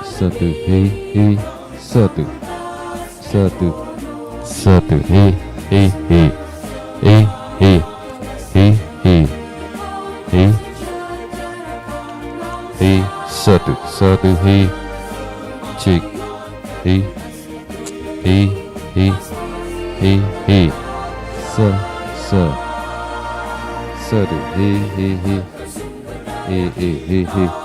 satu he he satu satu satu he he he he he he he he he satu satu he cek he he he he he se satu he he he he he he he.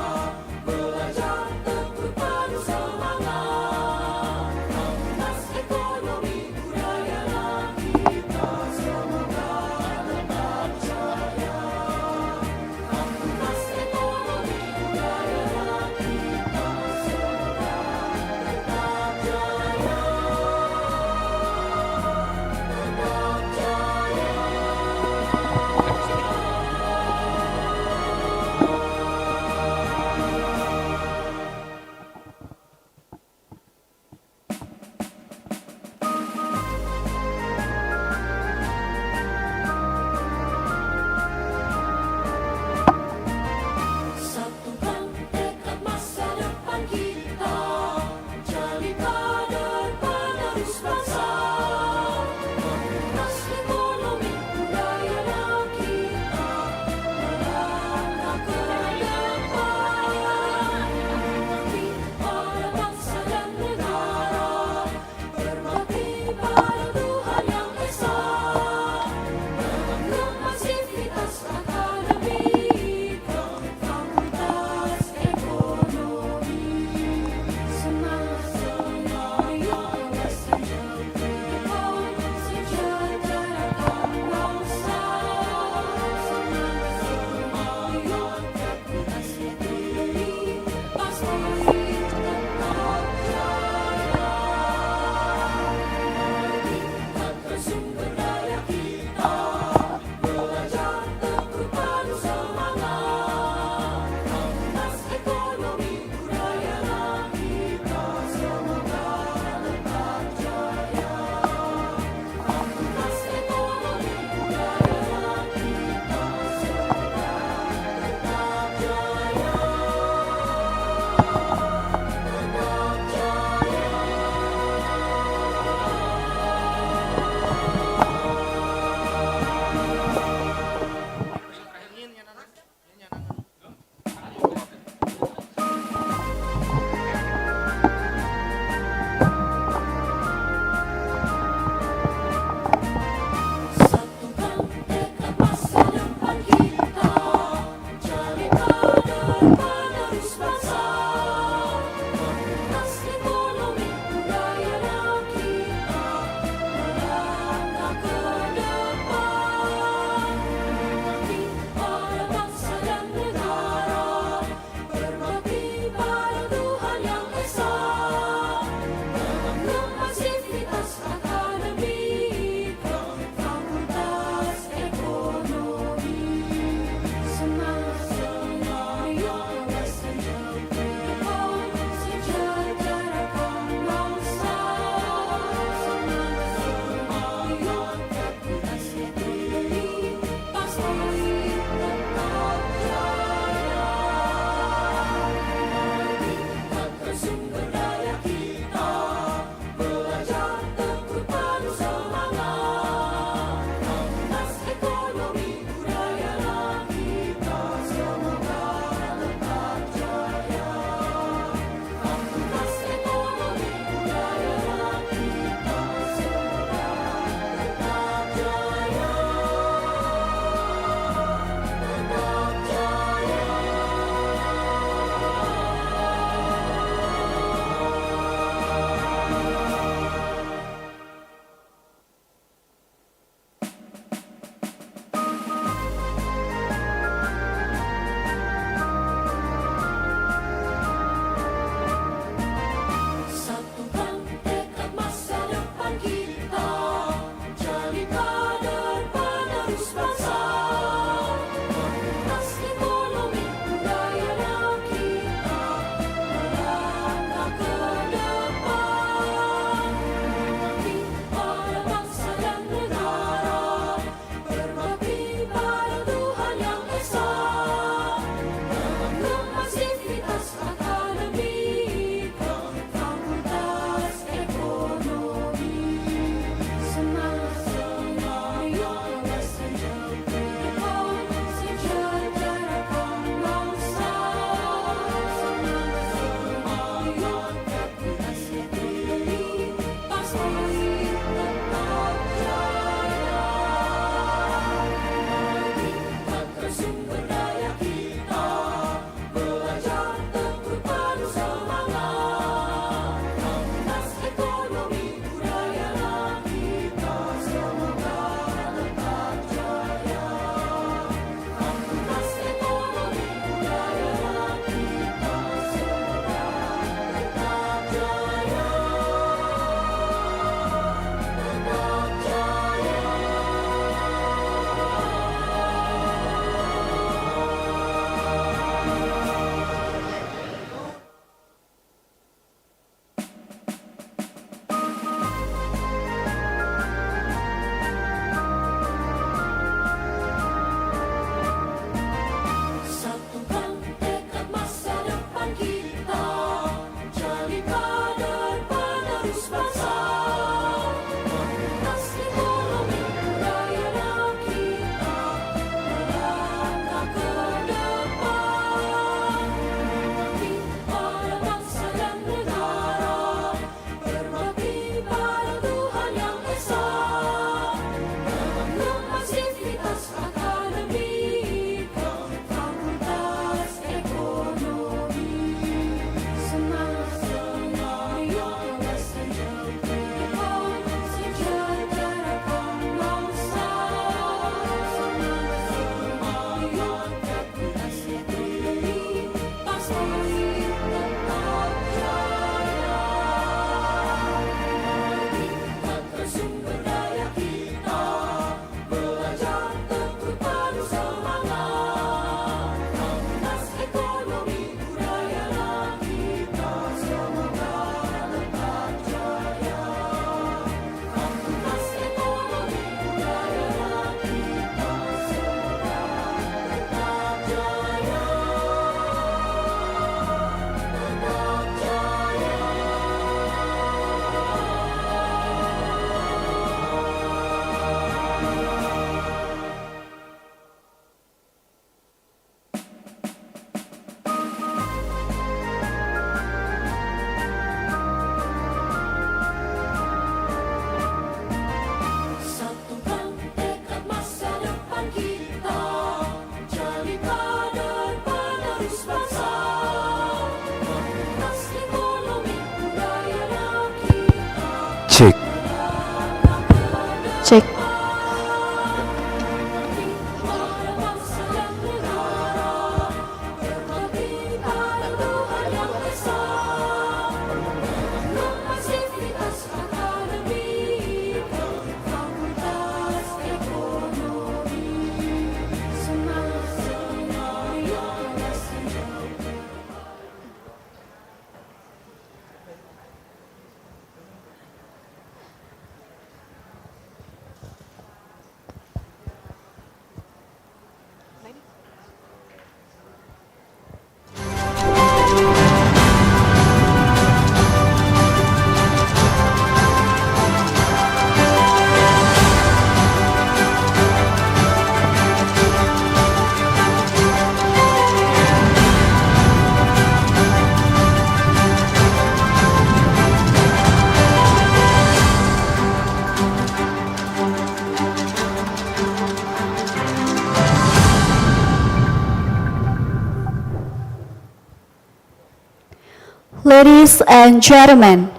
Ladies and gentlemen,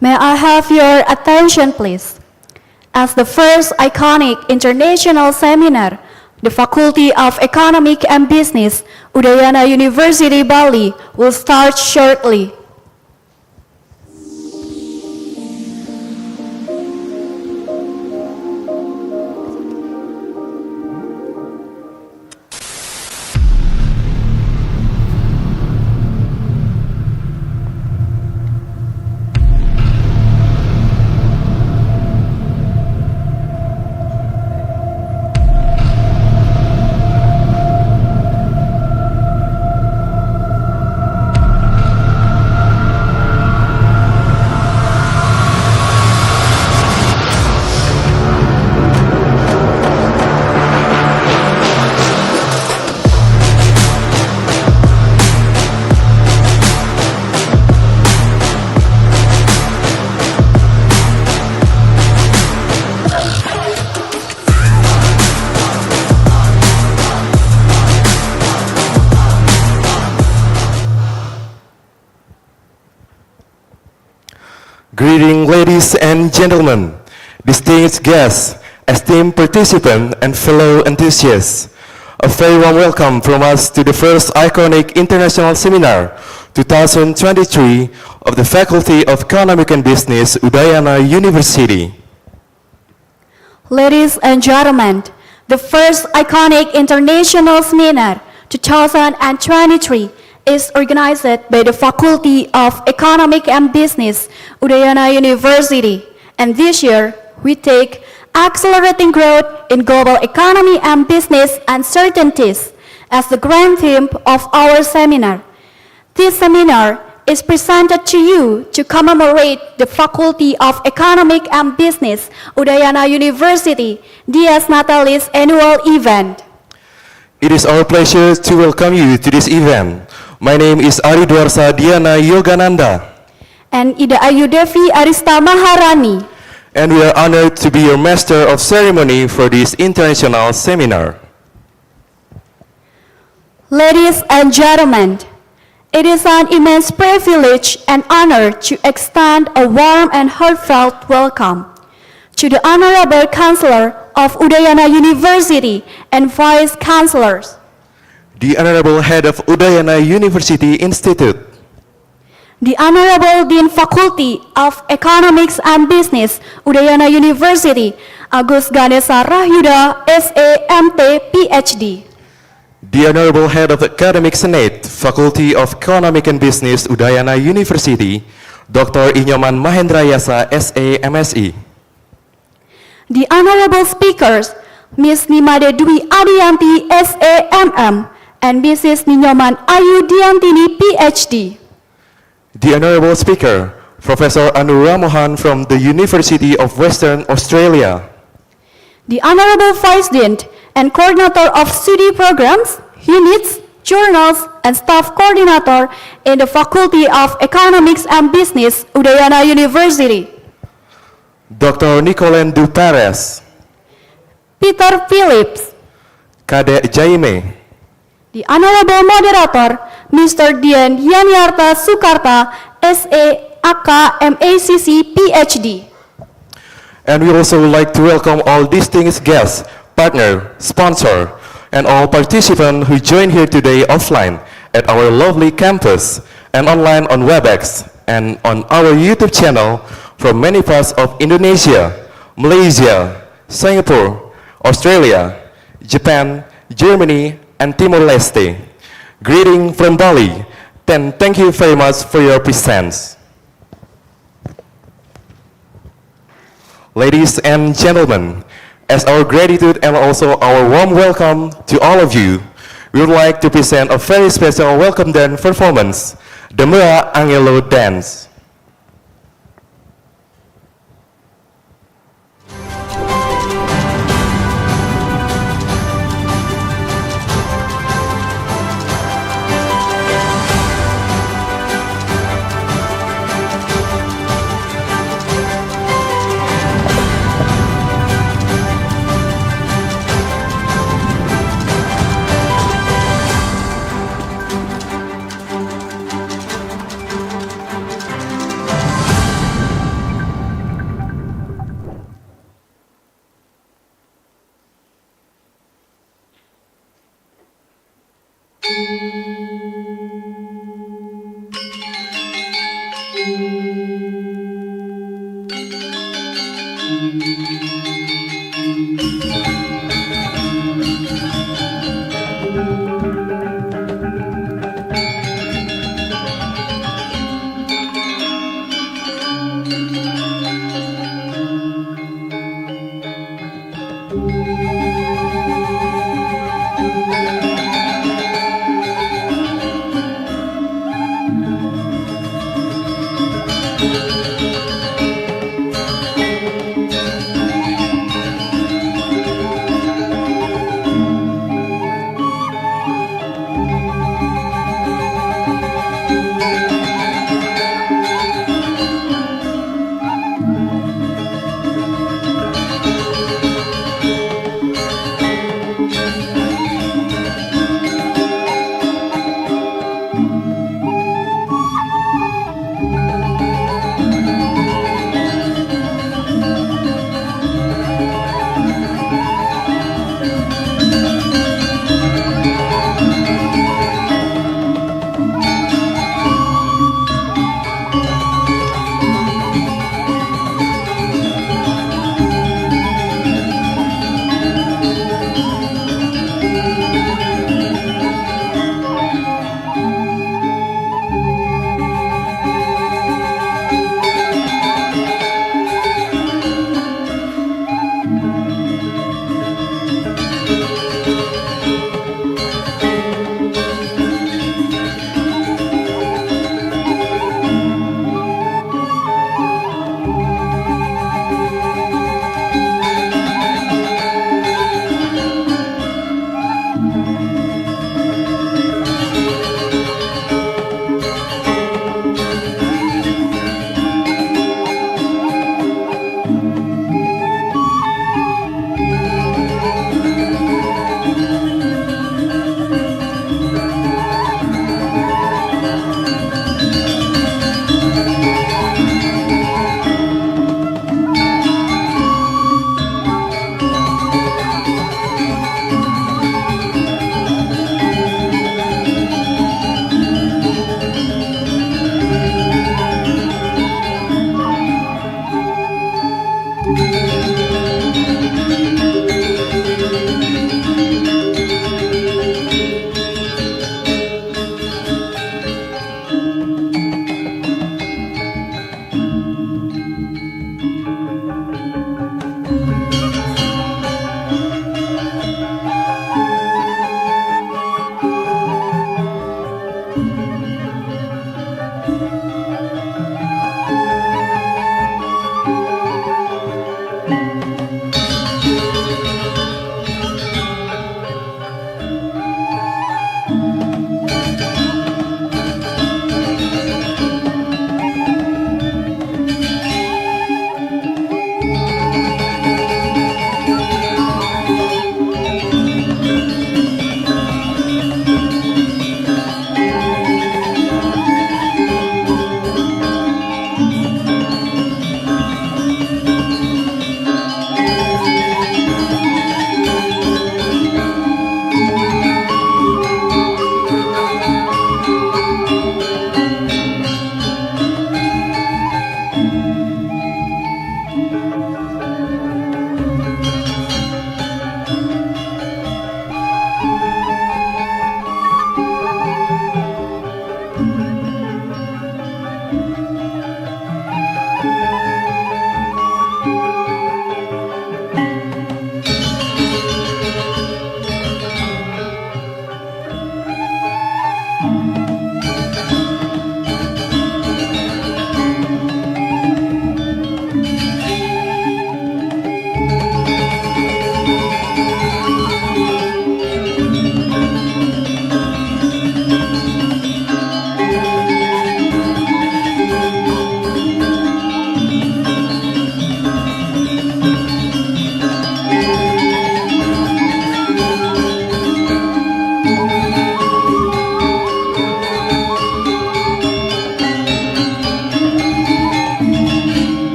may I have your attention please? As the first iconic international seminar, the Faculty of Economic and Business, Udayana University, Bali, will start shortly. Greeting, ladies and gentlemen, distinguished guests, esteemed participants, and fellow enthusiasts. A very warm welcome from us to the first iconic international seminar 2023 of the Faculty of Economic and Business, Udayana University. Ladies and gentlemen, the first iconic international seminar 2023 is organized by the Faculty of Economic and Business, Udayana University. And this year, we take accelerating growth in global economy and business uncertainties as the grand theme of our seminar. This seminar is presented to you to commemorate the Faculty of Economic and Business, Udayana University, DS Natalis annual event. It is our pleasure to welcome you to this event. My name is Ari Dwarsa Diana Yogananda. And Ida Ayu Devi Arista Maharani. And we are honored to be your master of ceremony for this international seminar. Ladies and gentlemen, it is an immense privilege and honor to extend a warm and heartfelt welcome to the Honorable Chancellor of Udayana University and Vice Chancellors, The Honorable Head of Udayana University Institute, the Honorable Dean Faculty of Economics and Business, Udayana University, Agus Ganesa Rahyuda, SAMT, PhD, the Honorable Head of Academic Senate, Faculty of Economic and Business, Udayana University, Dr. Inyoman Mahendra Yasa, SA, MSE, the Honorable Speakers, Ms. Nimade Dwi Adianti, SAMM, and Mrs. Ninyoman Ayu Diantini, PhD. the Honorable Speaker, Professor Anu Ramohan from the University of Western Australia, The Honorable Vice Dean and Coordinator of Study Programs, Units, Journals, and Staff Coordinator in the Faculty of Economics and Business, Udayana University, Dr. Nicolen Dupares, Peter Phillips, Kadek Jaime, the Honorable Moderator, Mr. Dian Yaniarta Sukarta, SA, AK, MACC, PhD. and we also would like to welcome all distinguished guests, partner, sponsor, and all participants who join here today offline at our lovely campus and online on WebEx and on our YouTube channel from many parts of Indonesia, Malaysia, Singapore, Australia, Japan, Germany, and Timor-Leste. Greeting from Bali, and thank you very much for your presence. Ladies and gentlemen, as our gratitude and also our warm welcome to all of you, we would like to present a very special welcome dance performance, the Mea Angelo Dance.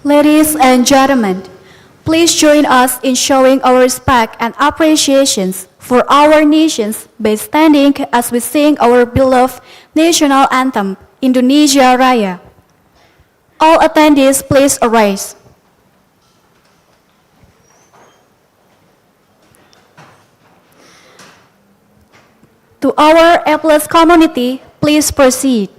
Ladies and gentlemen, please join us in showing our respect and appreciations for our nations by standing as we sing our beloved national anthem, Indonesia Raya. All attendees, please arise. To our A+ community, please proceed.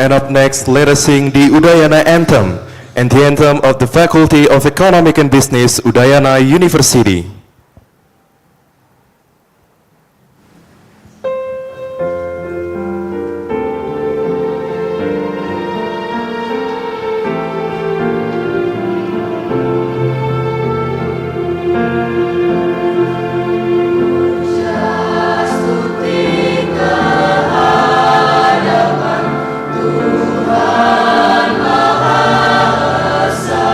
And up next, let us sing the Udayana anthem and the anthem of the Faculty of Economic and Business, Udayana University. Tuhan Maha Esa,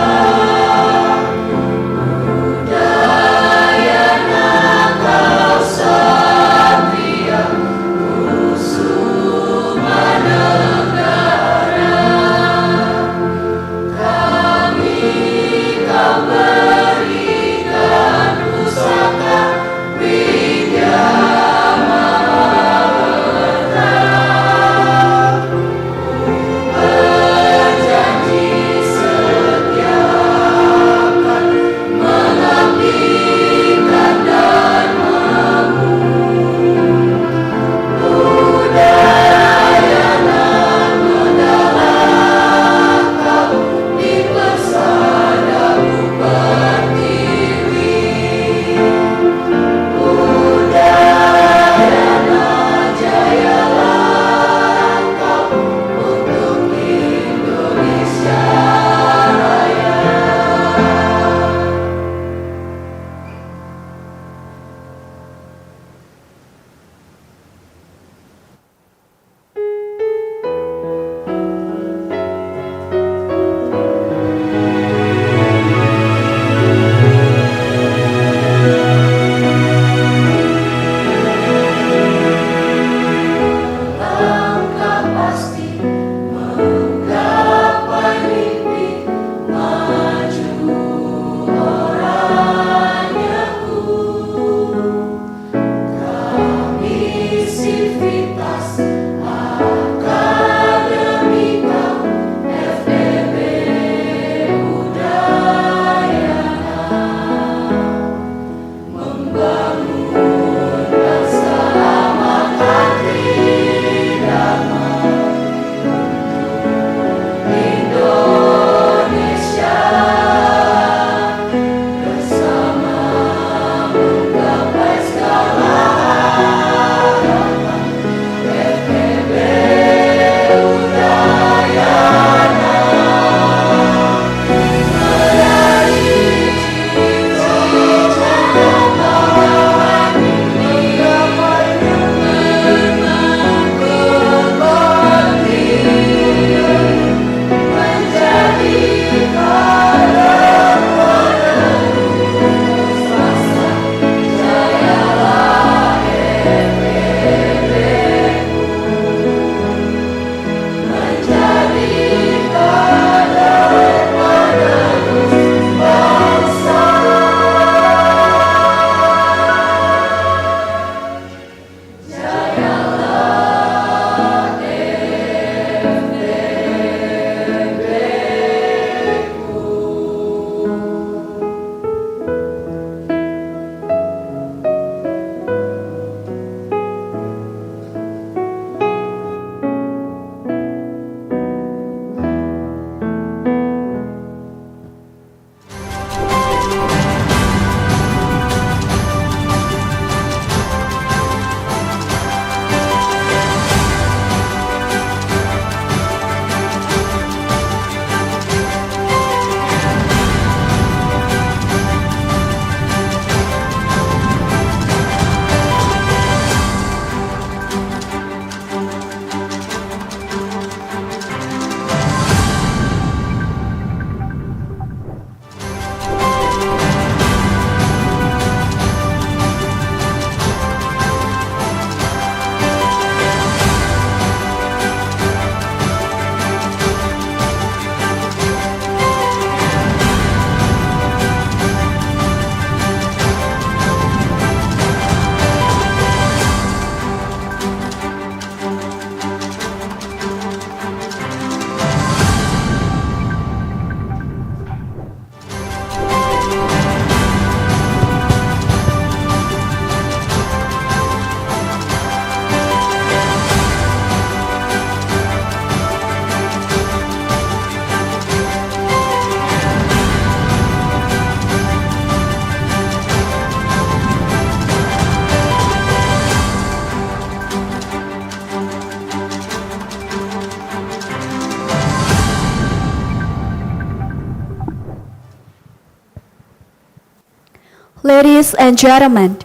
Ladies and gentlemen,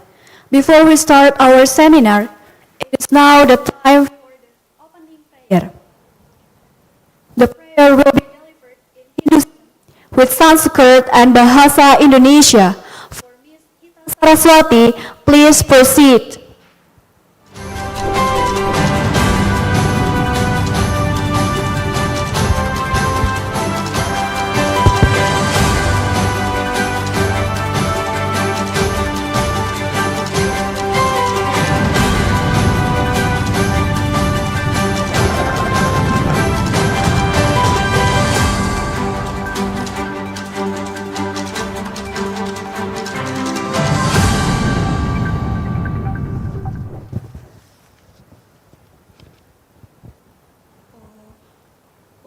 before we start our seminar, it is now the time for the opening prayer. The prayer will be delivered in Hindu with Sanskrit and Bahasa Indonesia. For Ms. Gita Saraswati, please proceed.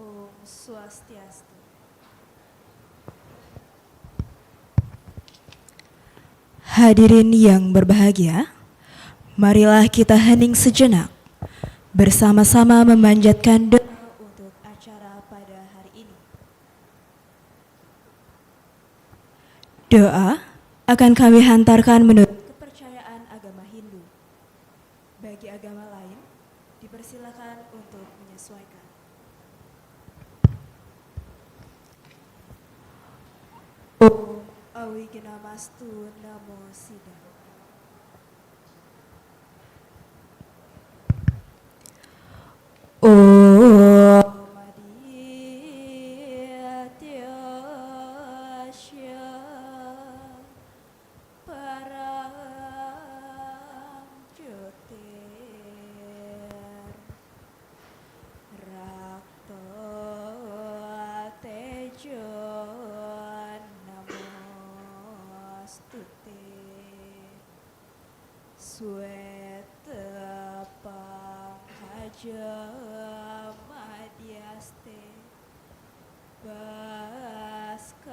Om Swastiastu. Hadirin yang berbahagia, marilah kita hening sejenak, bersama-sama memanjatkan doa untuk acara pada hari ini. Doa akan kami hantarkan menurut kepercayaan agama Hindu. Bagi agama lain, dipersilakan untuk menyesuaikan. Om Awignamastu Namo Siddha. Om Adityasya Param Jyotir Rakto Tejo Namostute Sweta Pangkaja Madhyaste Bhaskaryo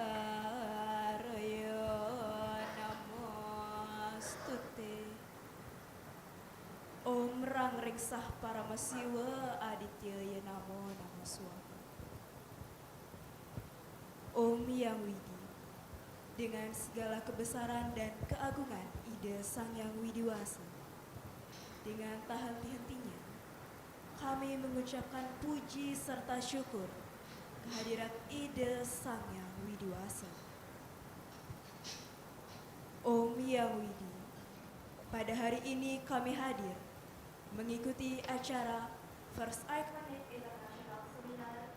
Namostute Om Rang Ringsah Paramasiwa Adityaya Namo Namo Swaha. Om Yang Widi, dengan segala kebesaran dan keagungan ide Sang Yang Widiwasa, dengan tak henti-hentinya kami mengucapkan puji serta syukur kehadirat ide Sang Yang Widiwasa. Om Yang Widi, pada hari ini kami hadir mengikuti acara First Iconic International Seminar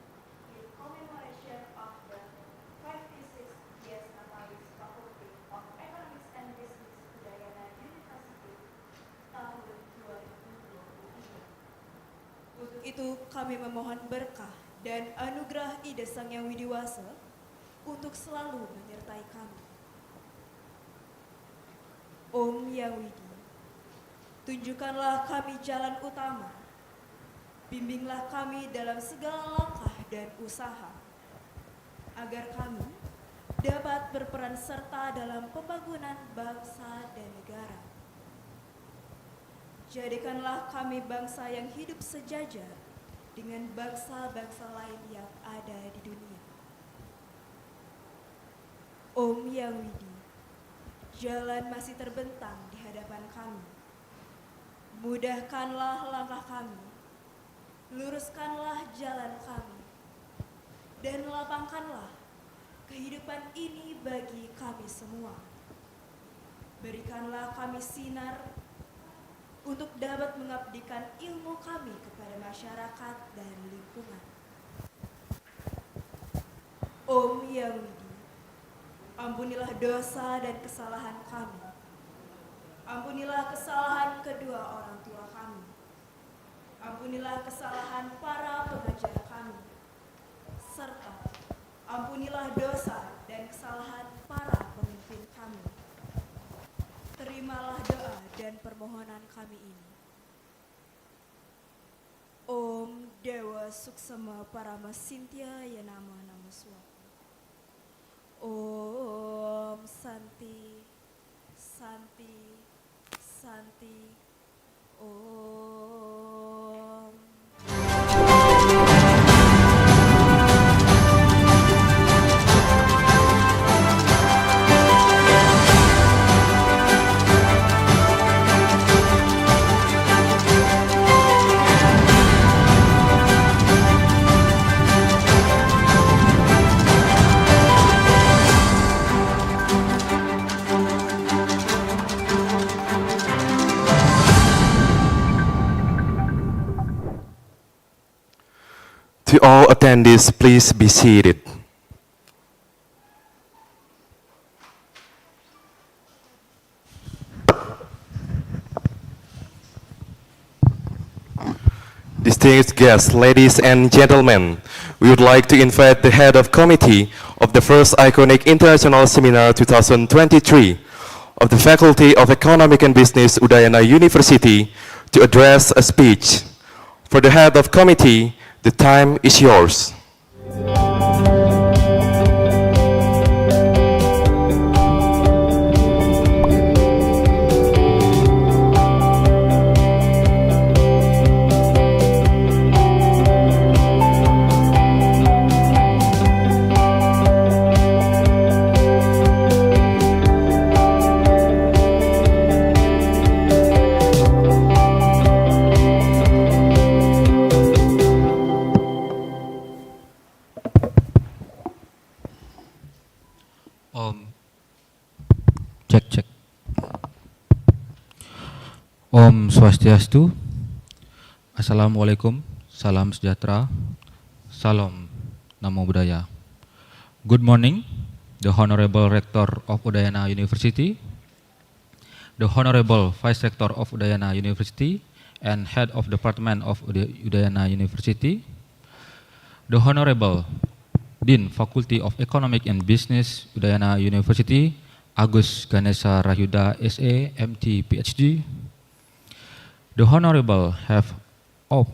in commemoration of the 56th years Natalis Faculty of Economics and Business Udayana University tahun 2023. Untuk itu kami memohon berkah dan anugerah ide Sang Yang Widiwasa untuk selalu menyertai kami. Om Yang Widi, tunjukkanlah kami jalan utama, bimbinglah kami dalam segala langkah dan usaha, agar kami dapat berperan serta dalam pembangunan bangsa dan negara. Jadikanlah kami bangsa yang hidup sejajar dengan bangsa-bangsa lain yang ada di dunia. Om Yang Widi, jalan masih terbentang di hadapan kami. Mudahkanlah langkah kami, luruskanlah jalan kami, dan lapangkanlah kehidupan ini bagi kami semua. Berikanlah kami sinar untuk dapat mengabdikan ilmu kami kepada masyarakat dan lingkungan. Om Yang Widi, ampunilah dosa dan kesalahan kami. Ampunilah kesalahan kedua orang tua kami. Ampunilah kesalahan para pengajar kami. Serta ampunilah dosa dan kesalahan para pemimpin kami. Terimalah doa dan permohonan kami ini. Om Dewa Suksema Paramasintya Yanama Nama Swaha. Om Santi Santi Santi Om. To all attendees, please be seated. Distinguished guests, ladies and gentlemen, we would like to invite the head of committee of the first iconic international seminar 2023 of the Faculty of Economic and Business Udayana University to address a speech. For the head of committee, the time is yours. Cek. Om Swastiastu. Assalamualaikum. Salam sejahtera. Salam Namo Buddhaya. Good morning, the Honorable Rector of Udayana University, the Honorable Vice Rector of Udayana University and Head of Department of Udayana University, the Honorable Dean Faculty of Economic and Business Udayana University, Agus Ganesha Rahyuda SA, MT, PhD, the Honorable Head of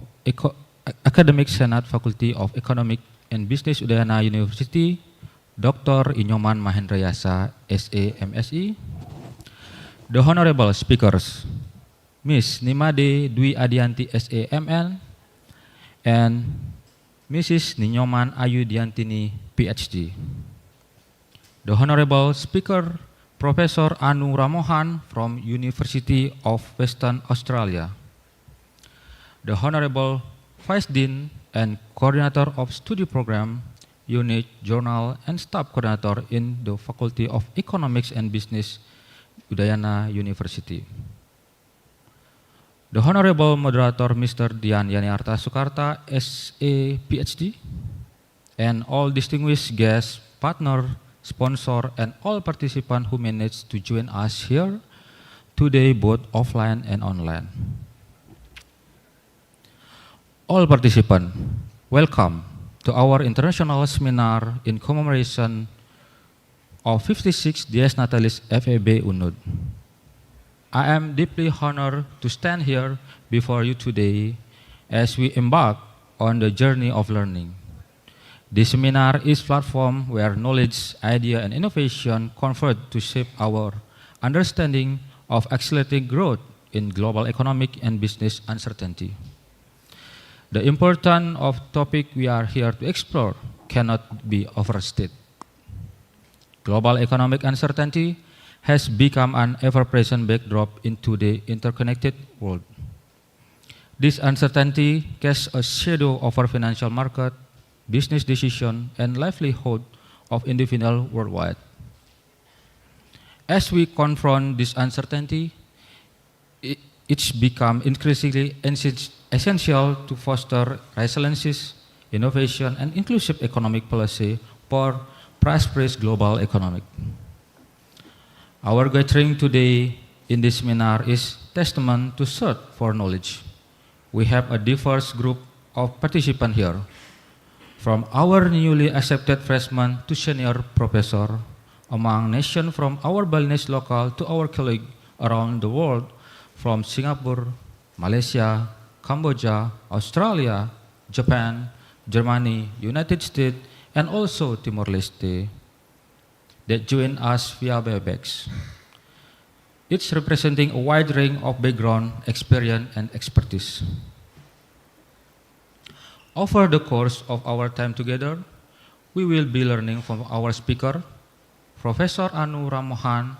Academic Senate Faculty of Economic and Business Udayana University, Dr. Inyoman Mahendrayasa, SA, MSI, the Honorable Speakers, Ms. Nimade Dwi Adianti, SA, MN, and Mrs. Ninyoman Ayu Diantini, PhD. The Honorable Speaker, Professor Anu Ramohan from University of Western Australia. The Honorable Vice Dean and Coordinator of Study Program, Unit, Journal, and Staff Coordinator in the Faculty of Economics and Business, Udayana University. The Honorable Moderator, Mr. Dian Yaniarta Sukarta, SA, PhD, and all distinguished guests, partner, sponsor, and all participants who managed to join us here today, both offline and online. All participants, welcome to our international seminar in commemoration of 56 Dies Natalis FEB Unud. I am deeply honored to stand here before you today as we embark on the journey of learning. This seminar is a platform where knowledge, idea, and innovation converge to shape our understanding of accelerating growth in global economic and business uncertainty. The importance of the topic we are here to explore cannot be overstated. Global economic uncertainty has become an ever-present backdrop into the interconnected world. This uncertainty casts a shadow over financial market, business decision, and livelihood of individuals worldwide. As we confront this uncertainty, it's become increasingly essential to foster resilience, innovation, and inclusive economic policy for prosperous global economy. Our gathering today in this seminar is testament to search for knowledge. We have a diverse group of participants here, from our newly accepted freshmen to senior professor, among nations from our Balinese local to our colleagues around the world, from Singapore, Malaysia, Cambodia, Australia, Japan, Germany, United States, and also Timor-Leste, that join us via Webex. Each representing a wide range of background, experience, and expertise. Over the course of our time together, we will be learning from our speaker, Professor Anu Ramohan,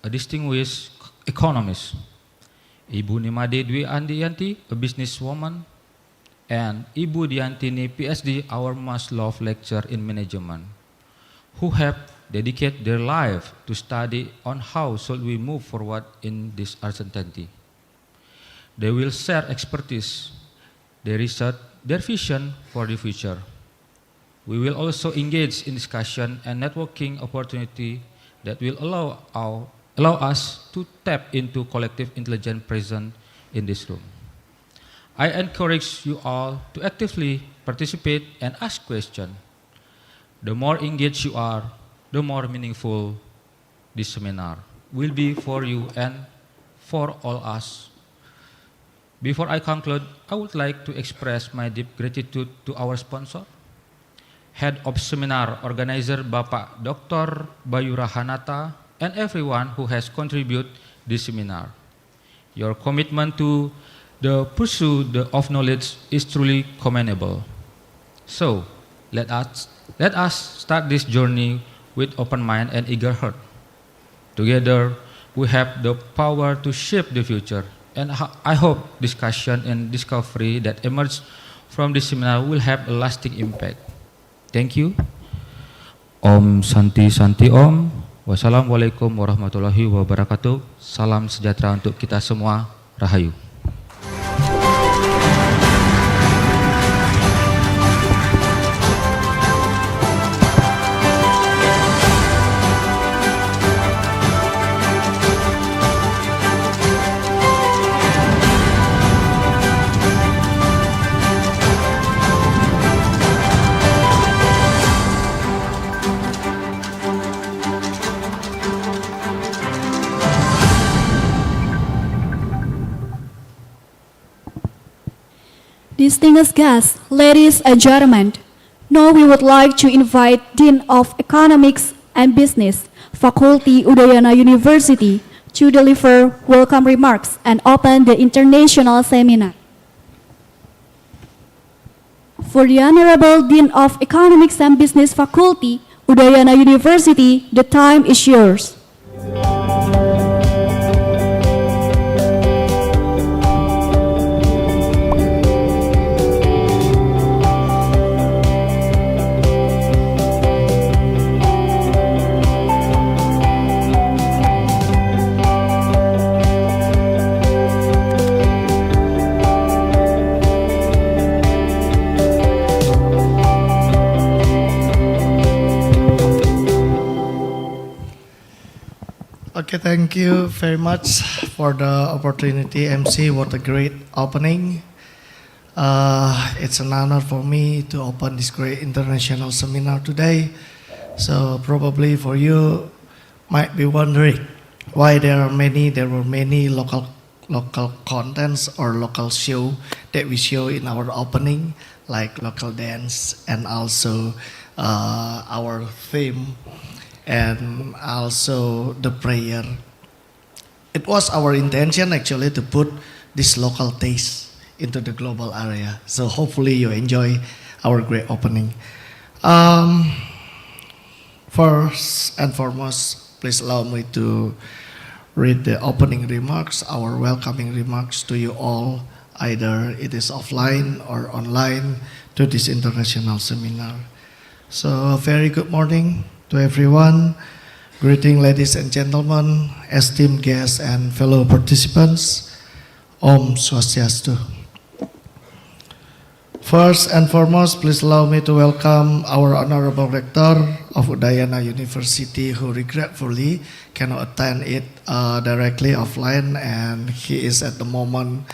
a distinguished economist, Ibu Nimade Dwi Andiyanti, a businesswoman, and Ibu Diantini, PhD, our most loved lecturer in management, who have dedicated their life to study on how should we move forward in this uncertainty. They will share expertise, their research, their vision for the future. We will also engage in discussion and networking opportunity that will allow us to tap into collective intelligence present in this room. I encourage you all to actively participate and ask questions. The more engaged you are, the more meaningful this seminar will be for you and for all us. Before I conclude, I would like to express my deep gratitude to our sponsor, Head of Seminar Organizer Bapak Dr. Bayu Rahanata, and everyone who has contributed this seminar. Your commitment to the pursuit of knowledge is truly commendable. So, let us start this journey with open mind and eager heart. Together, we have the power to shape the future, and I hope discussion and discovery that emerge from this seminar will have a lasting impact. Thank you. Om Santi Santi Om. Wassalamualaikum warahmatullahi wabarakatuh. Salam sejahtera untuk kita semua. Rahayu. Distinguished guests, ladies and gentlemen, now we would like to invite Dean of Economics and Business, Faculty Udayana University, to deliver welcome remarks and open the international seminar. For the Honorable Dean of Economics and Business Faculty, Udayana University, the time is yours. Okay, thank you very much for the opportunity, MC. What a great opening. It's an honor for me to open this great international seminar today. So probably for you might be wondering why there were many local contents or local show that we show in our opening, like local dance and also our theme and also the prayer. It was our intention actually to put this local taste into the global area. So hopefully you enjoy our great opening. First and foremost, please allow me to read the opening remarks, our welcoming remarks to you all, either it is offline or online, to this international seminar. So a very good morning to everyone. Greeting, ladies and gentlemen, esteemed guests and fellow participants. Om Swastiastu. First and foremost, please allow me to welcome our Honorable Rector of Udayana University, who regretfully cannot attend it directly offline, and he is at the moment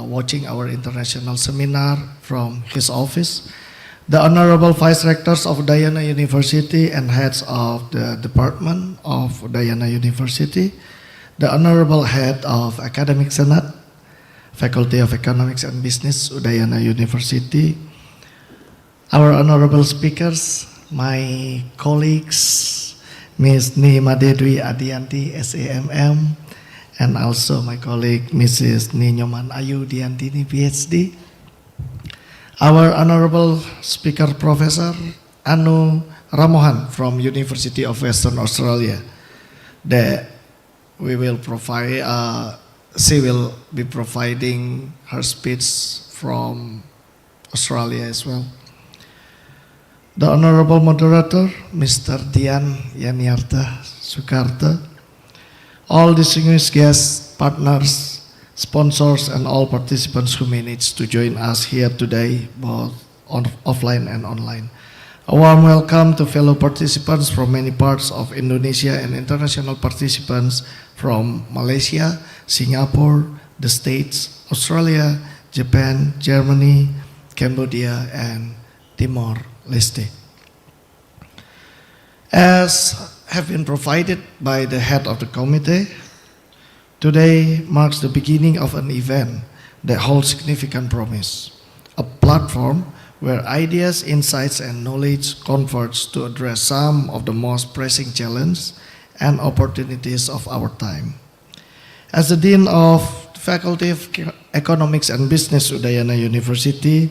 watching our international seminar from his office. The Honorable Vice Rectors of Udayana University and heads of the Department of Udayana University, the Honorable Head of Academic Senate, Faculty of Economics and Business, Udayana University, our honorable speakers, my colleagues, Ms. Nimade Dwi Adianti, SAMM, and also my colleague, Mrs. Ninyoman Ayu Diantini, PhD, our honorable speaker, Professor Anu Ramohan from University of Western Australia, that we will provide, she will be providing her speech from Australia as well. The honorable moderator, Mr. Dian Yaniarta Sukarta, all distinguished guests, partners, sponsors, and all participants who managed to join us here today, both offline and online. A warm welcome to fellow participants from many parts of Indonesia and international participants from Malaysia, Singapore, the States, Australia, Japan, Germany, Cambodia, and Timor-Leste. As have been provided by the head of the committee, today marks the beginning of an event that holds significant promise, a platform where ideas, insights, and knowledge converge to address some of the most pressing challenges and opportunities of our time. As the Dean of the Faculty of Economics and Business, Udayana University,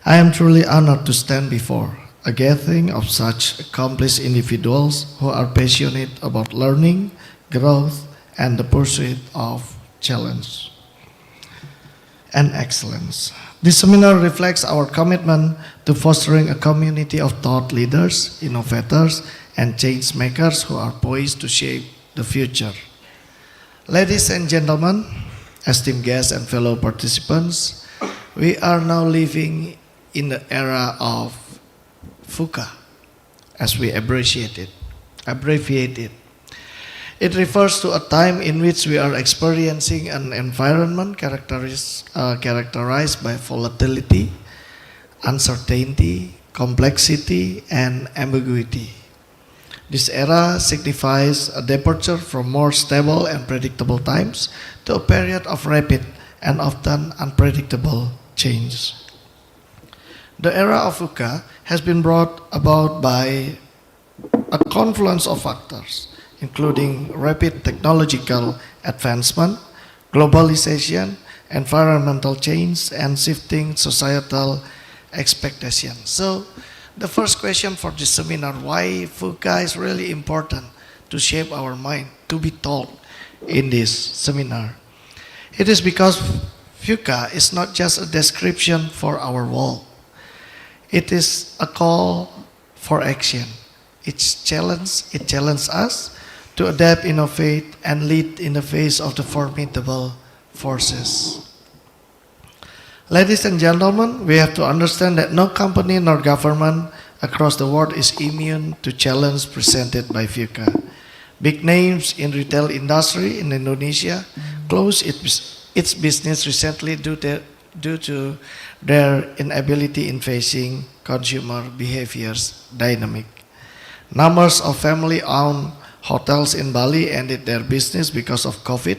I am truly honored to stand before a gathering of such accomplished individuals who are passionate about learning, growth, and the pursuit of challenge and excellence. This seminar reflects our commitment to fostering a community of thought leaders, innovators, and change makers who are poised to shape the future. Ladies and gentlemen, esteemed guests and fellow participants, we are now living in the era of VUCA, as we abbreviate it. It refers to a time in which we are experiencing an environment characterized by volatility, uncertainty, complexity, and ambiguity. This era signifies a departure from more stable and predictable times to a period of rapid and often unpredictable change. The era of VUCA has been brought about by a confluence of factors, including rapid technological advancement, globalization, environmental change, and shifting societal expectations. So, the first question for this seminar, why VUCA is really important to shape our mind, to be taught in this seminar. It is because VUCA is not just a description for our world. It is a call for action. It challenges us to adapt, innovate, and lead in the face of the formidable forces. Ladies and gentlemen, we have to understand that no company nor government across the world is immune to challenge presented by VUCA. Big names in retail industry in Indonesia closed its business recently due to their inability in facing consumer behaviors dynamic. Numbers of family-owned hotels in Bali ended their business because of COVID,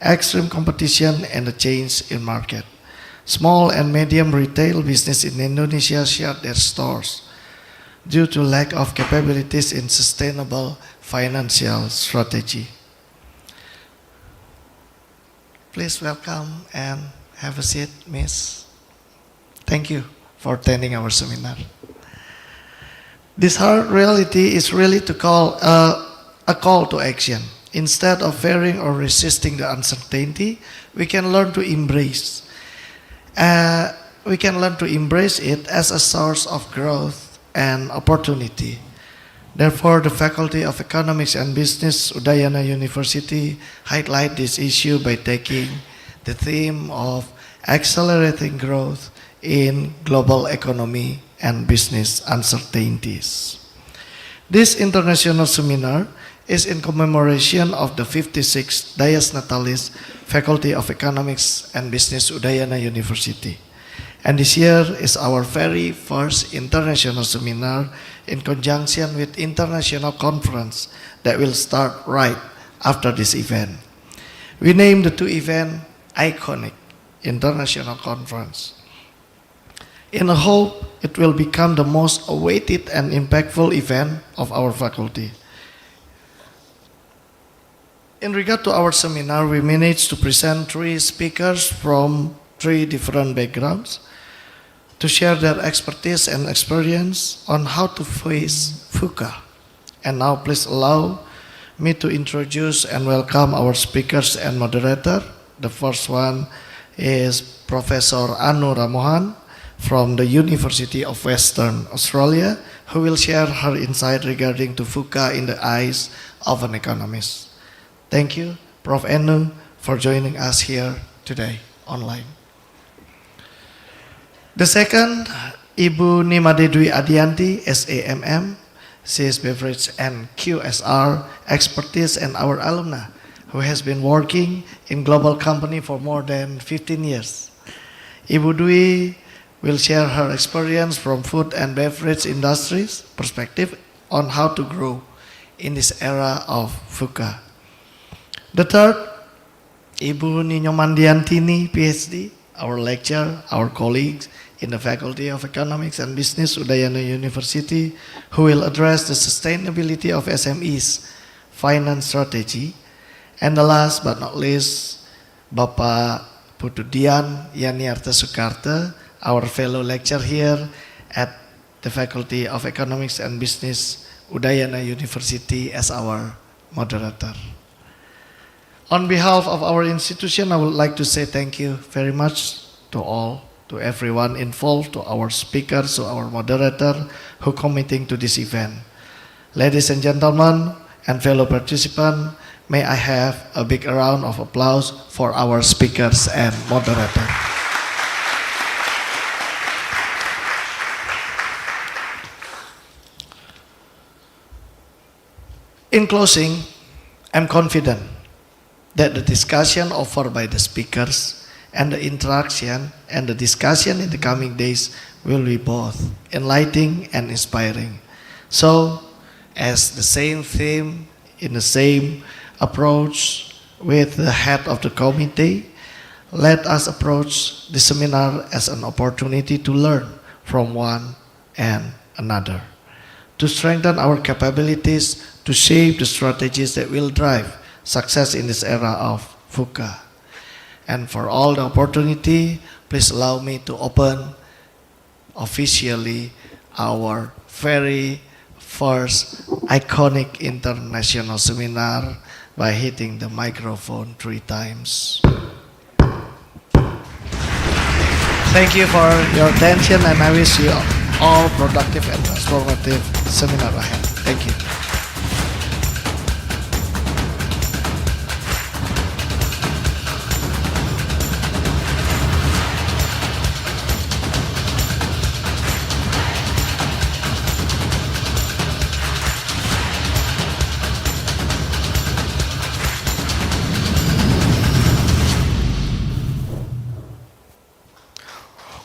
extreme competition, and a change in market. Small and medium retail business in Indonesia shut their stores due to lack of capabilities in sustainable financial strategy. Please welcome and have a seat, Miss. Thank you for attending our seminar. This hard reality is really a call to action. Instead of fearing or resisting the uncertainty, we can learn to embrace. It as a source of growth and opportunity. Therefore, the Faculty of Economics and Business, Udayana University, highlight this issue by taking the theme of accelerating growth in global economy and business uncertainties. This international seminar is in commemoration of the 56th Dies Natalis Faculty of Economics and Business, Udayana University. And this year is our very first international seminar in conjunction with international conference that will start right after this event. We named the two events Iconic International Conference. In a hope it will become the most awaited and impactful event of our faculty. In regard to our seminar, we managed to present 3 speakers from 3 different backgrounds to share their expertise and experience on how to face VUCA. And now please allow me to introduce and welcome our speakers and moderator. The first one is Professor Anu Ramohan from the University of Western Australia, who will share her insight regarding to VUCA in the eyes of an economist. Thank you, Prof. Anu, for joining us here today online. The second, Ibu Nimade Dwi Adianti, SAMM, Sales Beverage and QSR expertise and our alumna who has been working in global company for more than 15 years. Ibu Dwi will share her experience from food and beverage industries perspective on how to grow in this era of VUCA. The third, Ibu Nino Mandiantini, PhD, our lecturer, our colleagues in the Faculty of Economics and Business, Udayana University, who will address the sustainability of SMEs, finance strategy. And the last but not least, Bapak Putu Dian Yaniarta Sukarta, our fellow lecturer here at the Faculty of Economics and Business, Udayana University, as our moderator. On behalf of our institution, I would like to say thank you very much to all, to everyone involved, to our speakers, to our moderator who committing to this event. Ladies and gentlemen and fellow participants, may I have a big round of applause for our speakers and moderator. In closing, I'm confident that the discussion offered by the speakers and the interaction and the discussion in the coming days will be both enlightening and inspiring. So, as the same theme, in the same approach with the head of the committee, let us approach the seminar as an opportunity to learn from one and another, to strengthen our capabilities, to shape the strategies that will drive success in this era of VUCA. And for all the opportunity, please allow me to open officially our very first iconic international seminar by hitting the microphone 3 times. Thank you for your attention, and I wish you all productive and transformative seminar ahead. Thank you.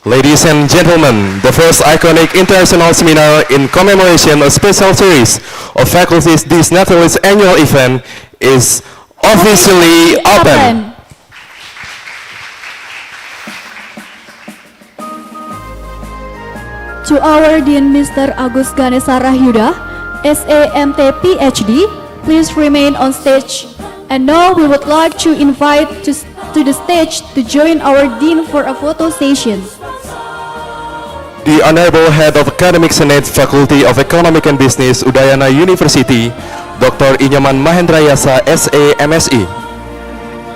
Ladies and gentlemen, the first iconic international seminar in commemoration of special series of faculties this Natalis annual event is officially open. To our Dean Mr. Agus Ganesha Rahyuda, SAMT PhD, please remain on stage. And now we would like to invite to the stage to join our Dean for a photo session. The Honorable Head of Academic Senate, Faculty of Economic and Business, Udayana University, Dr. Inyoman Mahendrayasa, SA MSE.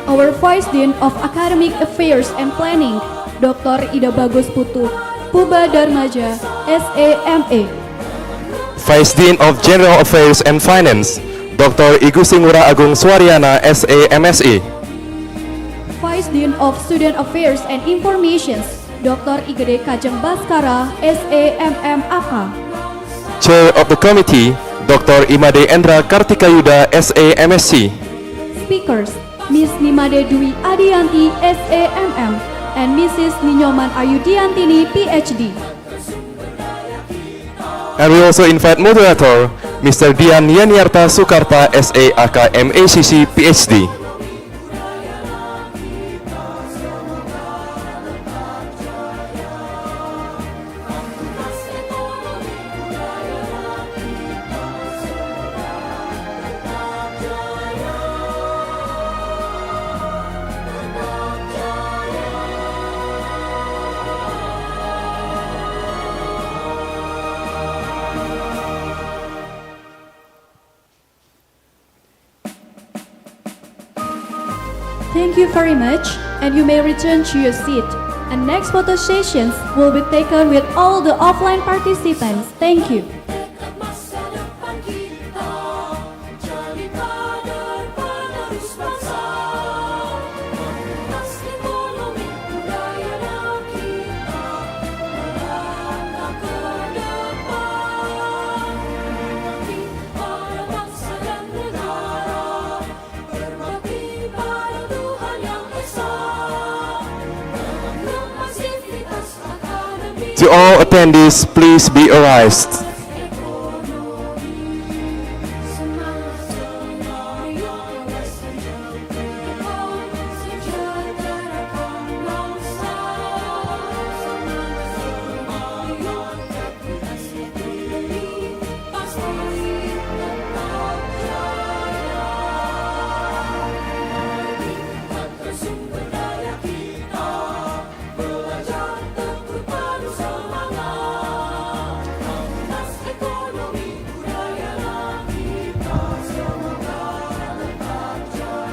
Our Vice Dean of Academic Affairs and Planning, Dr. Ida Bagus Putu, Puba Darmaja, SAMA. Vice Dean of General Affairs and Finance, Dr. Igu Singura Agung Swaryana, SA MSE. Vice Dean of Student Affairs and Informations, Dr. Igede Kajeng Baskara, SAMM AK. Chair of the committee, Dr. Imade Endra Kartikayuda, SA MSc. Speakers, Ms. Nimade Dwi Adianti, SAMM, and Mrs. Ninyoman Ayudiantini, PhD. And we also invite moderator, Mr. Dian Yaniarta Sukarta, SA AK MACC, PhD. Thank you very much, and you may return to your seat. And next photo sessions will be taken with all the offline participants. Thank you. To all attendees, please be arised.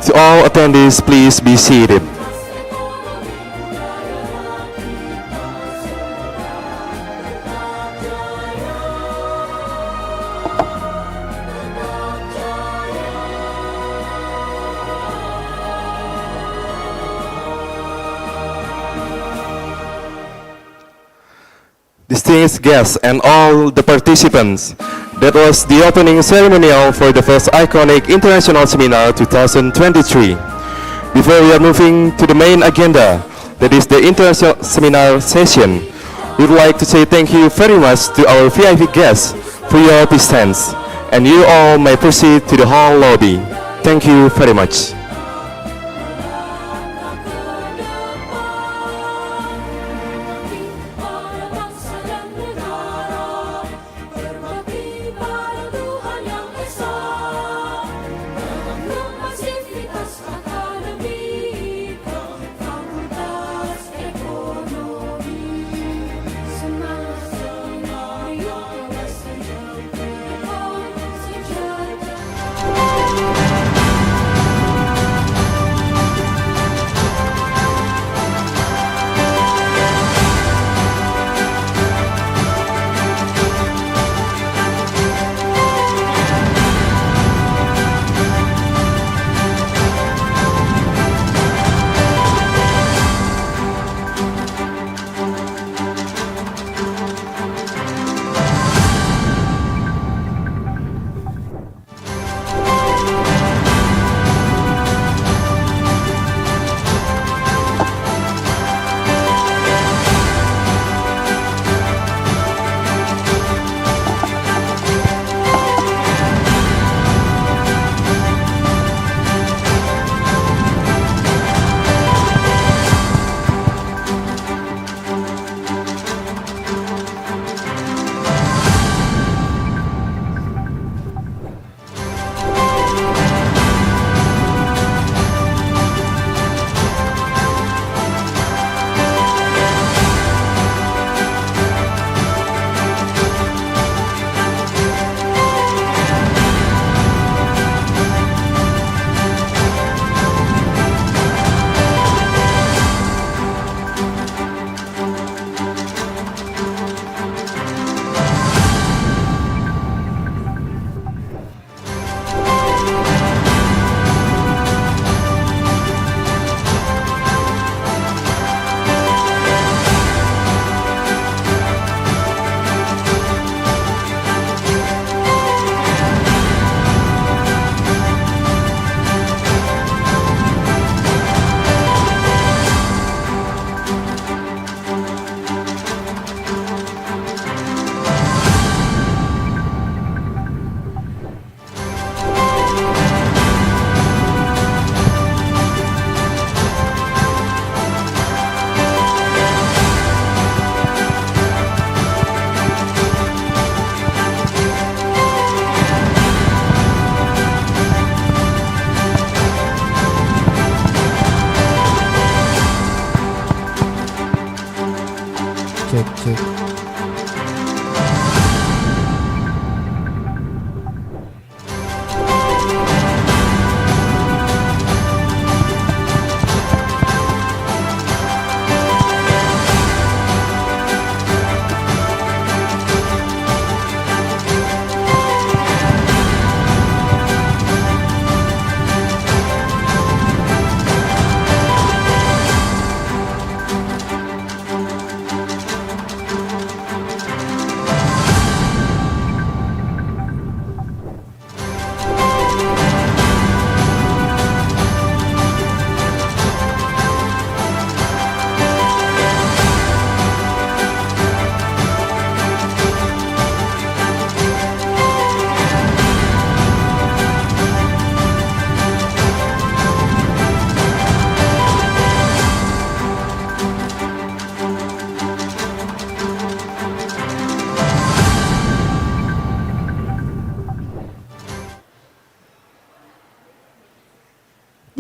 To all attendees, please be seated. Distinguished guests and all the participants, that was the opening ceremonial for the first iconic international seminar 2023. Before we are moving to the main agenda, that is the international seminar session, we would like to say thank you very much to our VIP guests for your assistance, and you all may proceed to the hall lobby. Thank you very much. Cek.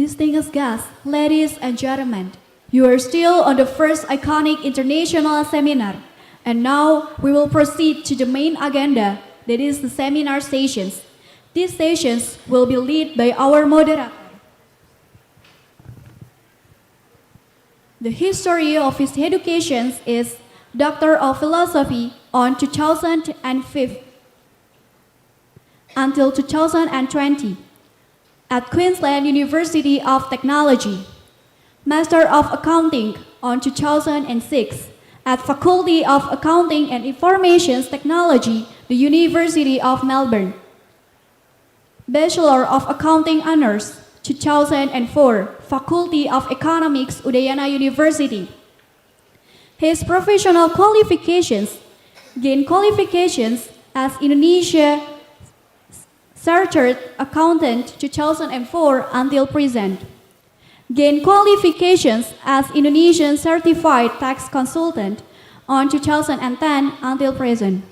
Distinguished guests, ladies and gentlemen, you are still on the first iconic international seminar, and now we will proceed to the main agenda, that is the seminar sessions. These sessions will be led by our moderator. The history of his education is Doctor of Philosophy on 2005 until 2020 at Queensland University of Technology, Master of Accounting on 2006 at Faculty of Accounting and Information Technology, the University of Melbourne, Bachelor of Accounting Honours 2004, Faculty of Economics, Udayana University. His professional qualifications gained qualifications as Indonesia Chartered Accountant 2004 until present. Gained qualifications as Indonesian Certified Tax Consultant on 2010 until present.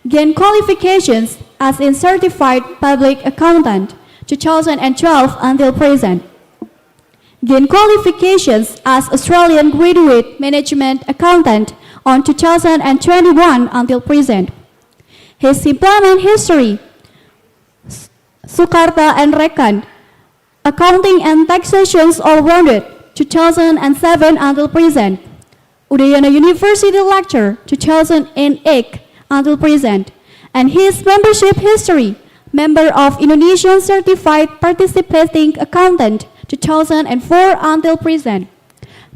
Gained qualifications as in Certified Public Accountant 2012 until present. Gained qualifications as Australian Graduate Management Accountant on 2021 until present. His employment history: Sukarta and Rekan, Accounting and Taxations All-Rounded 2007 until present. Udayana University Lecture 2008 until present. And his membership history: member of Indonesian Certified Participating Accountant 2004 until present.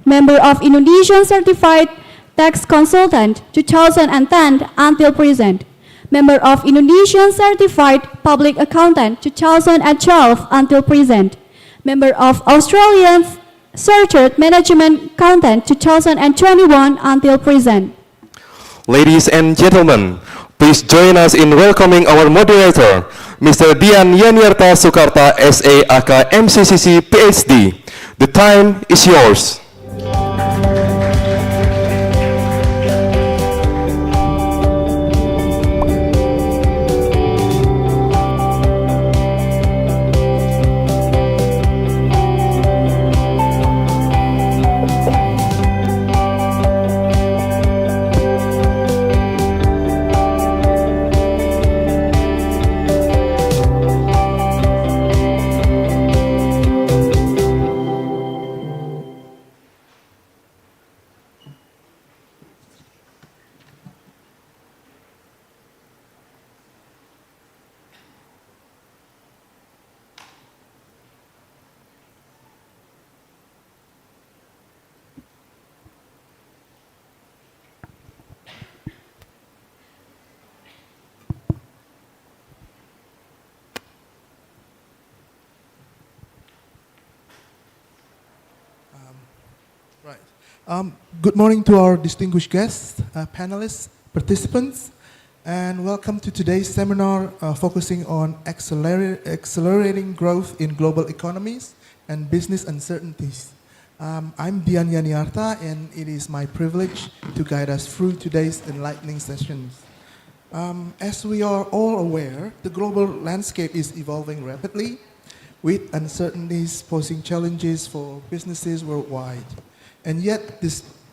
Member of Indonesian Certified Tax Consultant 2010 until present. Member of Indonesian Certified Public Accountant 2012 until present. Member of Australian Chartered Management Accountant 2021 until present. Ladies and gentlemen, please join us in welcoming our moderator, Mr. Dian Yaniarta Sukarta, SA aka MCCC PhD. The time is yours. Good morning to our distinguished guests, panelists, participants, and welcome to today's seminar focusing on accelerating growth in global economies and business uncertainties. I'm Dian Yaniarta, and it is my privilege to guide us through today's enlightening sessions. As we are all aware, the global landscape is evolving rapidly, with uncertainties posing challenges for businesses worldwide. And yet,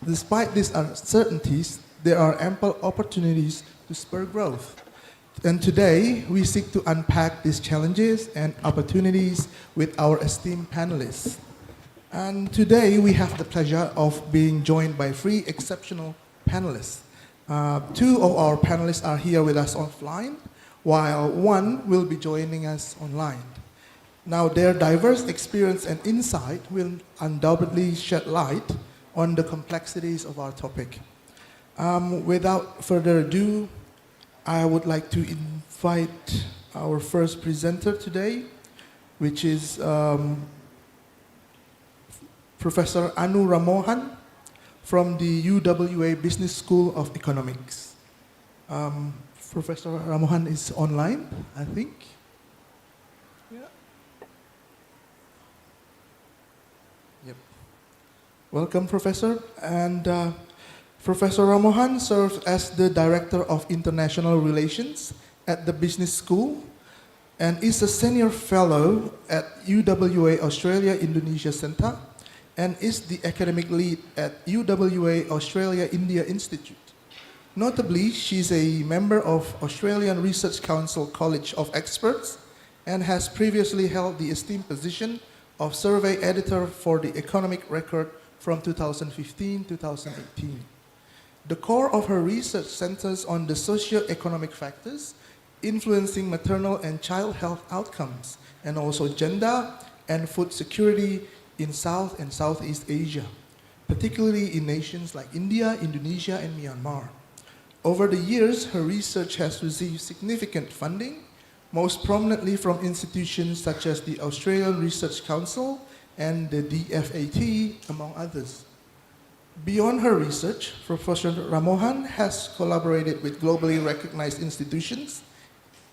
despite these uncertainties, there are ample opportunities to spur growth. And today, we seek to unpack these challenges and opportunities with our esteemed panelists. And today, we have the pleasure of being joined by three exceptional panelists. Two of our panelists are here with us offline, while one will be joining us online. Now, their diverse experience and insight will undoubtedly shed light on the complexities of our topic. Without further ado, I would like to invite our first presenter today, which is Professor Anu Ramohan from the UWA Business School of Economics. Professor Ramohan is online, I think. Welcome, Professor. And Professor Ramohan serves as the Director of International Relations at the Business School and is a senior fellow at UWA Australia Indonesia Centre and is the academic lead at UWA Australia India Institute. Notably, she is a member of Australian Research Council College of Experts and has previously held the esteemed position of survey editor for the Economic Record from 2015-2018. The core of her research centers on the socio-economic factors influencing maternal and child health outcomes, and also gender and food security in South and Southeast Asia, particularly in nations like India, Indonesia, and Myanmar. Over the years, her research has received significant funding, most prominently from institutions such as the Australian Research Council and the DFAT, among others. Beyond her research, Professor Ramohan has collaborated with globally recognized institutions,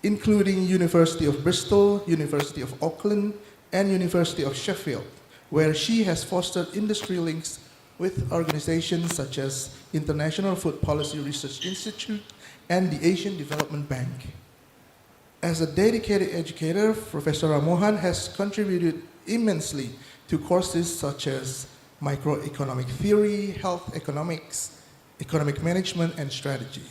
including University of Bristol, University of Auckland, and University of Sheffield, where she has fostered industry links with organizations such as International Food Policy Research Institute and the Asian Development Bank. As a dedicated educator, Professor Ramohan has contributed immensely to courses such as microeconomic theory, health economics, economic management, and strategy.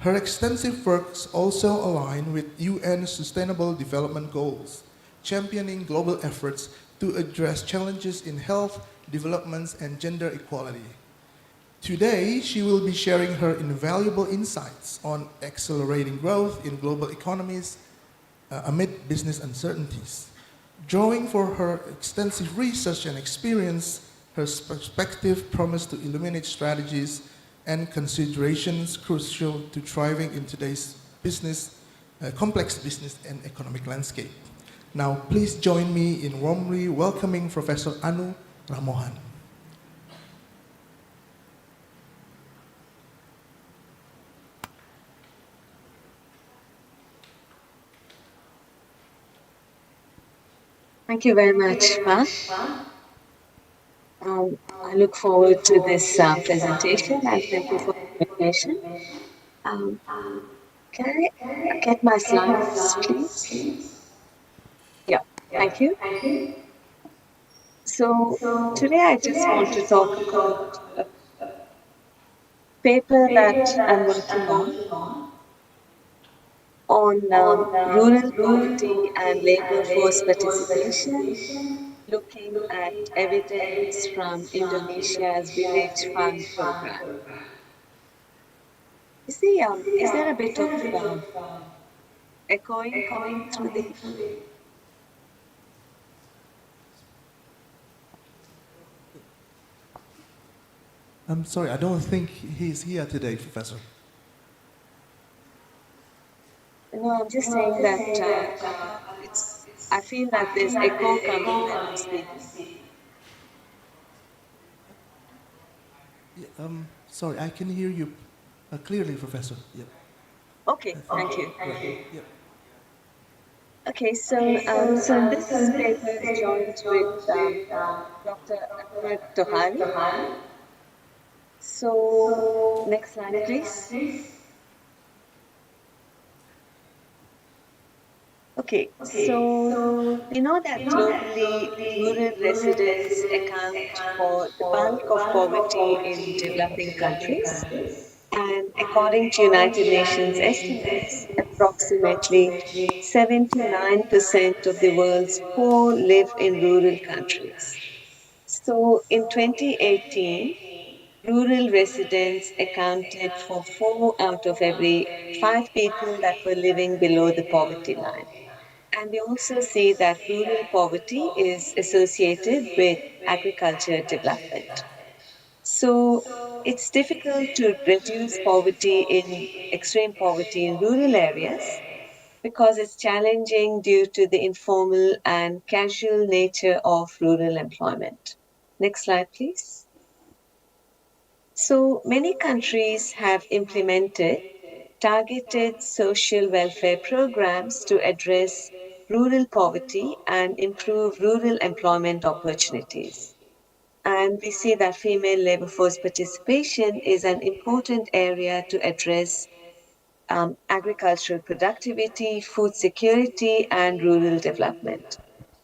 Her extensive works also align with UN Sustainable Development Goals, championing global efforts to address challenges in health, development, and gender equality. Today, she will be sharing her invaluable insights on accelerating growth in global economies amid business uncertainties. Drawing for her extensive research and experience, her perspective promised to illuminate strategies and considerations crucial to thriving in today's complex business and economic landscape. Now, please join me in warmly welcoming Professor Anu Ramohan. Thank you very much, Mark. I look forward to this presentation and thank you for the invitation. Um, can I get my slides, please? Yeah, thank you. So today I just want to talk about a paper that I'm working on rural poverty and labor force participation, looking at evidence from Indonesia's Village Fund program. You see, is there a bit of echoing coming through the? I'm sorry, I don't think he's here today, Professor. No, I'm just saying that I feel that there's echo coming when I'm speaking. Yeah, sorry, I can hear you clearly, Professor. Yep. Okay, thank you. Yep. Okay, so in this paper is joined with Dr. Ahmed Tohari. So next slide, please. Okay, so we know that globally rural residents account for the bulk of poverty in developing countries. And according to United Nations estimates, approximately 79% of the world's poor live in rural countries. So in 2018, rural residents accounted for 4 out of every 5 people that were living below the poverty line. And we also see that rural poverty is associated with agriculture development. So it's difficult to reduce extreme poverty in rural areas because it's challenging due to the informal and casual nature of rural employment. Next slide, please. So many countries have implemented targeted social welfare programs to address rural poverty and improve rural employment opportunities. And we see that female labor force participation is an important area to address agricultural productivity, food security, and rural development.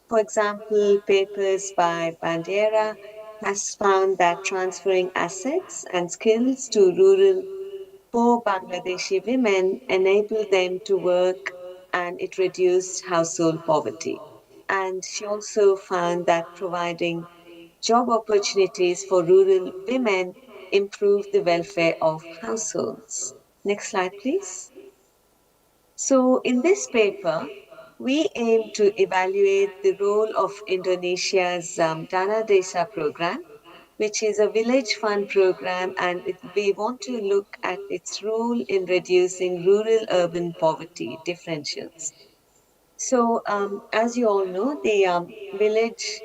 For example, papers by Bandera has found that transferring assets and skills to rural poor Bangladeshi women enabled them to work and it reduced household poverty. And she also found that providing job opportunities for rural women improved the welfare of households. Next slide, please. So, in this paper, we aim to evaluate the role of Indonesia's Dana Desa program, which is a village fund program, and we want to look at its role in reducing rural urban poverty differentials. So, as you all know, the village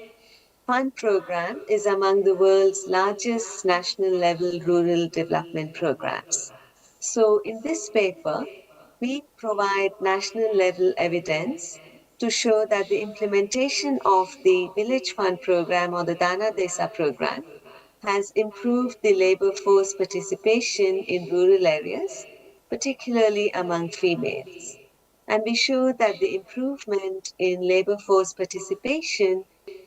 fund program is among the world's largest national level rural development programs. So, in this paper, we provide national level evidence to show that the implementation of the Village Fund program or the Dana Desa program has improved the labor force participation in rural areas, particularly among females. And we show that the improvement in labor force participation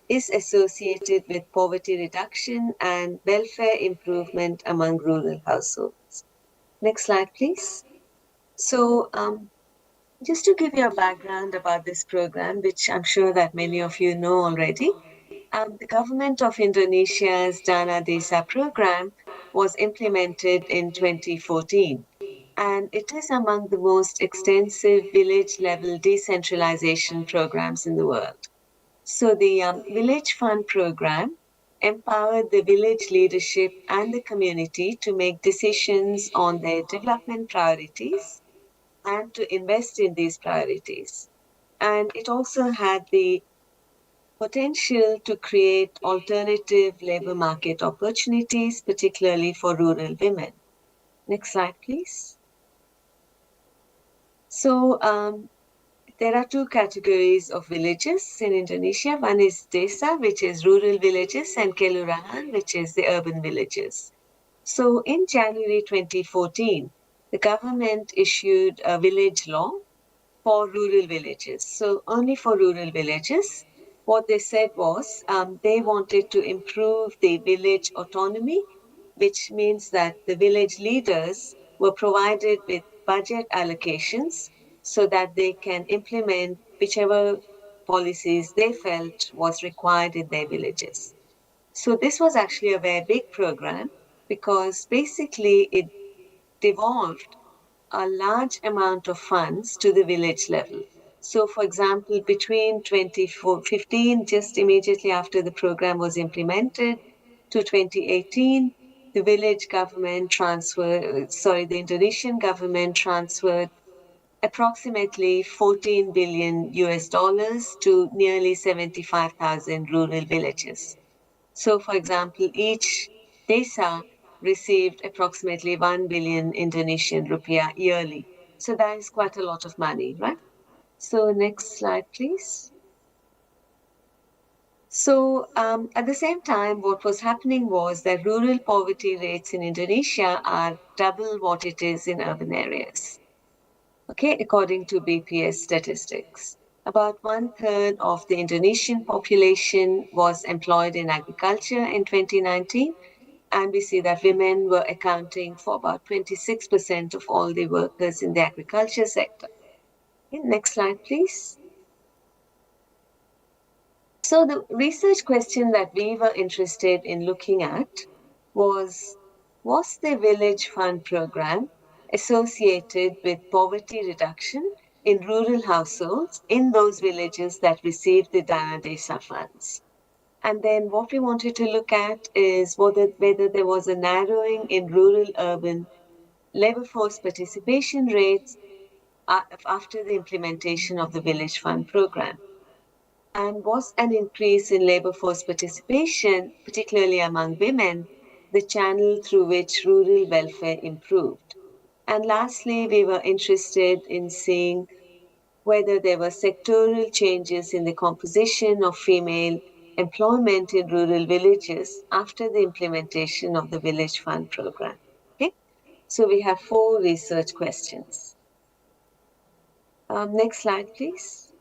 is associated with poverty reduction and welfare improvement among rural households. Next slide, please. So, just to give you a background about this program, which I'm sure that many of you know already, the government of Indonesia's Dana Desa program was implemented in 2014, and it is among the most extensive village level decentralization programs in the world. So, the Village Fund program empowered the village leadership and the community to make decisions on their development priorities and to invest in these priorities. And it also had the potential to create alternative labor market opportunities, particularly for rural women. Next slide, please. So, there are two categories of villages in Indonesia. One is desa, which is rural villages, and kelurahan, which is the urban villages. So, in January 2014, the government issued a village law for rural villages. So, only for rural villages. What they said was they wanted to improve the village autonomy, which means that the village leaders were provided with budget allocations so that they can implement whichever policies they felt was required in their villages. So, this was actually a very big program because basically it devolved a large amount of funds to the village level. So, for example, between 2015, just immediately after the program was implemented, to 2018, the Indonesian government transferred approximately 14 billion US dollars to nearly 75,000 rural villages. So, for example, each desa received approximately 1 billion Indonesian rupiah yearly. So that is quite a lot of money, right? So next slide, please. So at the same time, what was happening was that rural poverty rates in Indonesia are double what it is in urban areas. Okay, according to BPS statistics. About 1/3 of the Indonesian population was employed in agriculture in 2019, and we see that women were accounting for about 26% of all the workers in the agriculture sector. Okay, next slide, please. So the research question that we were interested in looking at was the Village Fund program associated with poverty reduction in rural households in those villages that received the Dana Desa funds? And then what we wanted to look at is whether there was a narrowing in rural urban labor force participation rates after the implementation of the Village Fund program. And was an increase in labor force participation, particularly among women, the channel through which rural welfare improved? And lastly, we were interested in seeing whether there were sectoral changes in the composition of female employment in rural villages after the implementation of the Village Fund program. Okay, so we have 4 research questions. Next slide, please.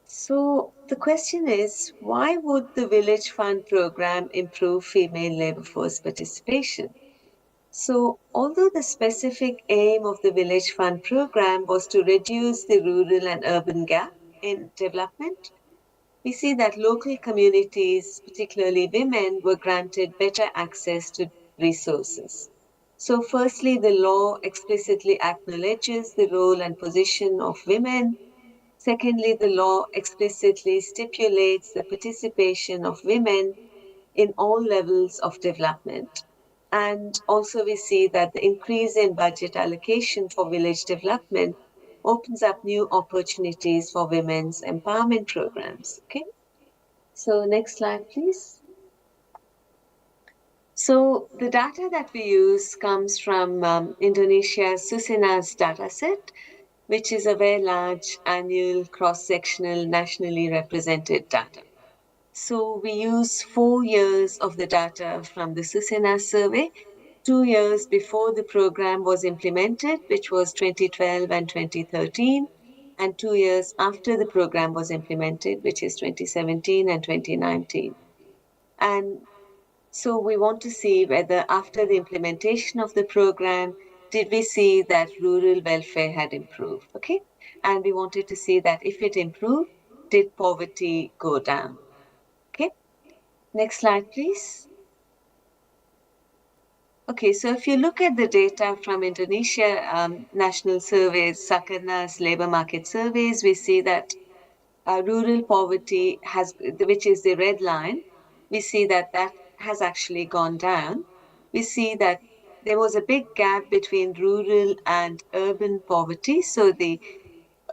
So the question is, why would the Village Fund program improve female labor force participation? So, although the specific aim of the Village Fund program was to reduce the rural and urban gap in development, we see that local communities, particularly women, were granted better access to resources. So, firstly, the law explicitly acknowledges the role and position of women. Secondly, the law explicitly stipulates the participation of women in all levels of development. And also, we see that the increase in budget allocation for village development opens up new opportunities for women's empowerment programs. Okay, so next slide, please. So, the data that we use comes from Indonesia's Susenas dataset, which is a very large annual cross sectional nationally represented data. So we use 4 years of the data from the Susena survey, 2 years before the program was implemented, which was 2012 and 2013, and 2 years after the program was implemented, which is 2017 and 2019. And so we want to see whether after the implementation of the program, did we see that rural welfare had improved? Okay. And we wanted to see that if it improved, did poverty go down? Okay. Next slide, please. Okay, so if you look at the data from Indonesia national surveys, Sakarna's labor market surveys, we see that rural poverty has, which is the red line, we see that that has actually gone down. We see that there was a big gap between rural and urban poverty. So the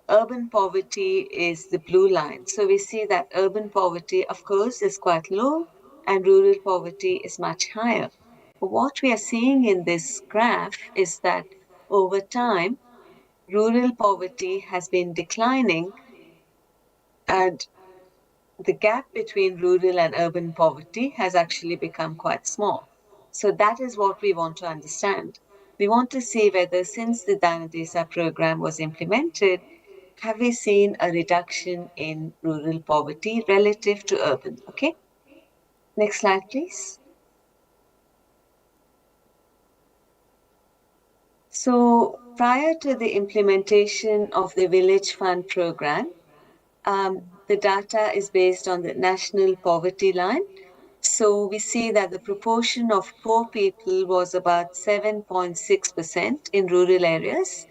urban poverty is the blue line. So we see that urban poverty, of course, is quite low and rural poverty is much higher. But what we are seeing in this graph is that over time, rural poverty has been declining and the gap between rural and urban poverty has actually become quite small. So that is what we want to understand. We want to see whether since the Dhanadesa program was implemented, have we seen a reduction in rural poverty relative to urban? Okay. Next slide, please. So prior to the implementation of the Village Fund program, the data is based on the national poverty line. So we see that the proportion of poor people was about 7.6% in rural areas,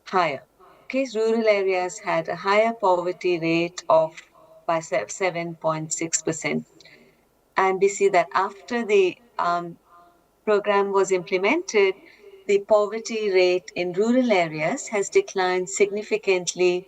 higher. Okay, rural areas had a higher poverty rate of by 7.6%. And we see that after the program was implemented, the poverty rate in rural areas has declined significantly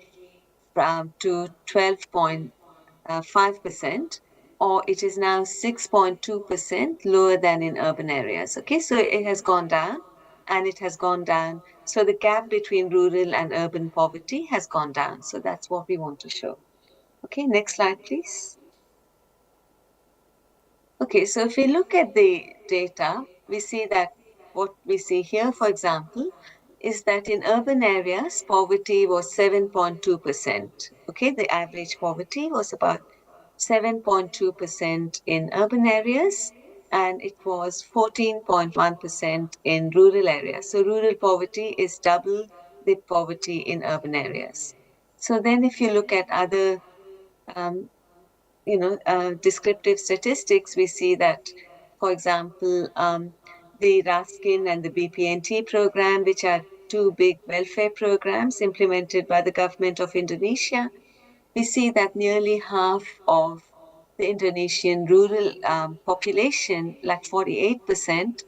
to 12.5%, or it is now 6.2% lower than in urban areas. Okay, so it has gone down and it has gone down. So the gap between rural and urban poverty has gone down. So that's what we want to show. Okay, next slide, please. Okay, so if we look at the data, we see that what we see here, for example, is that in urban areas, poverty was 7.2%. Okay, the average poverty was about 7.2% in urban areas, and it was 14.1% in rural areas. So rural poverty is double the poverty in urban areas. So then if you look at other um, descriptive statistics, we see that, for example, the RASKIN and the BPNT program, which are two big welfare programs implemented by the government of Indonesia, we see that nearly half of the Indonesian rural population, like 48%,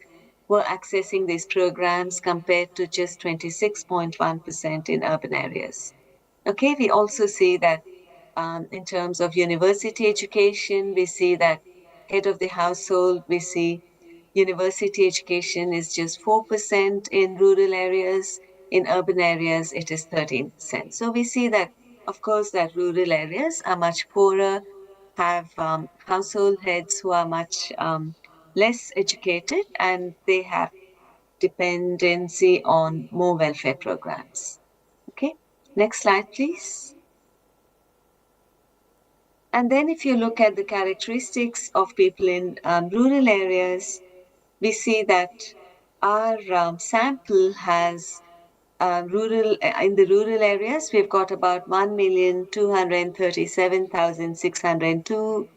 were accessing these programs compared to just 26.1% in urban areas. Okay, we also see that in terms of university education, we see that head of the household, we see university education is just 4% in rural areas. In urban areas, it is 13%. So we see that, of course, that rural areas are much poorer, have household heads who are much less educated, and they have dependency on more welfare programs. Okay, next slide, please. And then if you look at the characteristics of people in rural areas, we see that our sample has in the rural areas, we've got about 1,237,602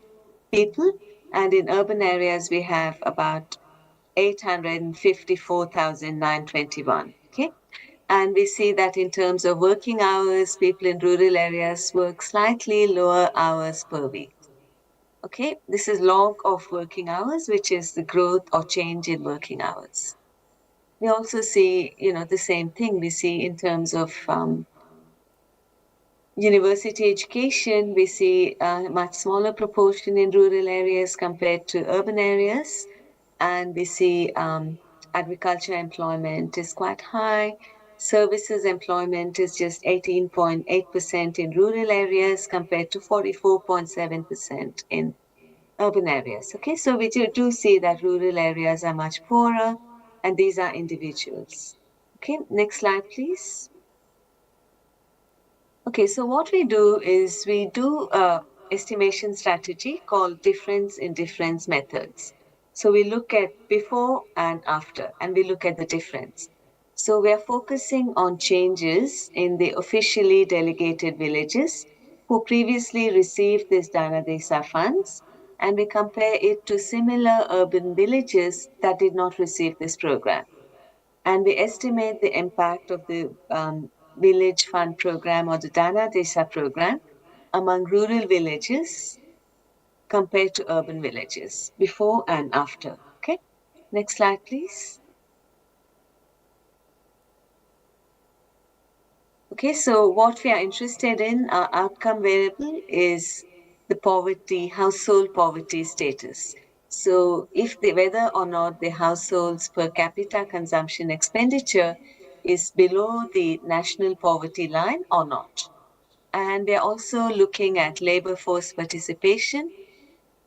people, and in urban areas, we have about 854,921. Okay, and we see that in terms of working hours, people in rural areas work slightly lower hours per week. Okay, this is log of working hours, which is the growth or change in working hours. We also see, the same thing we see in terms of university education. We see a much smaller proportion in rural areas compared to urban areas. And we see agriculture employment is quite high. Services employment is just 18.8% in rural areas compared to 44.7% in urban areas. Okay, so we do see that rural areas are much poorer, and these are individuals. Okay, next slide, please. Okay, so what we do is we do a estimation strategy called difference in difference methods. So we look at before and after, and we look at the difference. So we are focusing on changes in the officially delegated villages who previously received this Dana Desa funds, and we compare it to similar urban villages that did not receive this program. And we estimate the impact of the village fund program or the Dana Desa program among rural villages compared to urban villages before and after. Okay, next slide, please. Okay, so what we are interested in, our outcome variable is the poverty, household poverty status. So whether or not the household's per capita consumption expenditure is below the national poverty line or not. And we're also looking at labor force participation,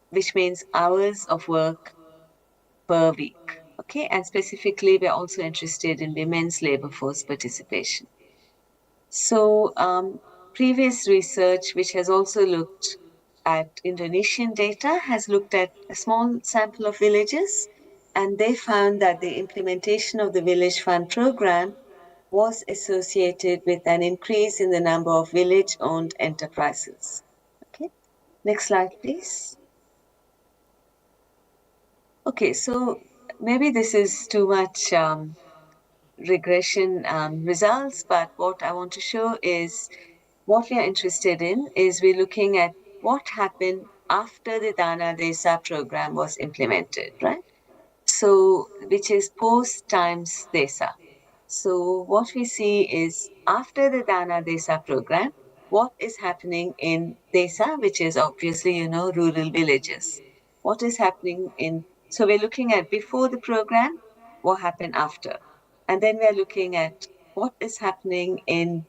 which means hours of work per week. Okay, and specifically, we're also interested in women's labor force participation. So previous research, which has also looked at Indonesian data, has looked at a small sample of villages, and they found that the implementation of the Village Fund program was associated with an increase in the number of village-owned enterprises. Okay, next slide, please. Okay, so maybe this is too much regression results, but what I want to show is what we are interested in is we're looking at what happened after the Dana Desa program was implemented, right? So, which is post times Desa. So, what we see is after the Dana Desa program, what is happening in Desa, which is obviously, rural villages. What is happening so we're looking at before the program, what happened after. And then we're looking at what is happening in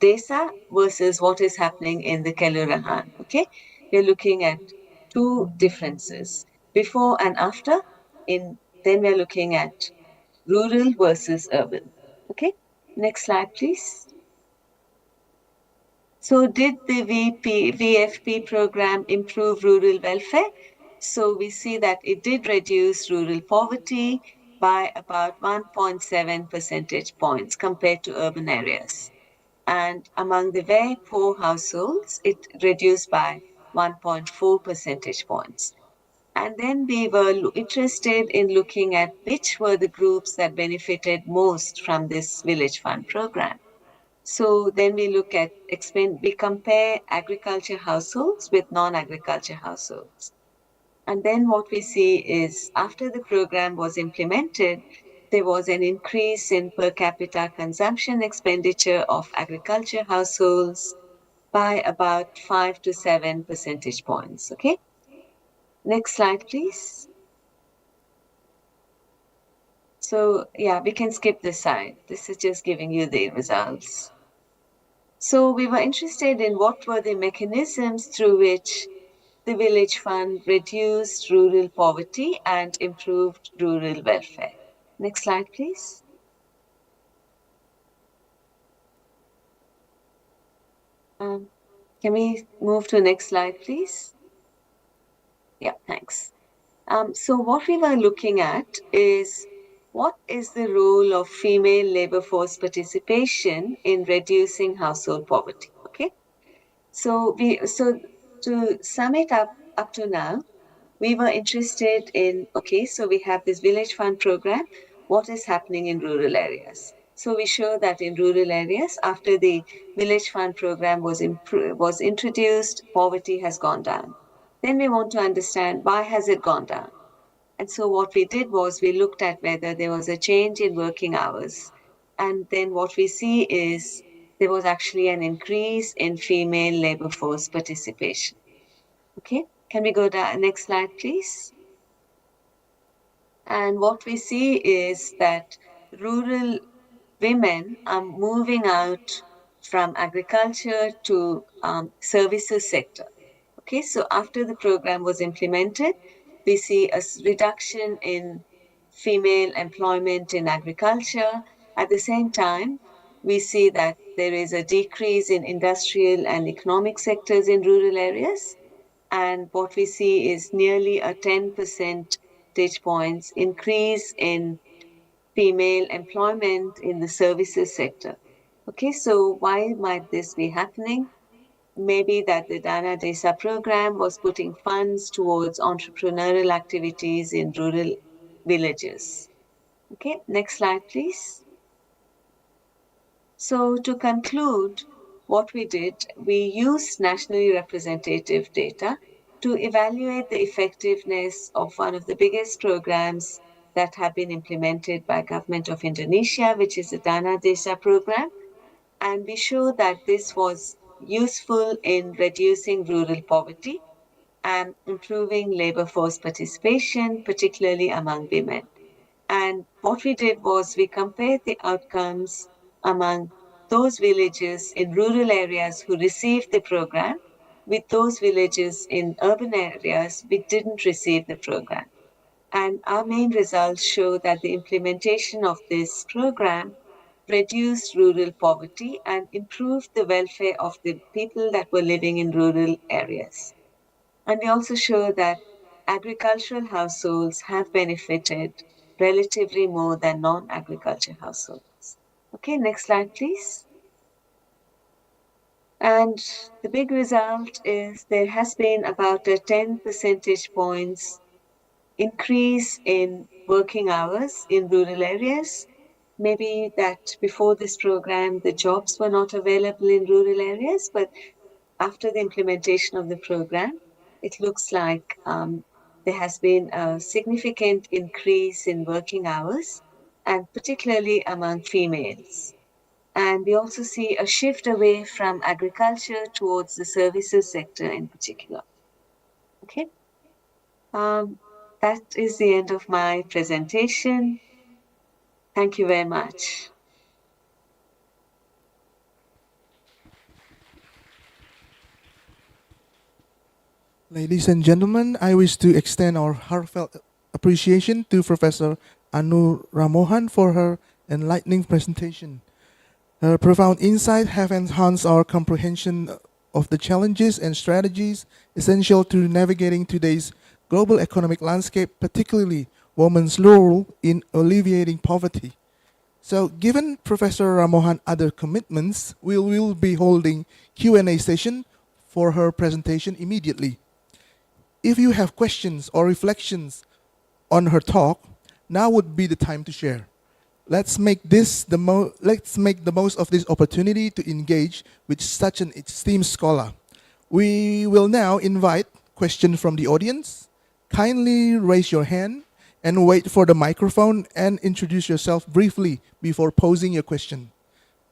Desa versus what is happening in the Kelurahan. Okay, we're looking at two differences before and after. Then we're looking at rural versus urban. Okay, next slide, please. So, did the VFP program improve rural welfare? So, we see that it did reduce rural poverty by about 1.7 percentage points compared to urban areas. And among the very poor households, it reduced by 1.4 percentage points. And then we were interested in looking at which were the groups that benefited most from this Village Fund program. So then we look at, we compare agriculture households with non-agriculture households. And then what we see is after the program was implemented, there was an increase in per capita consumption expenditure of agriculture households by about 5 to 7 percentage points. Okay. Next slide, please. So yeah, we can skip this slide. This is just giving you the results. So we were interested in what were the mechanisms through which the Village Fund reduced rural poverty and improved rural welfare. Next slide, please. Can we move to next slide, please? Yeah, thanks. So what we were looking at is what is the role of female labor force participation in reducing household poverty? Okay. So to sum it up to now, we were interested in, okay, so we have this village fund program. What is happening in rural areas? So we show that in rural areas, after the village fund program was introduced, poverty has gone down. Then we want to understand why has it gone down? And so what we did was we looked at whether there was a change in working hours. And then what we see is there was actually an increase in female labor force participation. Okay, can we go to next slide, please? And what we see is that rural women are moving out from agriculture to services sector. Okay, so after the program was implemented, we see a reduction in female employment in agriculture. At the same time, we see that there is a decrease in industrial and economic sectors in rural areas. And what we see is nearly a 10 percentage points increase in female employment in the services sector. Okay, so why might this be happening? Maybe that the Dana Desa program was putting funds towards entrepreneurial activities in rural villages. Okay, next slide, please. So to conclude, what we did, we used nationally representative data to evaluate the effectiveness of one of the biggest programs that have been implemented by government of Indonesia, which is the Dana Desa program. And we show that this was useful in reducing rural poverty and improving labor force participation, particularly among women. And what we did was we compared the outcomes among those villages in rural areas who received the program with those villages in urban areas which didn't receive the program. And our main results show that the implementation of this program reduced rural poverty and improved the welfare of the people that were living in rural areas. And we also show that agricultural households have benefited relatively more than non-agriculture households. Okay, next slide, please. And the big result is there has been about a 10 percentage points increase in working hours in rural areas. Maybe that before this program, the jobs were not available in rural areas, but after the implementation of the program, it looks like there has been a significant increase in working hours, and particularly among females. And we also see a shift away from agriculture towards the services sector in particular. Okay. That is the end of my presentation. Thank you very much. Ladies and gentlemen, I wish to extend our heartfelt appreciation to Professor Anu Ramohan for her enlightening presentation. Her profound insight have enhanced our comprehension of the challenges and strategies essential to navigating today's global economic landscape, particularly women's role in alleviating poverty. So, given Professor Ramohan other commitments, we will be holding Q&A session for her presentation immediately. If you have questions or reflections on her talk, now would be the time to share. Let's make the most of this opportunity to engage with such an esteemed scholar. We will now invite questions from the audience. Kindly raise your hand and wait for the microphone and introduce yourself briefly before posing your question.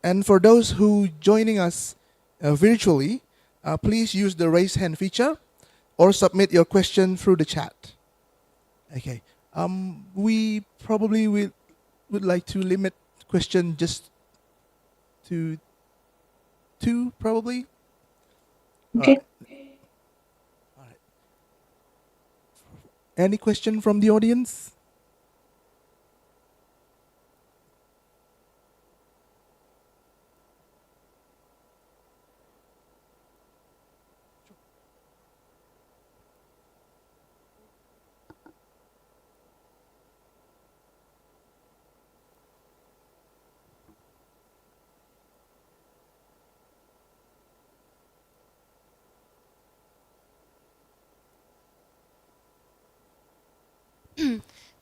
And for those who joining us virtually, please use the raise hand feature or submit your question through the chat. Okay. We probably would like to limit question just to two, probably. Okay. All right. Any question from the audience?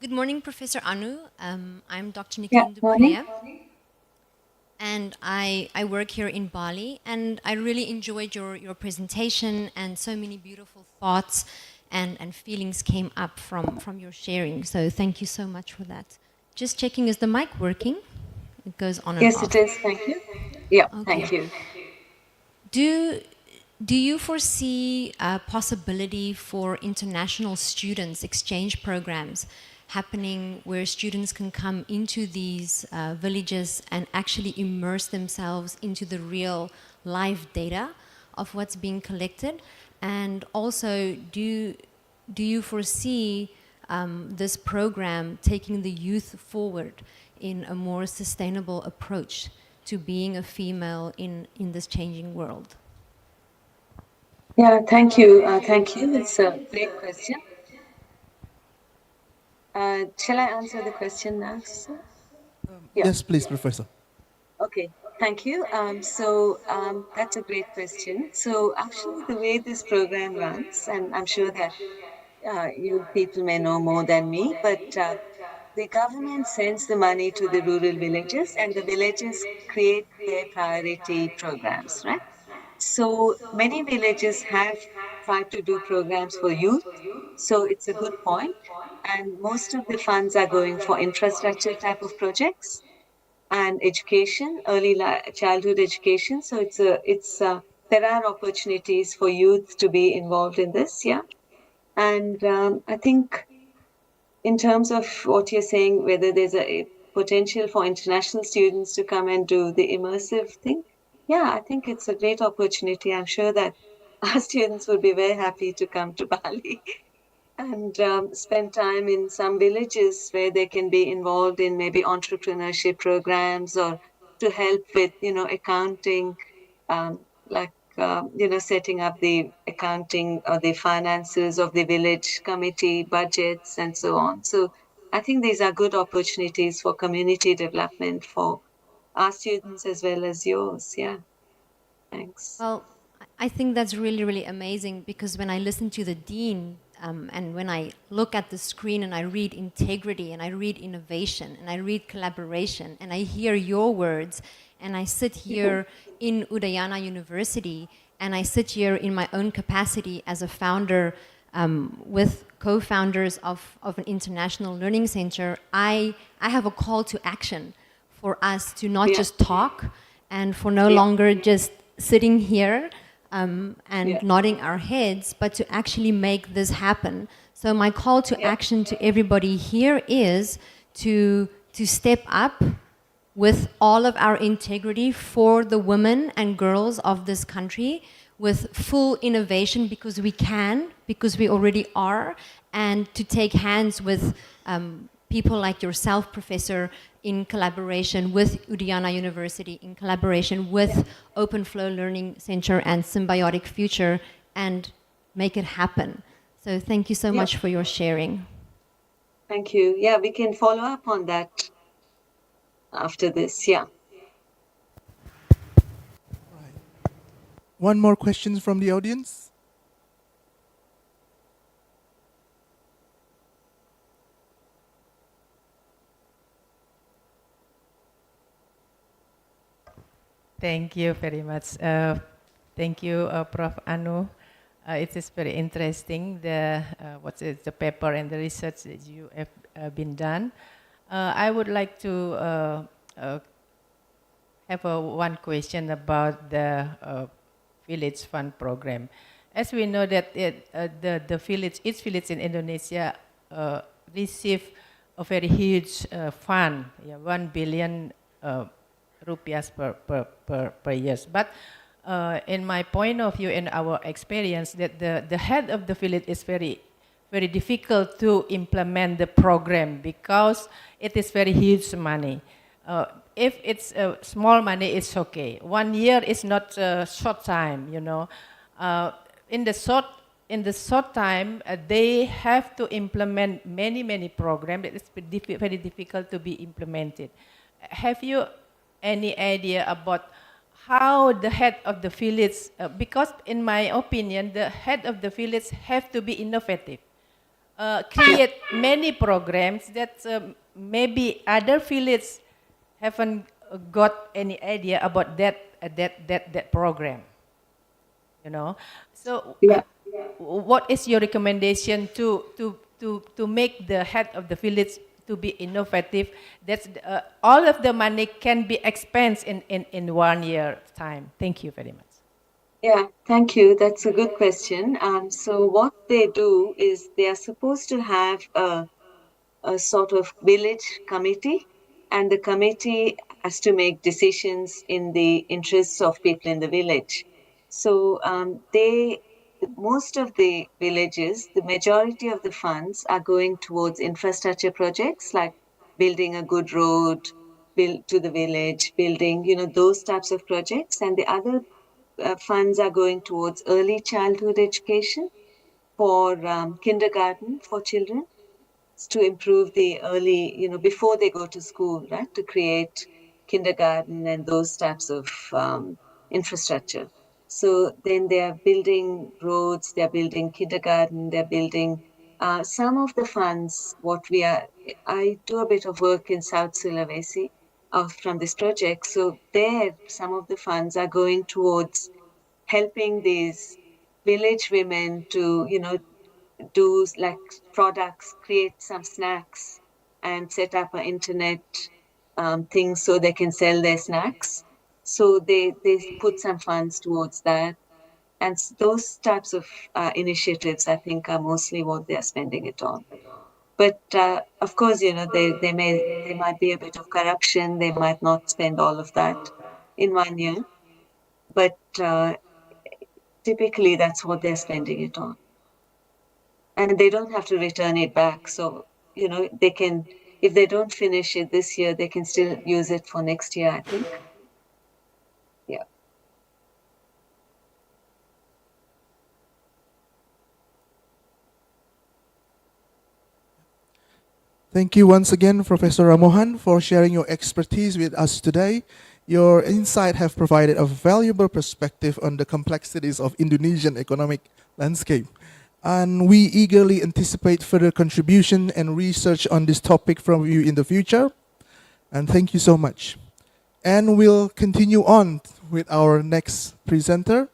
Good morning, Professor Anu. I'm Dr. Yeah, Nikin morning. Dupriya, and I work here in Bali, and I really enjoyed your presentation, and so many beautiful thoughts and feelings came up from your sharing. So thank you so much for that. Just checking, is the mic working? It goes on and Yes, off. it is. Thank you. Yeah, Okay. thank you. Do you foresee a possibility for international students exchange programs happening where students can come into these villages and actually immerse themselves into the real live data of what's being collected? And also, do you foresee this program taking the youth forward in a more sustainable approach to being a female in this changing world? Yeah, thank you. Thank you. It's a great question. Shall I answer the question now, sir? Yeah. Yes, please, Professor. Okay. Thank you. That's a great question. So actually, the way this program runs, and I'm sure that you people may know more than me, but the government sends the money to the rural villages, and the villages create their priority programs, right? So many villages have tried to do programs for youth. So it's a good point. And most of the funds are going for infrastructure type of projects and education, childhood education. So there are opportunities for youth to be involved in this, yeah. And I think in terms of what you're saying, whether there's a potential for international students to come and do the immersive thing, yeah, I think it's a great opportunity. I'm sure that our students would be very happy to come to Bali and spend time in some villages where they can be involved in maybe entrepreneurship programs or to help with, accounting, like, setting up the accounting or the finances of the village committee, budgets, and so on. So I think these are good opportunities for community development for our students as well as yours. Yeah, thanks. Well, I think that's really, really amazing because when I listen to the dean and when I look at the screen and I read integrity and I read innovation and I read collaboration and I hear your words and I sit here in Udayana University and I sit here in my own capacity as a founder with co-founders of an international learning center, I have a call to action for us to not just talk and for no longer just sitting here and nodding our heads, but to actually make this happen. So my call to action to everybody here is to step up with all of our integrity for the women and girls of this country, with full innovation because we can, because we already are, and to take hands with people like yourself, Professor, in collaboration with Udayana University, in collaboration with Open Flow Learning Center and Symbiotic Future, and make it happen. So thank you so much for your sharing. Thank you. Yeah, we can follow up on that after this. Yeah. One more question from the audience. Thank you very much. Thank you, Prof. Anu. It is very interesting the paper and the research that you have been done. I would like to have one question about the village fund program. As we know that each village in Indonesia receive a very huge fund, 1 billion rupiahs per year. But in my point of view, in our experience, that the head of the village is very difficult to implement the program because it is very huge money. If it's small money, it's okay. 1 year is not a short time, you know. In the short time, they have to implement many programs that is very difficult to be implemented. Have you any idea about how the head of the village, because in my opinion, the head of the village have to be innovative. create many programs that maybe other villages haven't got any idea about that program. You know, so Yeah. what is your recommendation to make the head of the village to be innovative? That's all of the money can be expensed in 1 year time. Thank you very much. Yeah, thank you. That's a good question. So what they do is they are supposed to have a sort of village committee, and the committee has to make decisions in the interests of people in the village. So most of the villages, the majority of the funds are going towards infrastructure projects like building a good road, build to the village, building, those types of projects, and the other funds are going towards early childhood education for kindergarten for children to improve the early, before they go to school, right? To create kindergarten and those types of infrastructure. So then they're building roads, they're building kindergarten, they're building some of the funds. I do a bit of work in South Sulawesi from this project. So there, some of the funds are going towards helping these village women to, do like products, create some snacks, and set up an internet thing so they can sell their snacks. So they put some funds towards that, and those types of initiatives, I think, are mostly what they are spending it on. But of course, they might be a bit of corruption. They might not spend all of that in 1 year, but typically that's what they're spending it on. And they don't have to return it back. So, they can, if they don't finish it this year, they can still use it for next year, I think. Yeah. Thank you once again, Professor Ramohan, for sharing your expertise with us today. Your insight have provided a valuable perspective on the complexities of Indonesian economic landscape. And we eagerly anticipate further contribution and research on this topic from you in the future. And thank you so much. And we'll continue on with our next presenter.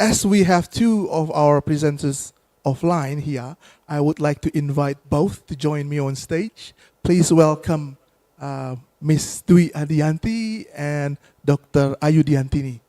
As we have two of our presenters offline here, I would like to invite both to join me on stage. Please welcome Ms. Dwi Adianti and Dr. Ayudiantini.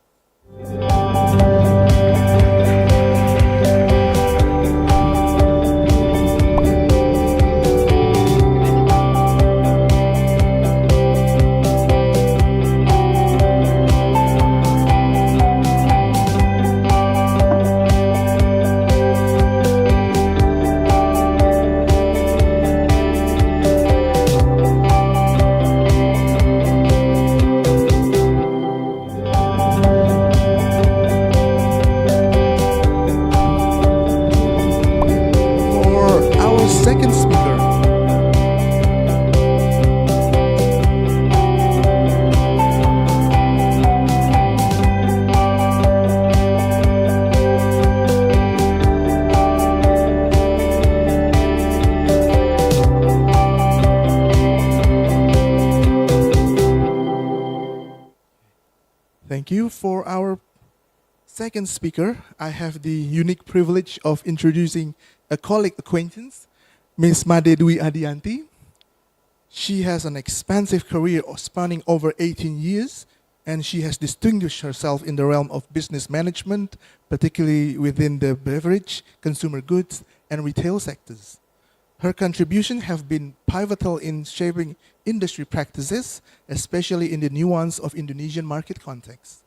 Second speaker, thank you. For our second speaker, I have the unique privilege of introducing a colleague acquaintance, Ms. Made Dwi Adianti. She has an expansive career spanning over 18 years, and she has distinguished herself in the realm of business management, particularly within the beverage, consumer goods, and retail sectors. Her contributions have been pivotal in shaping industry practices, especially in the nuance of Indonesian market context.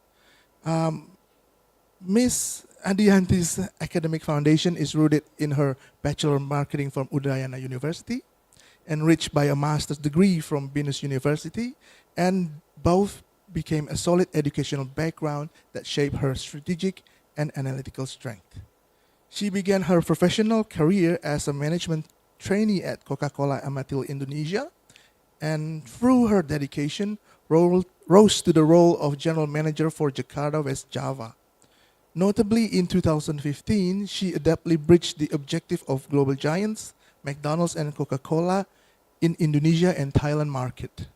Ms. Adianti's academic foundation is rooted in her Bachelor of Marketing from Udayana University, enriched by a master's degree from Binus University, and both became a solid educational background that shaped her strategic and analytical strength. She began her professional career as a management trainee at Coca-Cola Amatil Indonesia, and through her dedication, rose to the role of general manager for Jakarta West Java. Notably, in 2015, she adeptly bridged the objective of global giants McDonald's and Coca-Cola in Indonesia and Thailand market.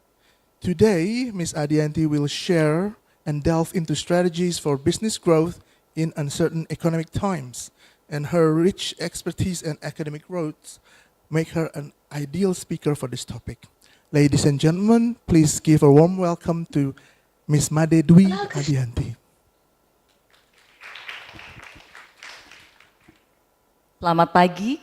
Today, Ms. Adianti will share and delve into strategies for business growth in uncertain economic times, and her rich expertise and academic roots make her an ideal speaker for this topic. Ladies and gentlemen, please give a warm welcome to Ms. Made Dwi Adianti. Selamat pagi.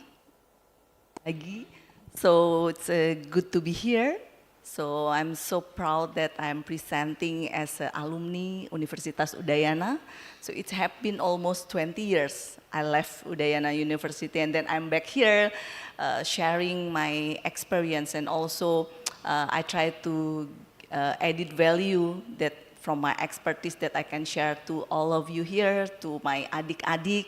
So it's good to be here. So I'm so proud that I'm presenting as an alumni Universitas Udayana. So it has been almost 20 years. I left Udayana University and then I'm back here sharing my experience, and also I try to added value that from my expertise that I can share to all of you here, to my adik-adik.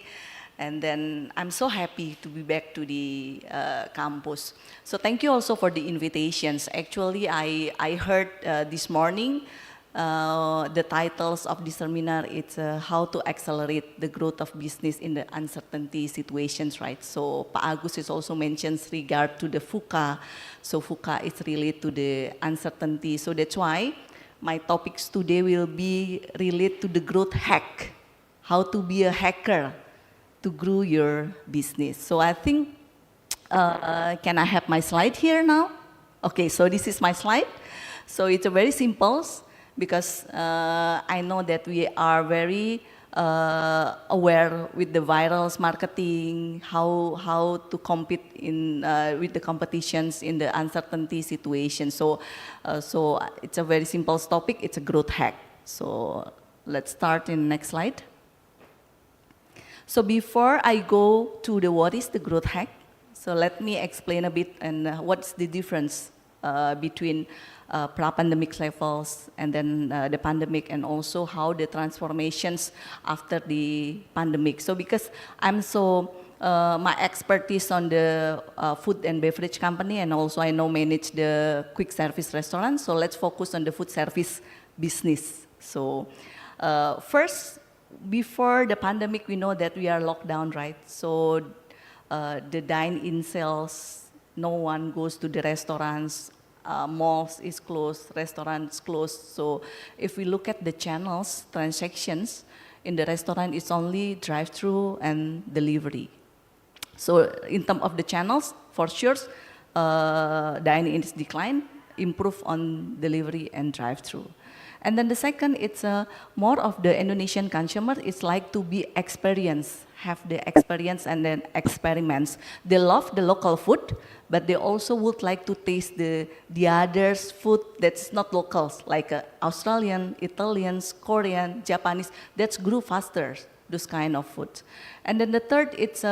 And then I'm so happy to be back to the campus. So thank you also for the invitations. Actually, I heard this morning the titles of this seminar, it's how to accelerate the growth of business in the uncertainty situations, right? So Pak Agus is also mentions regard to the FUKA. So FUKA is related to the uncertainty. So that's why my topics today will be related to the growth hack, how to be a hacker to grow your business. So I think, can I have my slide here now? Okay, so this is my slide. So it's a very simple, because I know that we are very aware with the viral marketing, how to compete in with the competitions in the uncertainty situation. So, so it's a very simple topic. It's a growth hack. So let's start in the next slide. So before I go to the what is the growth hack, so let me explain a bit and what's the difference between pre-pandemic levels and then the pandemic, and also how the transformations after the pandemic. So because I'm so, my expertise on the food and beverage company, and also I know manage the quick service restaurant, so let's focus on the food service business. So first, before the pandemic, we know that we are locked down, right? So the dine-in sales, no one goes to the restaurants, malls is closed, restaurants closed. So if we look at the channels, transactions in the restaurant, it's only drive-through and delivery. So in terms of the channels, for sure, dine-in is decline, improve on delivery and drive-through. And then the second, it's more of the Indonesian consumer. It's like to be experienced, have the experience and then experiments. They love the local food, but they also would like to taste the others food that's not locals, like Australian, Italians, Korean, Japanese. That's grew faster, those kind of food. And then the third, it's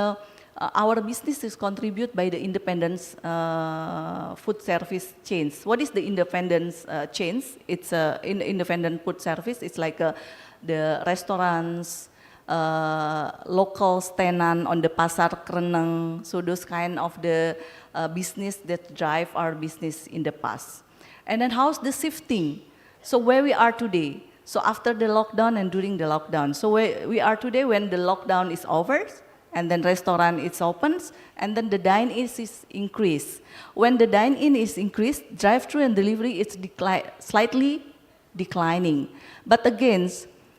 our business is contributed by the independent food service chains. What is the independent chains? It's in independent food service. It's like the restaurants, local tenan on the pasar kereneng. So those kind of the business that drive our business in the past. And then how's the shifting? So where we are today. So after the lockdown and during the lockdown. So where we are today when the lockdown is over, and then restaurant is opens, and then the dine-in is increased. When the dine-in is increased, drive-through and delivery is slightly declining. But again,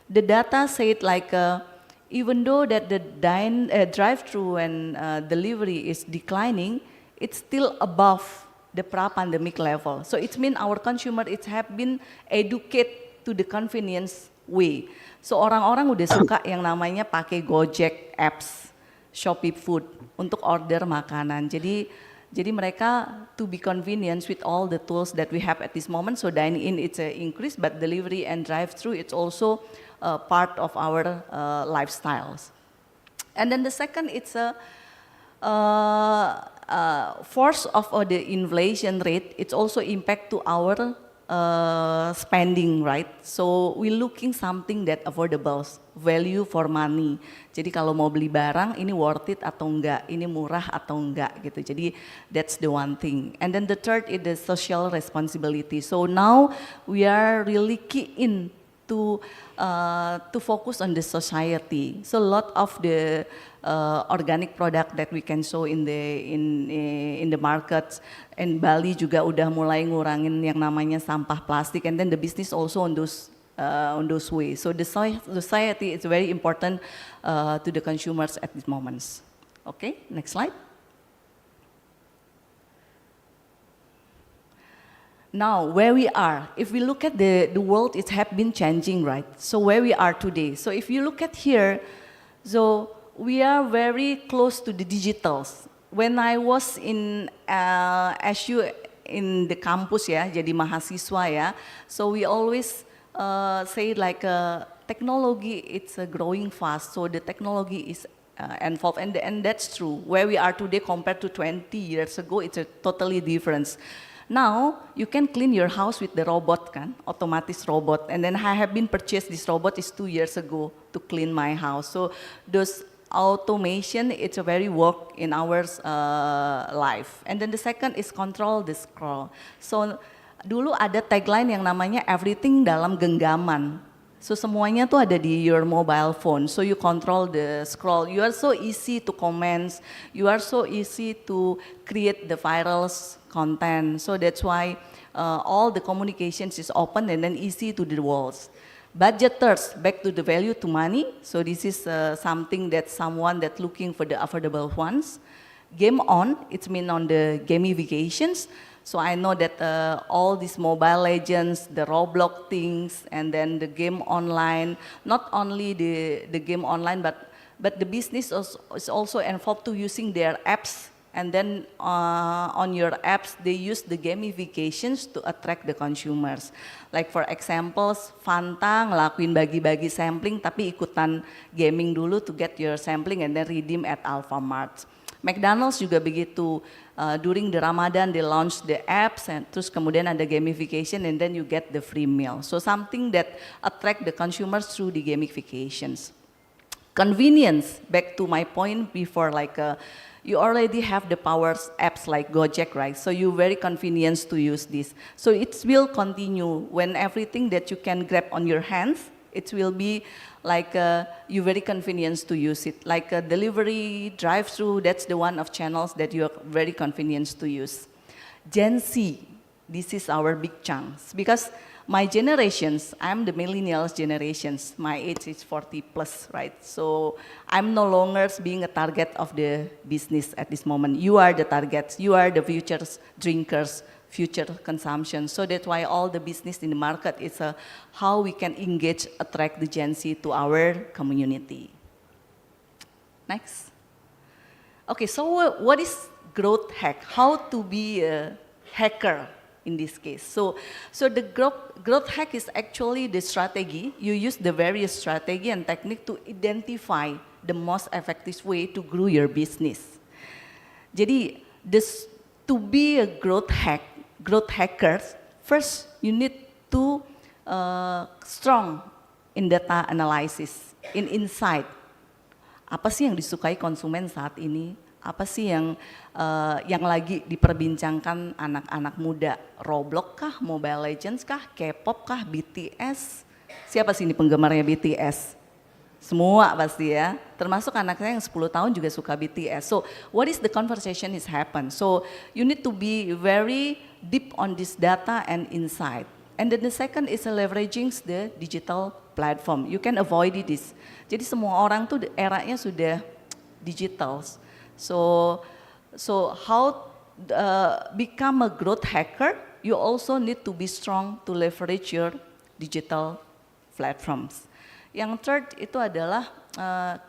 the data said like, even though that the drive-through and delivery is declining, it's still above the pre-pandemic level. So it means our consumer have been educated to the convenience way. So orang-orang udah suka yang namanya pakai Gojek apps, Shopee Food untuk order makanan. Jadi mereka to be convenient with all the tools that we have at this moment. So dine-in it's an increase, but delivery and drive-through it's also part of our lifestyles. And then the second, it's a force of the inflation rate. It's also impact to our spending, right? So we looking something that affordable, value for money. Jadi kalau mau beli barang, ini worth it atau enggak, ini murah atau enggak gitu. Jadi that's the one thing. And then the third is the social responsibility. So now we are really key in to focus on the society. So a lot of the organic product that we can show in the markets, and Bali juga udah mulai ngurangin yang namanya sampah plastik, and then the business also on those ways. So the society is very important to the consumers at these moments. Okay, next slide. Now, where we are, if we look at the world, it has been changing, right? So where we are today. So if you look at here, so we are very close to the digitals. When I was in SU in the campus ya, jadi mahasiswa ya, so we always say like technology, it's growing fast, so the technology is involved, and that's true. Where we are today compared to 20 years ago, it's a totally difference. Now, you can clean your house with the robot kan, automatic robot. And then I have been purchased this robot is 2 years ago to clean my house. So those automation, it's a very work in our life. And then the second is control the scroll. So dulu ada tagline yang namanya everything dalam genggaman. So semuanya tuh ada di your mobile phone. So you control the scroll. You are so easy to comment. You are so easy to create the viral content. So that's why all the communications is open and then easy to the walls. Budgeters, back to the value to money. So this is something that someone that looking for the affordable ones. Game on, it's mean on the gamifications. So I know that all these Mobile Legends, the Roblox things, and then the game online, not only the game online, but the business is also involved to using their apps, and then on your apps, they use the gamifications to attract the consumers. Like for examples, Fanta ngelakuin bagi-bagi sampling, tapi ikutan gaming dulu to get your sampling and then redeem at Alfamart. McDonald's juga begitu, during the Ramadan they launch the apps, and terus kemudian ada gamification and then you get the free meal. So something that attract the consumers through the gamifications. Convenience, back to my point before, like you already have the powers apps like Gojek, right? So you very convenient to use this. So it will continue when everything that you can grab on your hands, it will be like you very convenient to use it. Like a delivery, drive-through, that's the one of channels that you are very convenient to use. Gen Z, this is our big chance. Because my generations, I'm the millennials generations. My age is 40 plus, right? So I'm no longer being a target of the business at this moment. You are the targets. You are the future drinkers, future consumption. So that's why all the business in the market is how we can engage, attract the Gen Z to our community. Next. Okay, so what is growth hack? How to be a hacker in this case? So the growth hack is actually the strategy. You use the various strategy and technique to identify the most effective way to grow your business. Jadi to be a growth hacker, first you need to strong in data analysis, in insight. Apa sih yang disukai konsumen saat ini? Apa sih yang lagi diperbincangkan anak-anak muda? Roblox kah, Mobile Legends kah, K-pop kah, BTS? Siapa sih ini penggemarnya BTS? Semua pasti ya, termasuk anak saya yang 10 tahun juga suka BTS. So what is the conversation is happen? So you need to be very deep on this data and insight. And then the second is leveraging the digital platform. You can avoid this. Jadi semua orang tuh eranya sudah digital. So how become a growth hacker? You also need to be strong to leverage your digital platforms. Yang third itu adalah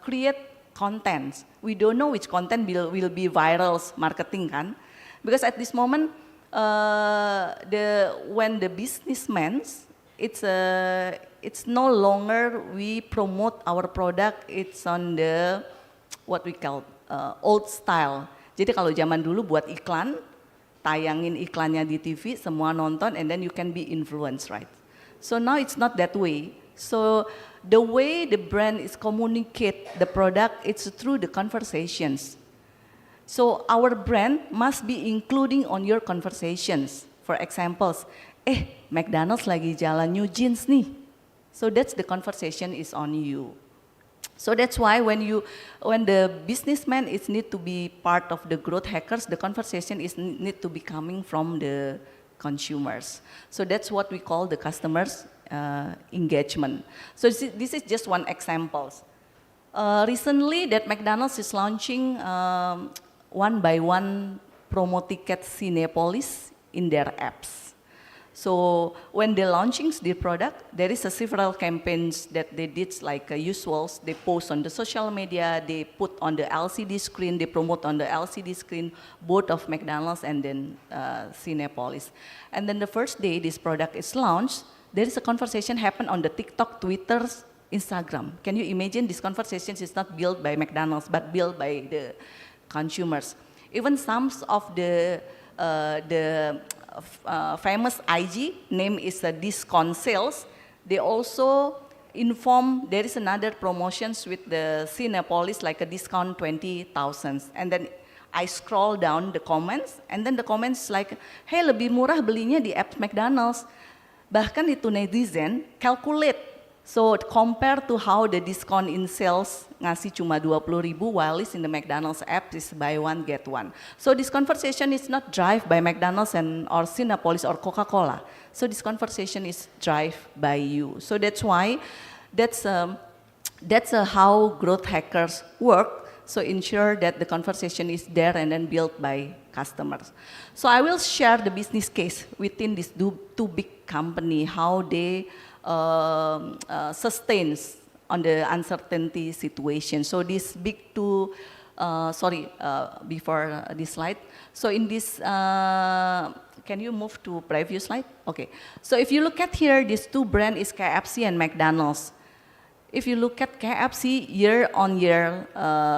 create content. We don't know which content will be viral marketing kan? Because at this moment when the businessmen, it's no longer we promote our product. It's on the what we call old style. Jadi kalau zaman dulu buat iklan, tayangin iklannya di TV, semua nonton, and then you can be influenced, right? So now it's not that way. So the way the brand is communicate the product, it's through the conversations. So our brand must be including on your conversations. For examples, McDonald's lagi jalan new jeans nih. So that's the conversation is on you. So that's why when the businessman is need to be part of the growth hackers, the conversation is need to be coming from the consumers. So that's what we call the customers engagement. So this is just one example. Recently, that McDonald's is launching one by one promo ticket Cinepolis in their apps. So when they're launching their product, there is several campaigns that they did like usuals. They post on the social media, they put on the LCD screen, they promote on the LCD screen, both of McDonald's and then Cinepolis. And then the first day this product is launched, there is a conversation happen on the TikTok, Twitter, Instagram. Can you imagine this conversation is not built by McDonald's, but built by the consumers. Even some of the famous IG name is discount sales. They also inform there is another promotions with the Cinepolis like a discount 20,000. And then I scroll down the comments and then the comments like, hey lebih murah belinya di app McDonald's. Bahkan itu netizen calculate. So compare to how the discount in sales ngasih cuma 20.000 while is in the McDonald's app is buy one get one. So this conversation is not drive by McDonald's or Cinepolis or Coca-Cola. So this conversation is drive by you. So that's why that's how growth hackers work. So ensure that the conversation is there and then built by customers. So I will share the business case within these two big company how they sustains on the uncertainty situation. So this big two, before this slide. So in this, can you move to previous slide? Okay. So if you look at here, these two brands is KFC and McDonald's. If you look at KFC year on year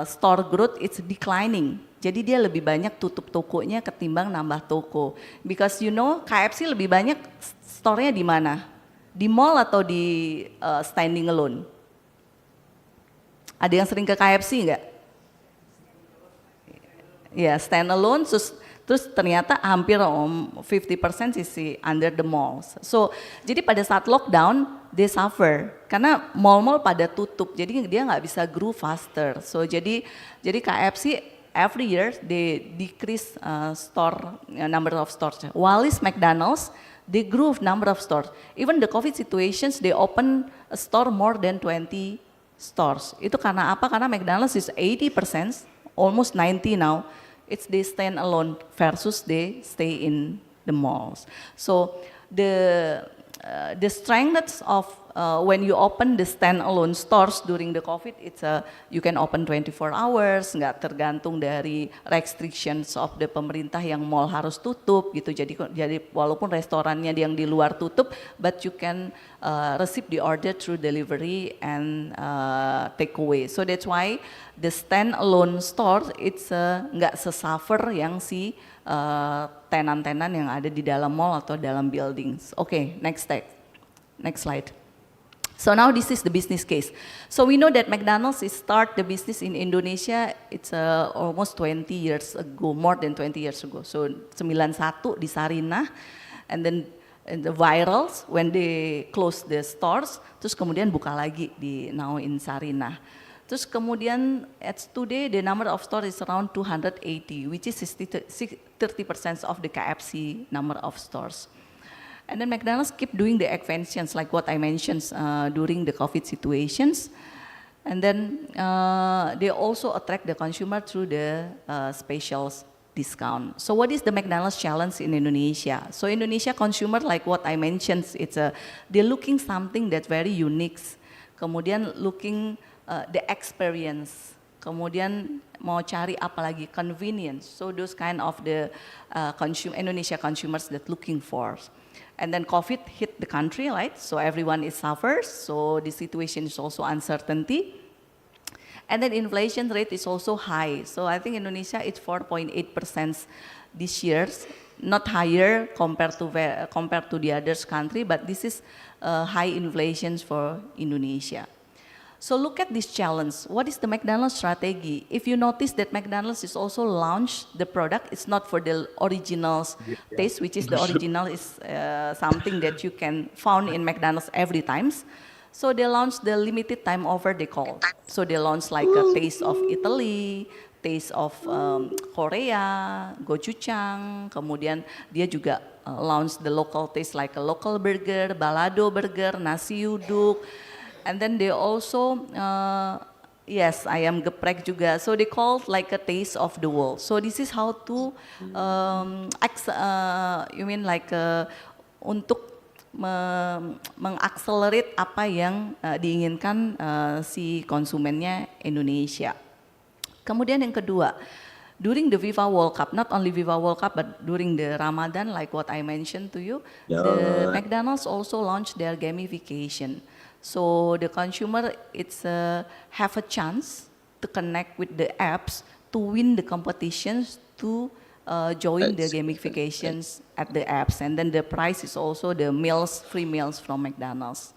store growth, it's declining. Jadi dia lebih banyak tutup tokonya ketimbang nambah toko. Because you know KFC lebih banyak store-nya di mana? Di mall atau di standing alone? Ada yang sering ke KFC nggak? Ya, stand alone, terus ternyata hampir 50% sisi under the malls. So, jadi pada saat lockdown, they suffer. Karena mall-mall pada tutup, jadi dia nggak bisa grow faster. So, jadi KFC every year, they decrease number of stores. While is McDonald's, they grew number of stores. Even the COVID situations, they open a store more than 20 stores. Itu karena apa? Karena McDonald's is 80%, almost 90 now. It's they stand alone versus they stay in the malls. So the strength of when you open the stand-alone stores during the COVID, it's you can open 24 hours, nggak tergantung dari restrictions of the pemerintah yang mall harus tutup gitu. Jadi walaupun restorannya yang di luar tutup, but you can receive the order through delivery and take away. So that's why the stand-alone store it's nggak sesuffer yang si tenan-tenan yang ada di dalam mall atau dalam buildings. Okay, next slide. So now this is the business case. So we know that McDonald's is start the business in Indonesia, it's almost 20 years ago, more than 20 years ago. So 91 di Sarinah, and then the virals when they close the stores, terus kemudian buka lagi now in Sarinah. Terus kemudian at today the number of stores is around 280, which is 30% of the KFC number of stores. And then McDonald's keep doing the expansions like what I mentioned during the COVID situations. And then they also attract the consumer through the specials discount. So what is the McDonald's challenge in Indonesia? So Indonesia consumer like what I mentioned, they're looking something that's very unique. Kemudian looking the experience. Kemudian mau cari apa lagi? Convenience. So those kind of the Indonesia consumers that looking for. And then COVID hit the country, right? So everyone is suffers. So the situation is also uncertainty. And then inflation rate is also high. So I think Indonesia is 4.8% this year, not higher compared to the others country, but this is high inflation for Indonesia. So look at this challenge. What is the McDonald's strategy? If you notice that McDonald's is also launched the product, it's not for the original taste, which is the original is something that you can found in McDonald's every times. So they launched the limited time offer they call. So they launched like a taste of Italy, taste of Korea, gochujang. Kemudian dia juga launch the local taste like a local burger, balado burger, nasi uduk. And then they also, yes, ayam geprek juga. So they called like a taste of the world. So this is how to, you mean like untuk mengakselerate apa yang diinginkan si konsumennya Indonesia. Kemudian yang kedua, during the Viva World Cup, not only Viva World Cup, but during the Ramadan, like what I mentioned to you, the McDonald's also launched their gamification. So the consumer have a chance to connect with the apps to win the competitions to join the gamifications at the apps, and then the price is also the meals, free meals from McDonald's.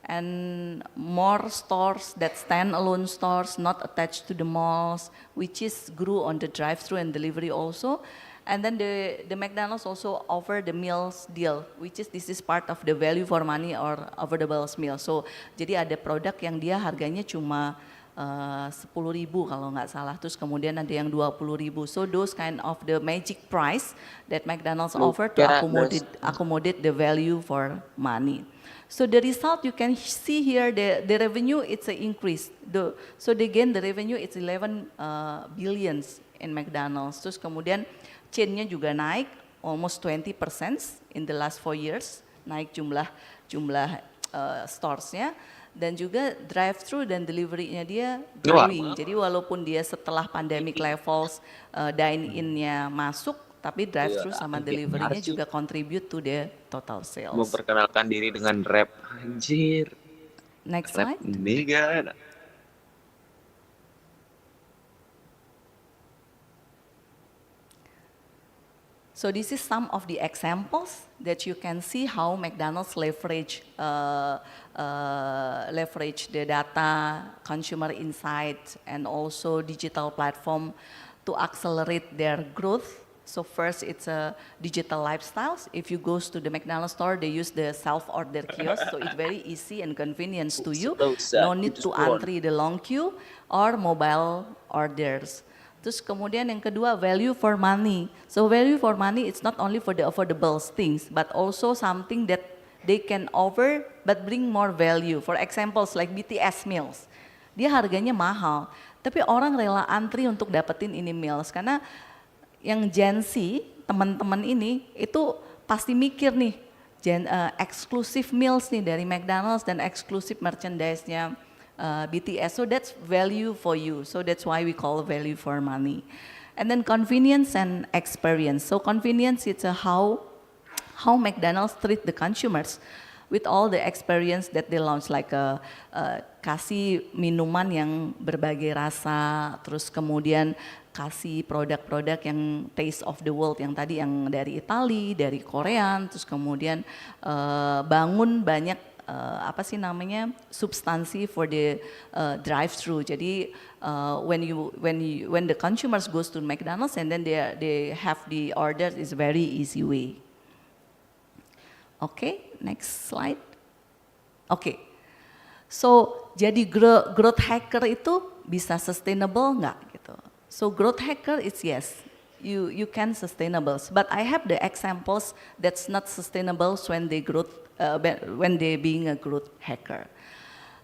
And more stores that stand-alone stores, not attached to the malls, which is grew on the drive-through and delivery also. And then the McDonald's also offer the meals deal, which is this is part of the value for money or affordable meal. So jadi ada produk yang dia harganya cuma 10.000 kalau nggak salah, terus kemudian ada yang 20.000. So those kind of the magic price that McDonald's offer to accommodate the value for money. So the result you can see here, the revenue it's an increase. So they gain the revenue it's 11 billions in McDonald's. Terus kemudian chain-nya juga naik almost 20% in the last 4 years, naik jumlah stores-nya. Dan juga drive-thru dan delivery-nya dia growing. Jadi walaupun dia setelah pandemic levels dine-in-nya masuk, tapi drive-thru sama delivery-nya juga contribute to the total sales. Memperkenalkan diri dengan rap, anjir. Next rap slide. Nigga. So this is some of the examples that you can see how McDonald's leverage the data, consumer insights, and also digital platform to accelerate their growth. So first, it's a digital lifestyles. If you go to the McDonald's store, they use the self-order kiosk, so it's very easy and convenience to you. No need to antri the long queue or mobile orders. Terus kemudian yang kedua, value for money. So value for money, it's not only for the affordable things, but also something that they can offer but bring more value. For examples like BTS meals, dia harganya mahal, tapi orang rela antri untuk dapetin ini meals karena yang Gen Z, teman-teman ini itu pasti mikir nih, exclusive meals nih dari McDonald's dan exclusive merchandise-nya BTS, so that's value for you. So that's why we call value for money. And then convenience and experience. So convenience, it's how McDonald's treat the consumers with all the experience that they launch, like kasih minuman yang berbagai rasa, terus kemudian kasih produk-produk yang taste of the world yang tadi yang dari Itali, dari Korea, terus kemudian bangun banyak substansi for the drive-thru. Jadi when the consumers goes to McDonald's and then they have the order is very easy way. Okay, next slide. Okay, so jadi growth hacker itu bisa sustainable nggak gitu? So growth hacker is yes. You can sustainable, but I have the examples that's not sustainable when they being a growth hacker.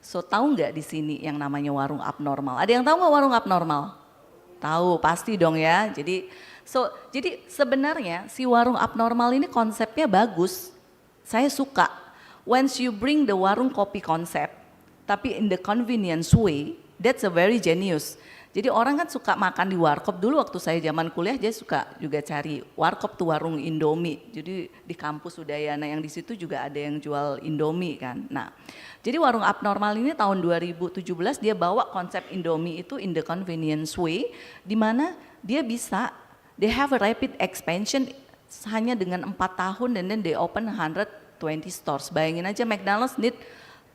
So tahu nggak di sini yang namanya warung abnormal? Ada yang tahu nggak warung abnormal? Tahu pasti dong ya. Jadi sebenarnya si warung abnormal ini konsepnya bagus. Saya suka. Once you bring the warung kopi concept, tapi in the convenience way, that's a very genius. Jadi orang kan suka makan di warkop. Dulu waktu saya zaman kuliah dia suka juga cari warkop tuh warung Indomie. Jadi di kampus Udayana yang di situ juga ada yang jual Indomie kan. Nah, jadi warung abnormal ini tahun 2017 dia bawa konsep Indomie itu in the convenience way, di mana they have a rapid expansion hanya dengan 4 tahun and then they open 120 stores. Bayangin aja McDonald's need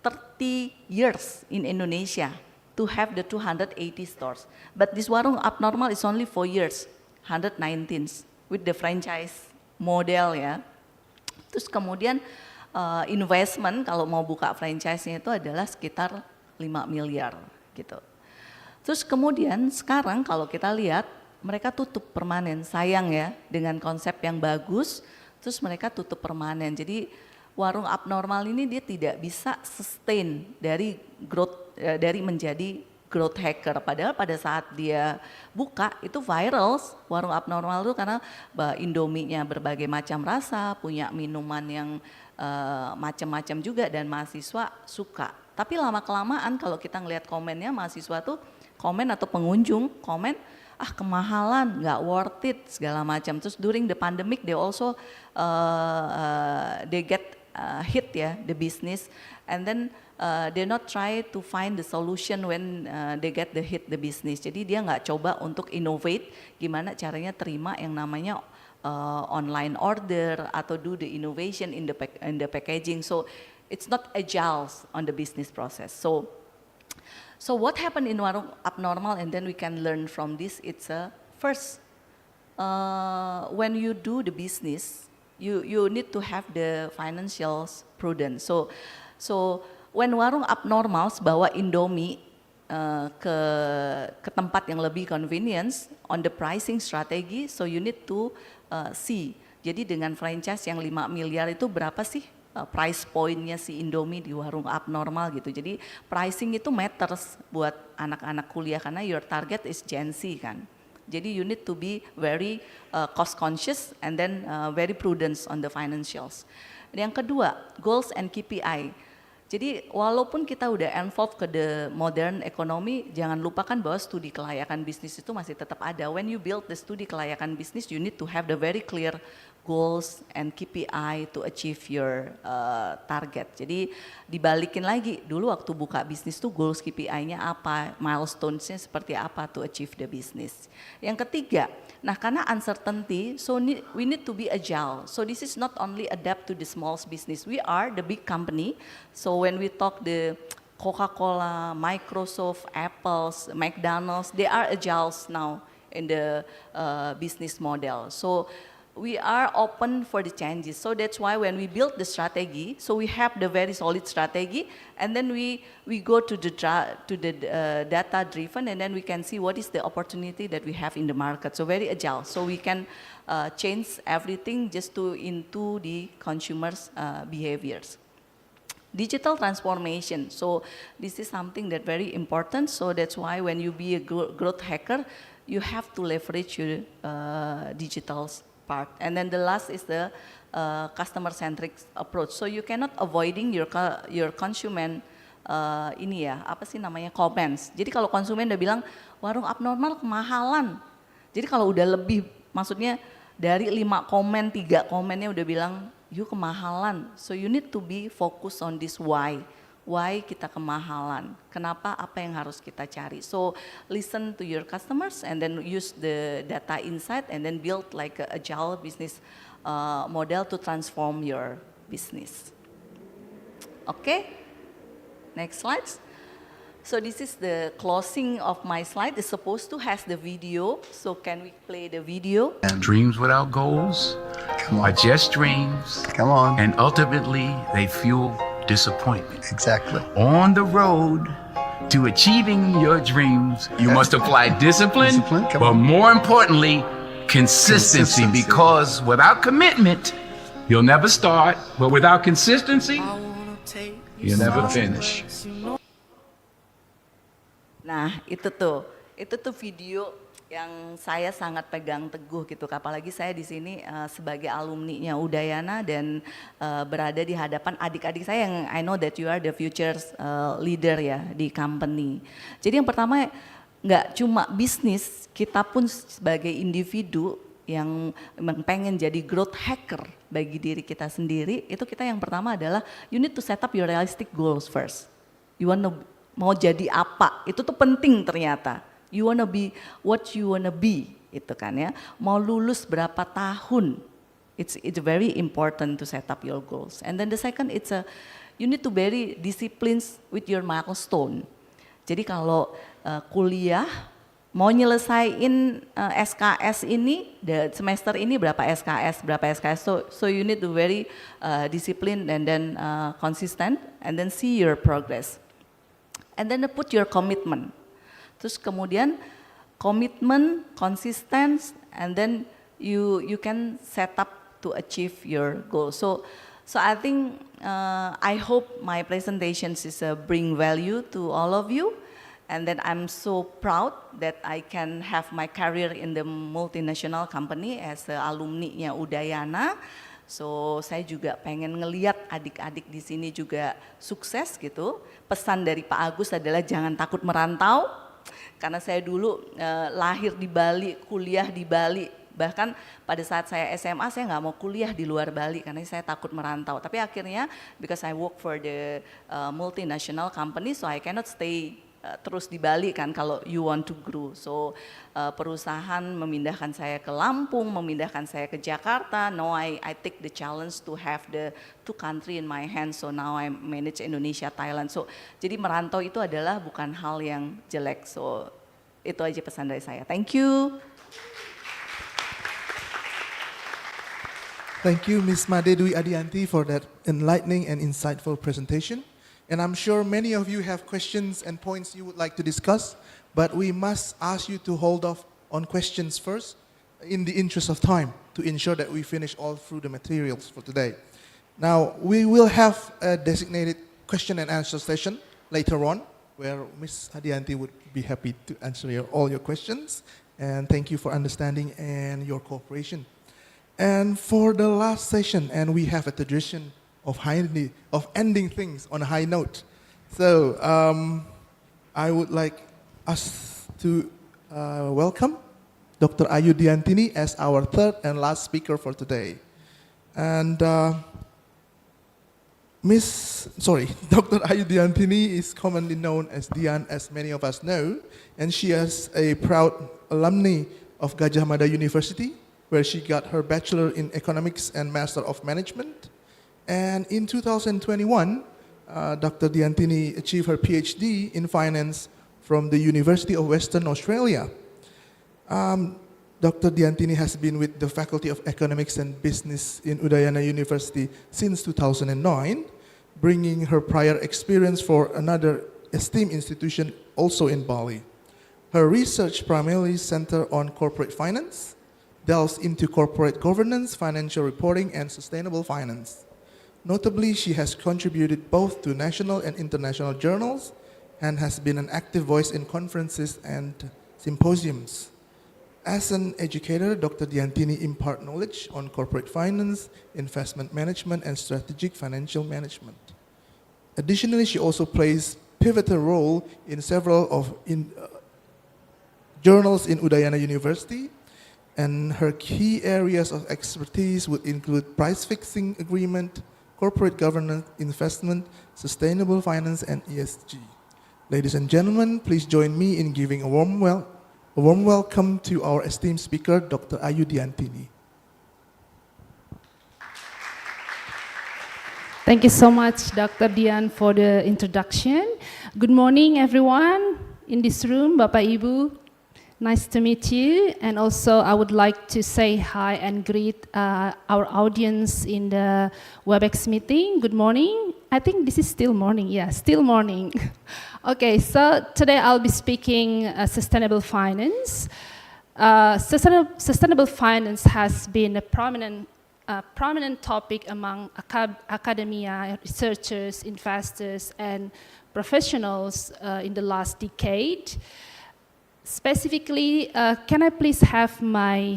30 years in Indonesia to have the 280 stores. But this warung abnormal is only 4 years, 119 with the franchise model ya. Terus kemudian investment kalau mau buka franchise-nya itu adalah sekitar 5 miliar gitu. Terus kemudian sekarang kalau kita lihat mereka tutup permanen, sayang ya, dengan konsep yang bagus, terus mereka tutup permanen. Jadi warung abnormal ini dia tidak bisa sustain dari growth, dari menjadi growth hacker. Padahal pada saat dia buka itu viral, warung abnormal itu karena Indomie-nya berbagai macam rasa, punya minuman yang macam-macam juga dan mahasiswa suka. Tapi lama-kelamaan kalau kita ngelihat komennya, mahasiswa tuh komen atau pengunjung komen, kemahalan, nggak worth it segala macam. Terus during the pandemic they also they get hit ya, the business, and then they not try to find the solution when they get the hit the business. Jadi dia nggak coba untuk innovate gimana caranya terima yang namanya online order atau do the innovation in the packaging. So it's not agile on the business process. So what happened in warung abnormal, and then we can learn from this. It's first when you do the business, you need to have the financial prudence. So when warung abnormal bawa Indomie ke tempat yang lebih convenience on the pricing strategy, so you need to see. Jadi dengan franchise yang 5 miliar itu berapa sih price point-nya si Indomie di warung abnormal gitu. Jadi pricing itu matters buat anak-anak kuliah karena your target is Gen Z kan. Jadi you need to be very cost conscious and then very prudent on the financials. Yang kedua, goals and KPI. Jadi walaupun kita udah involved ke the modern economy, jangan lupakan bahwa studi kelayakan bisnis itu masih tetap ada. When you build the studi kelayakan bisnis, you need to have the very clear goals and KPI to achieve your target. Jadi dibalikin lagi, dulu waktu buka bisnis tuh goals KPI-nya apa, milestones-nya seperti apa to achieve the business. Yang ketiga, nah karena uncertainty, so we need to be agile. So this is not only adapt to the small business, we are the big company. So when we talk the Coca-Cola, Microsoft, Apple, McDonald's, they are agile now in the business model. So we are open for the changes. So that's why when we build the strategy, so we have the very solid strategy, and then we go to the data driven, and then we can see what is the opportunity that we have in the market. So very agile. So we can change everything just into the consumers' behaviors. Digital transformation. So this is something that very important. So that's why when you be a growth hacker, you have to leverage your digital part. And then the last is the customer-centric approach. So you cannot avoiding your consumer ini ya, apa sih namanya, comments. Jadi kalau konsumen udah bilang warung abnormal kemahalan. Jadi kalau udah lebih, maksudnya dari 5 komen, 3 komennya udah bilang you kemahalan. So you need to be focused on this why. Why kita kemahalan? Kenapa? Apa yang harus kita cari? So listen to your customers and then use the data insight and then build like a agile business model to transform your business. Okay, next slide. So this is the closing of my slide. It's supposed to has the video. So can we play the video? And dreams without goals are just dreams. Come on. And ultimately they fuel disappointment. Exactly. On the road to achieving your dreams, you must apply discipline, but more importantly, consistency, because without commitment, you'll never start, but without consistency, you'll never finish. Nah, itu tuh video yang saya sangat pegang teguh gitu, apalagi saya di sini sebagai alumninya Udayana dan berada di hadapan adik-adik saya yang I know that you are the future leader ya di company. Jadi yang pertama nggak cuma bisnis, kita pun sebagai individu yang memang pengen jadi growth hacker bagi diri kita sendiri, itu kita yang pertama adalah you need to set up your realistic goals first. You wanna mau jadi apa? Itu tuh penting ternyata. You wanna be what you wanna be, itu kan ya. Mau lulus berapa tahun? It's very important to set up your goals. And then the second, you need to very disciplined with your milestone. Jadi kalau kuliah mau nyelesain SKS ini, semester ini berapa SKS. So you need to very disciplined and then consistent and then see your progress. And then put your commitment. Terus kemudian komitmen, consistent, and then you can set up to achieve your goal. So I think I hope my presentations is bring value to all of you, and then I'm so proud that I can have my career in the multinational company as alumni-nya Udayana. So saya juga pengen ngeliat adik-adik di sini juga sukses gitu. Pesan dari Pak Agus adalah jangan takut merantau, karena saya dulu lahir di Bali, kuliah di Bali. Bahkan pada saat saya SMA saya nggak mau kuliah di luar Bali karena saya takut merantau. Tapi akhirnya because I work for the multinational company, so I cannot stay terus di Bali kan kalau you want to grow. So perusahaan memindahkan saya ke Lampung, memindahkan saya ke Jakarta. Now I take the challenge to have the two country in my hands. So now I manage Indonesia, Thailand. So jadi merantau itu adalah bukan hal yang jelek. So itu aja pesan dari saya. Thank you. Thank you, Ms. Made Dwi Adianti, for that enlightening and insightful presentation. And I'm sure many of you have questions and points you would like to discuss, but we must ask you to hold off on questions first in the interest of time to ensure that we finish all through the materials for today. Now, we will have a designated question and answer session later on where Ms. Adianti would be happy to answer all your questions. And thank you for understanding and your cooperation. And for the last session, and we have a tradition of ending things on a high note. So I would like us to welcome Dr. Ayu Diantini as our third and last speaker for today. And Dr. Ayu Diantini is commonly known as Dian, as many of us know, and she is a proud alumni of Gajah Mada University, where she got her Bachelor in Economics and Master of Management. And in 2021, Dr. Diantini achieved her PhD in Finance from the University of Western Australia. Dr. Diantini has been with the Faculty of Economics and Business in Udayana University since 2009, bringing her prior experience for another esteemed institution also in Bali. Her research primarily centers on corporate finance, delves into corporate governance, financial reporting, and sustainable finance. Notably, she has contributed both to national and international journals and has been an active voice in conferences and symposiums. As an educator, Dr. Diantini imparts knowledge on corporate finance, investment management, and strategic financial management. Additionally, she also plays pivotal role in several journals in Udayana University, and her key areas of expertise would include price fixing agreement, corporate governance, investment, sustainable finance, and ESG. Ladies and gentlemen, please join me in giving a warm welcome to our esteemed speaker, Dr. Ayu Diantini. Thank you so much, Dr. Dian, for the introduction. Good morning, everyone in this room, Bapak Ibu. Nice to meet you, and also I would like to say hi and greet our audience in the WebEx meeting. Good morning. I think this is still morning. Yeah, still morning. Okay, so today I'll be speaking sustainable finance. Sustainable finance has been a prominent topic among academia, researchers, investors, and professionals in the last decade. Specifically, can I please have my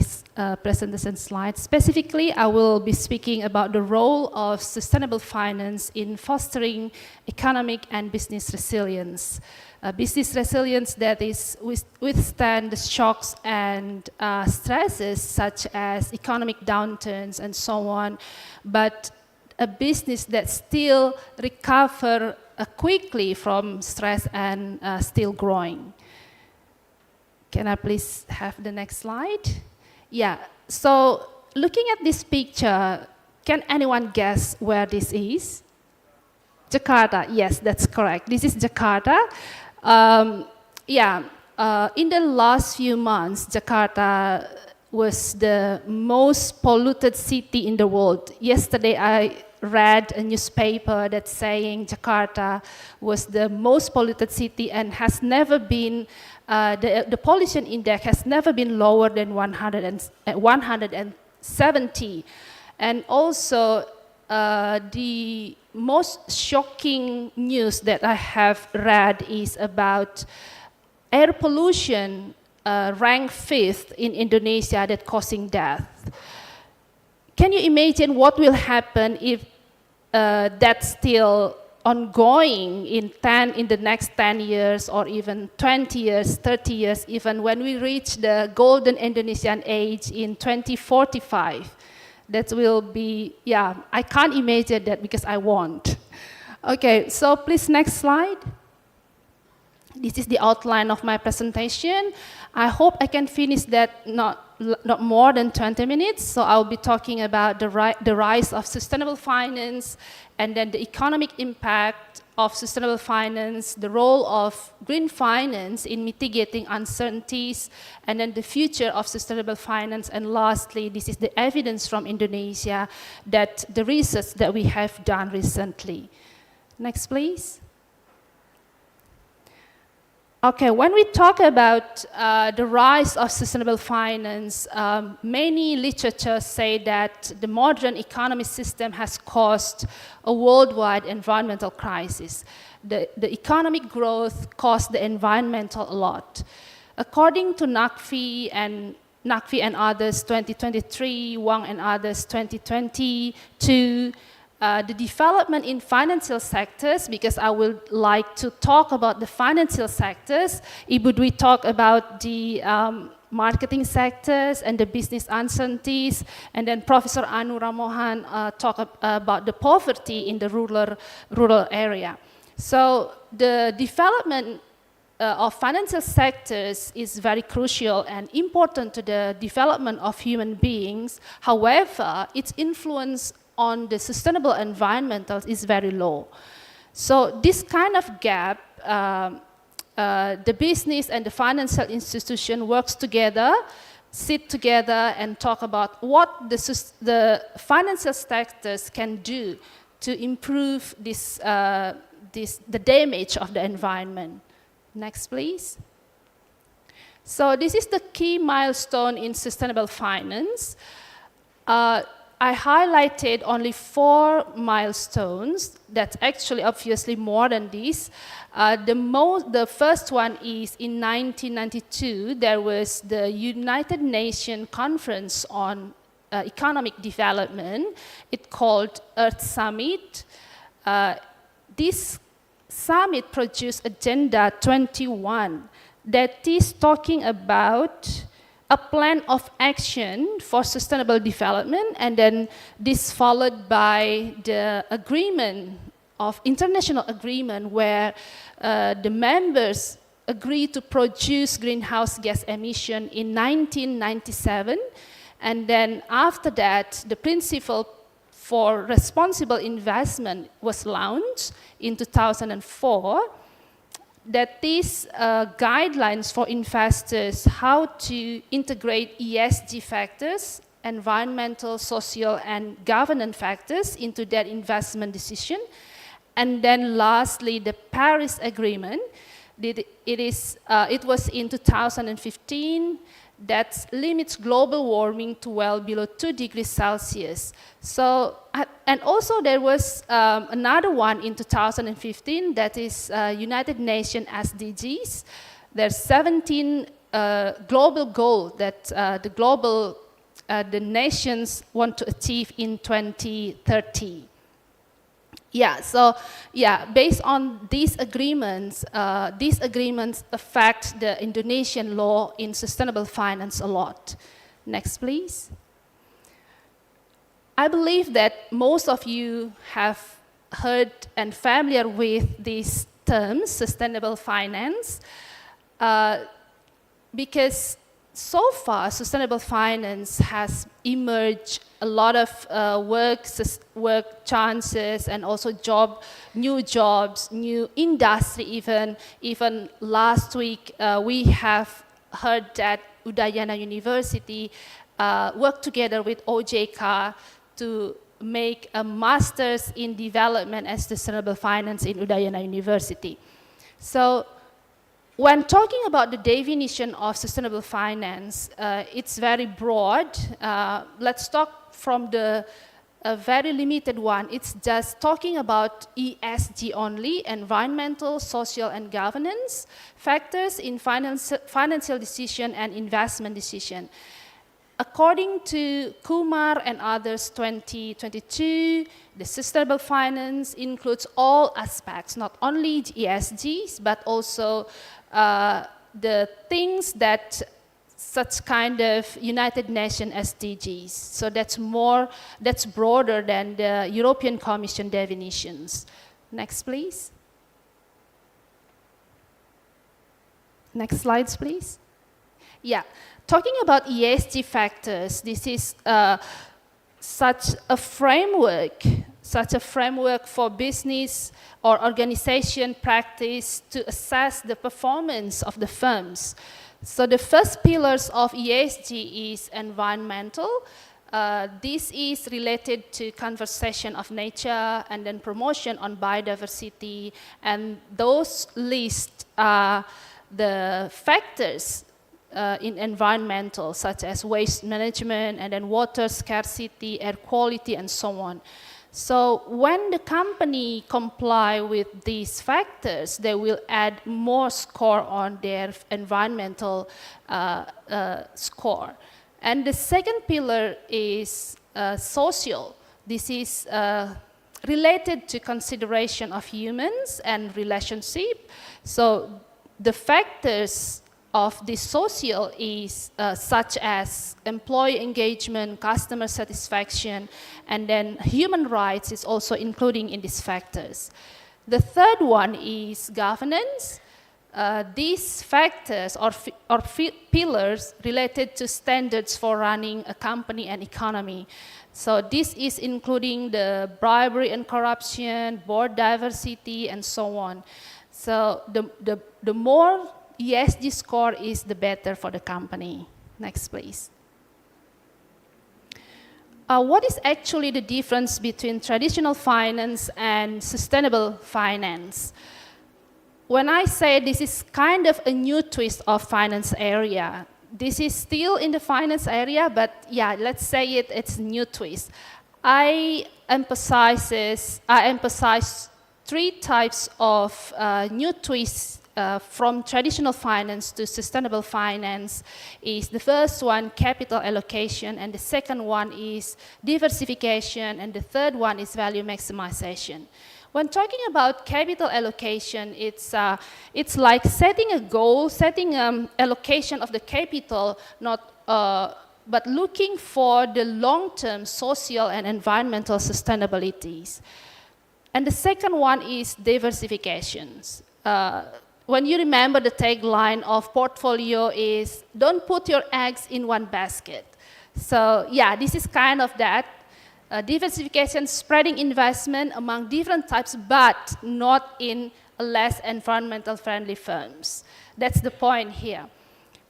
presentation slide? Specifically, I will be speaking about the role of sustainable finance in fostering economic and business resilience. Business resilience that is withstand the shocks and stresses such as economic downturns and so on, but a business that still recover quickly from stress and still growing. Can I please have the next slide? Yeah, so looking at this picture, can anyone guess where this is? Jakarta, yes, that's correct. This is Jakarta. in the last few months, Jakarta was the most polluted city in the world. Yesterday, I read a newspaper that's saying Jakarta was the most polluted city and has never been, the pollution index has never been lower than 170. And also, the most shocking news that I have read is about air pollution ranked 5th in Indonesia that causing death. Can you imagine what will happen if that's still ongoing in the next 10 years or even 20 years, 30 years, even when we reach the golden Indonesian age in 2045? That will be, yeah, I can't imagine that because I won't. Okay, so please next slide. This is the outline of my presentation. I hope I can finish that not more than 20 minutes. So I'll be talking about the rise of sustainable finance, and then the economic impact of sustainable finance, the role of green finance in mitigating uncertainties, and then the future of sustainable finance. And lastly, this is the evidence from Indonesia that the research that we have done recently. Next, please. Okay, when we talk about the rise of sustainable finance, many literatures say that the modern economic system has caused a worldwide environmental crisis. The economic growth caused the environmental a lot. According to NACFI and others 2023, Wang and others 2022, the development in financial sectors, because I would like to talk about the financial sectors. Ibu Dwi talk about the marketing sectors and the business uncertainties, and then Professor Anu Ramohan talk about the poverty in the rural area. So the development of financial sectors is very crucial and important to the development of human beings. However, its influence on the sustainable environmental is very low. So this kind of gap, the business and the financial institution works together, sit together and talk about what the financial sectors can do to improve the damage of the environment. Next, please. So this is the key milestone in sustainable finance. I highlighted only 4 milestones. That's actually obviously more than this. The first one is in 1992, there was the United Nations Conference on Economic Development. It's called Earth Summit. This summit produced Agenda 21 that is talking about a plan of action for sustainable development, and then this followed by the international agreement where the members agreed to produce greenhouse gas emission in 1997, and then after that, the principle for responsible investment was launched in 2004. That these guidelines for investors how to integrate ESG factors, environmental, social, and governance factors into their investment decision. And then lastly, the Paris Agreement. It was in 2015 that limits global warming to well below 2 degrees Celsius. So, and also there was another one in 2015 that is United Nations SDGs. There's 17 global goals that the nations want to achieve in 2030. Yeah, so yeah, based on these agreements affect the Indonesian law in sustainable finance a lot. Next, please. I believe that most of you have heard and familiar with these terms, sustainable finance, because so far, sustainable finance has emerged a lot of work chances and also new jobs, new industry even. Even last week, we have heard that Udayana University worked together with OJK to make a master's in development and sustainable finance in Udayana University. So when talking about the definition of sustainable finance, it's very broad. Let's talk from the very limited one. It's just talking about ESG only, environmental, social, and governance factors in financial decision and investment decision. According to Kumar and others 2022, the sustainable finance includes all aspects, not only ESGs, but also the things that such kind of United Nations SDGs. So that's broader than the European Commission definitions. Next, please. Next slides, please. Yeah, talking about ESG factors, this is such a framework for business or organization practice to assess the performance of the firms. So the first pillars of ESG is environmental. This is related to conservation of nature and then promotion on biodiversity, and those list the factors in environmental, such as waste management and then water scarcity, air quality, and so on. So when the company comply with these factors, they will add more score on their environmental score. And the second pillar is social. This is related to consideration of humans and relationship. So the factors of the social is such as employee engagement, customer satisfaction, and then human rights is also including in these factors. The third one is governance. These factors or pillars related to standards for running a company and economy. So this is including the bribery and corruption, board diversity, and so on. So the more ESG score is, the better for the company. Next, please. What is actually the difference between traditional finance and sustainable finance? When I say this is kind of a new twist of finance area, this is still in the finance area, but yeah, let's say it's a new twist. I emphasize three types of new twists from traditional finance to sustainable finance. Is the first one capital allocation, and the second one is diversification, and the third one is value maximization. When talking about capital allocation, it's like setting a goal, setting allocation of the capital, but looking for the long-term social and environmental sustainabilities. And the second one is diversifications. When you remember the tagline of portfolio is, don't put your eggs in one basket. So yeah, this is kind of that. Diversification, spreading investment among different types, but not in less environmental friendly firms. That's the point here.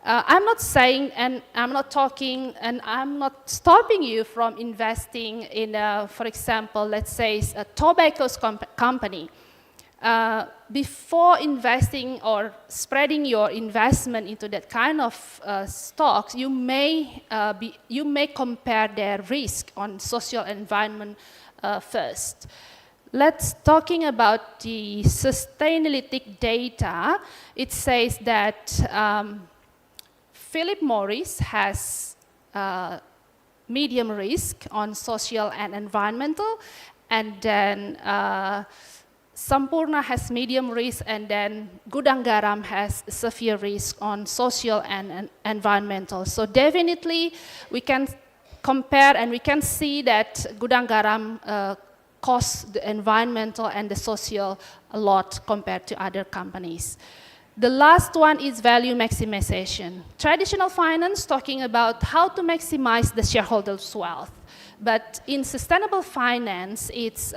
I'm not saying, and I'm not talking, and I'm not stopping you from investing in, for example, let's say a tobacco company. Before investing or spreading your investment into that kind of stocks, you may compare their risk on social environment first. Let's talking about the Sustainalytics data. It says that Philip Morris has medium risk on social and environmental, and then Sampurna has medium risk, and then Gudang Garam has severe risk on social and environmental. So definitely we can compare and we can see that Gudang Garam costs the environmental and the social a lot compared to other companies. The last one is value maximization. Traditional finance talking about how to maximize the shareholders' wealth. But in sustainable finance, it's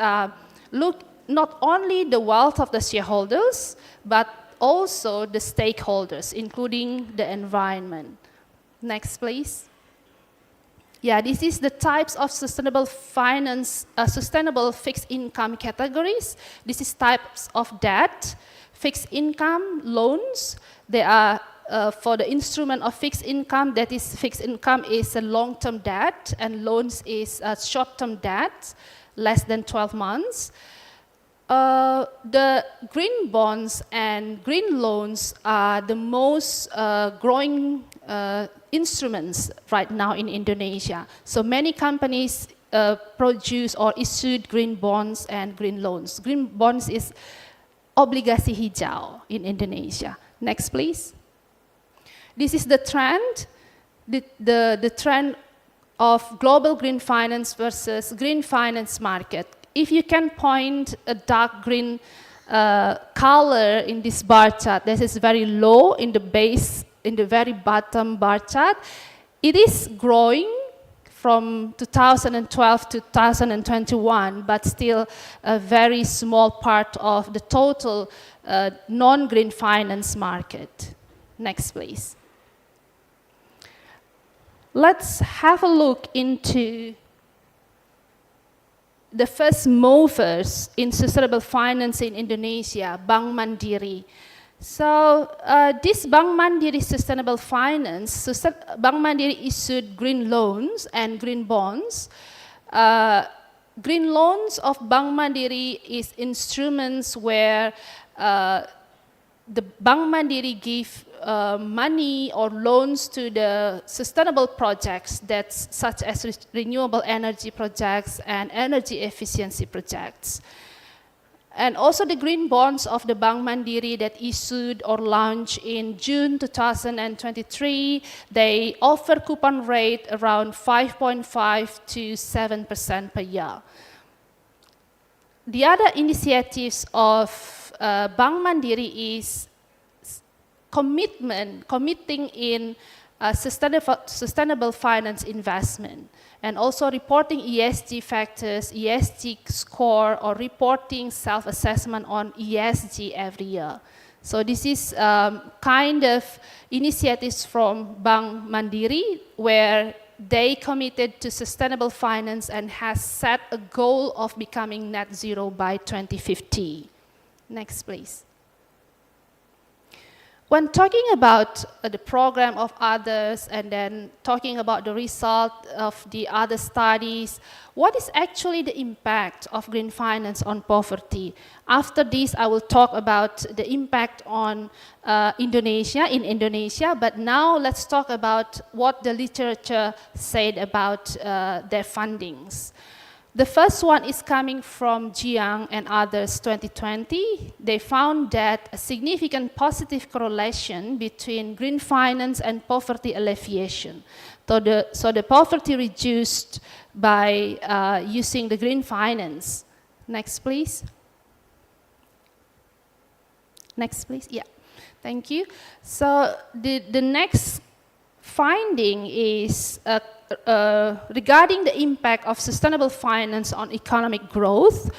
look not only the wealth of the shareholders, but also the stakeholders, including the environment. Next, please. Yeah, this is the types of sustainable finance, sustainable fixed income categories. This is types of debt, fixed income, loans. They are for the instrument of fixed income, that is fixed income is a long-term debt and loans is a short-term debt, less than 12 months. The green bonds and green loans are the most growing instruments right now in Indonesia. So many companies produce or issued green bonds and green loans. Green bonds is obligasi hijau in Indonesia. Next, please. This is the trend, the trend of global green finance versus green finance market. If you can point a dark green color in this bar chart, this is very low in the base, in the very bottom bar chart. It is growing from 2012 to 2021, but still a very small part of the total non-green finance market. Next, please. Let's have a look into the first movers in sustainable finance in Indonesia, Bank Mandiri. So this Bank Mandiri sustainable finance, Bank Mandiri issued green loans and green bonds. Green loans of Bank Mandiri is instruments where the Bank Mandiri give money or loans to the sustainable projects that's such as renewable energy projects and energy efficiency projects. And also the green bonds of the Bank Mandiri that issued or launched in June 2023, they offer coupon rate around 5.5 to 7% per year. The other initiatives of Bank Mandiri is committing in sustainable finance investment, and also reporting ESG factors, ESG score, or reporting self-assessment on ESG every year. So this is kind of initiatives from Bank Mandiri where they committed to sustainable finance and has set a goal of becoming net zero by 2050. Next, please. When talking about the program of others and then talking about the result of the other studies, what is actually the impact of green finance on poverty? After this, I will talk about the impact on Indonesia, but now let's talk about what the literature said about their fundings. The first one is coming from Jiang and others, 2020. They found that a significant positive correlation between green finance and poverty alleviation. So the poverty reduced by using the green finance. Next, please. Next, please. Yeah, thank you. So the next finding is regarding the impact of sustainable finance on economic growth.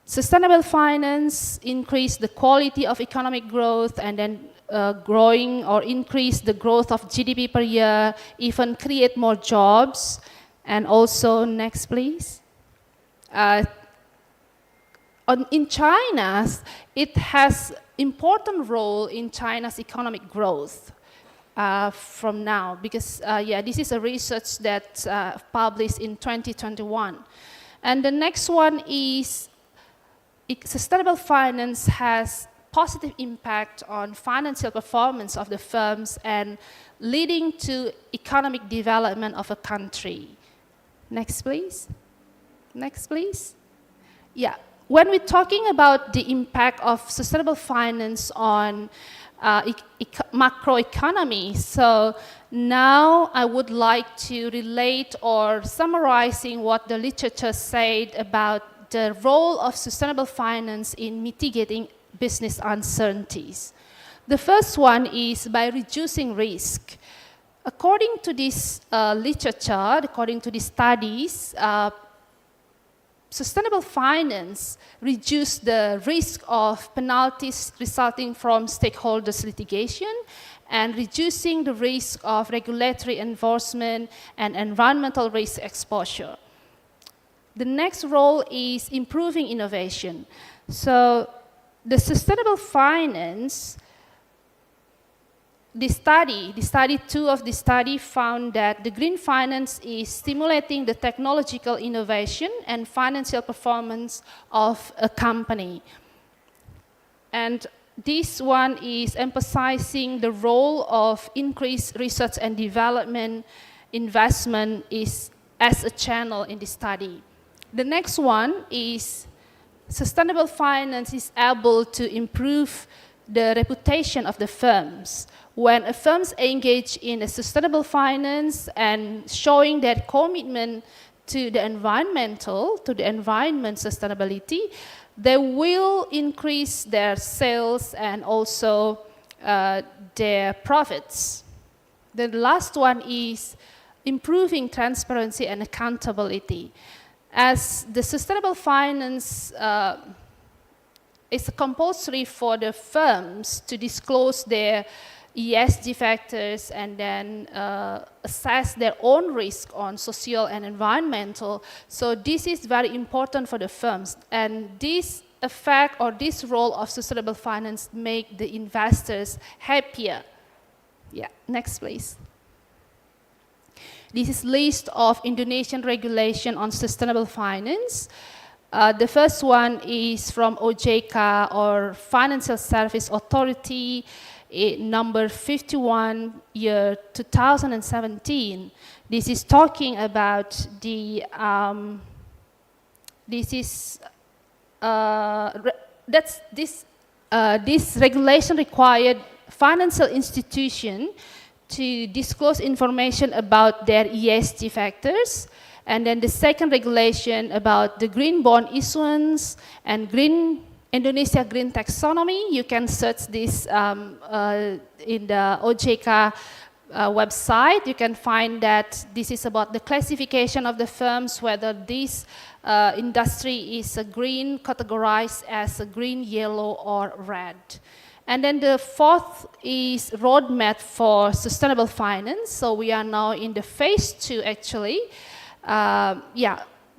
Sustainable finance increase the quality of economic growth and then growing or increase the growth of GDP per year, even create more jobs. And also, next please. In China, it has important role in China's economic growth. From now, because this is a research that published in 2021. And the next one is sustainable finance has positive impact on financial performance of the firms and leading to economic development of a country. Next, please. Next, please. Yeah, when we're talking about the impact of sustainable finance on macroeconomy. So now I would like to relate or summarizing what the literature said about the role of sustainable finance in mitigating business uncertainties. The first one is by reducing risk. According to this literature, according to these studies, sustainable finance reduce the risk of penalties resulting from stakeholders litigation and reducing the risk of regulatory enforcement and environmental risk exposure. The next role is improving innovation. So the sustainable finance, the study 2 of the study found that the green finance is stimulating the technological innovation and financial performance of a company. And this one is emphasizing the role of increased research and development investment is as a channel in the study. The next one is sustainable finance is able to improve the reputation of the firms. When a firms engage in a sustainable finance and showing their commitment to the environment sustainability, they will increase their sales and also their profits. The last one is improving transparency and accountability. As the sustainable finance is compulsory for the firms to disclose their ESG factors and then assess their own risk on social and environmental. So this is very important for the firms. And this effect or this role of sustainable finance make the investors happier. Yeah, next please. This is list of Indonesian regulation on sustainable finance. The first one is from OJK or Financial Service Authority, number 51, year 2017. This is talking about the, this regulation required financial institution to disclose information about their ESG factors. And then the second regulation about the green bond issuance and Indonesia Green Taxonomy. You can search this in the OJK website. You can find that this is about the classification of the firms, whether this industry is a green, categorized as a green, yellow, or red. And then the fourth is roadmap for sustainable finance. So we are now in the phase 2 actually.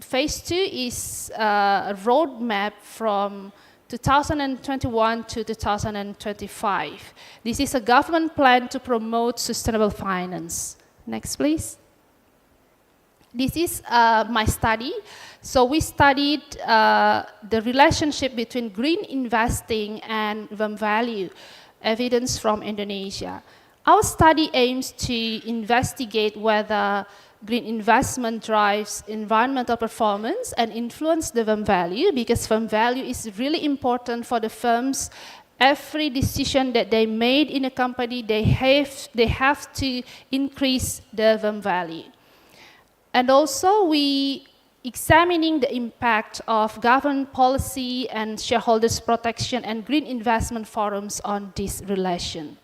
Phase 2 is a roadmap from 2021 to 2025. This is a government plan to promote sustainable finance. Next, please. This is my study. So we studied the relationship between green investing and value, evidence from Indonesia. Our study aims to investigate whether green investment drives environmental performance and influence the value, because value is really important for the firms. Every decision that they made in a company, they have to increase the value. And also we examining the impact of government policy and shareholders protection and green investment forums on this relation.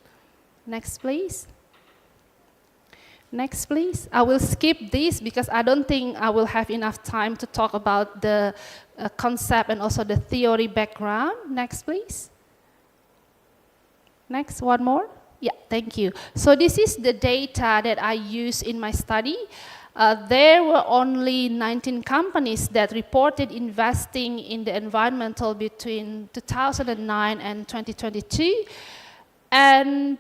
Next, please. Next, please. I will skip this because I don't think I will have enough time to talk about the concept and also the theory background. Next, please. Next, one more. Yeah, thank you. So this is the data that I used in my study. There were only 19 companies that reported investing in the environmental between 2009 and 2022. And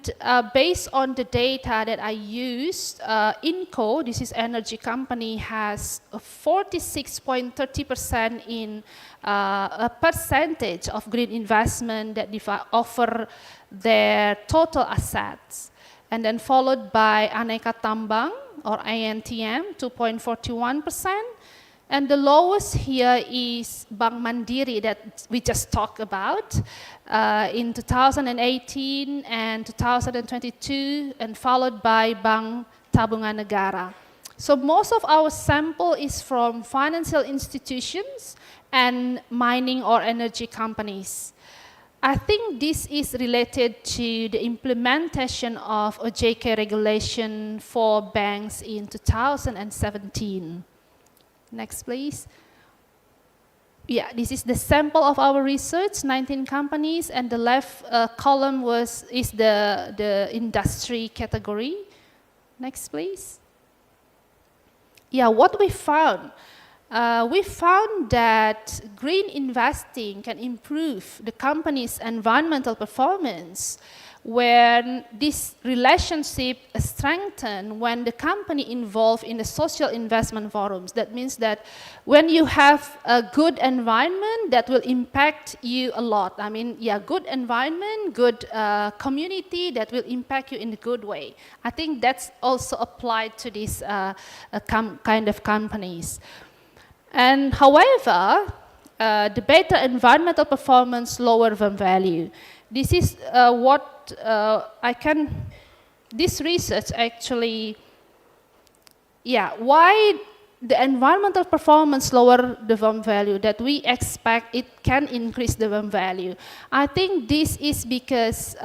based on the data that I used, INCO, this is energy company, has 46.30% in a percentage of green investment that offer their total assets. And then followed by Aneka Tambang, or ANTM, 2.41%. And the lowest here is Bank Mandiri that we just talked about in 2018 and 2022, and followed by Bank Tabungan Negara. So most of our sample is from financial institutions and mining or energy companies. I think this is related to the implementation of OJK regulation for banks in 2017. Next, please. Yeah, this is the sample of our research, 19 companies, and the left column is the industry category. Next, please. Yeah, what we found that green investing can improve the company's environmental performance when this relationship is strengthened when the company involved in the social investment forums. That means that when you have a good environment, that will impact you a lot. I mean, yeah, good environment, good community, that will impact you in a good way. I think that's also applied to these kind of companies. And however, the better environmental performance, lower firm value. This is this research actually, yeah, why the environmental performance lower the firm value, that we expect it can increase the firm value. I think this is because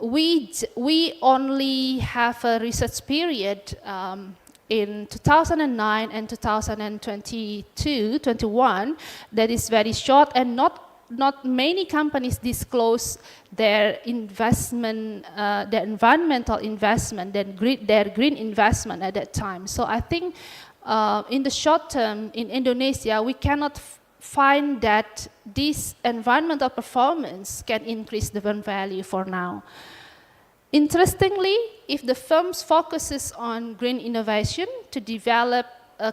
we only have a research period in 2009 and 2022-21 that is very short, and not many companies disclose their investment, their environmental investment, their green investment at that time. So I think in the short term in Indonesia, we cannot find that this environmental performance can increase the firm value for now. Interestingly, if the firms focuses on green innovation to develop,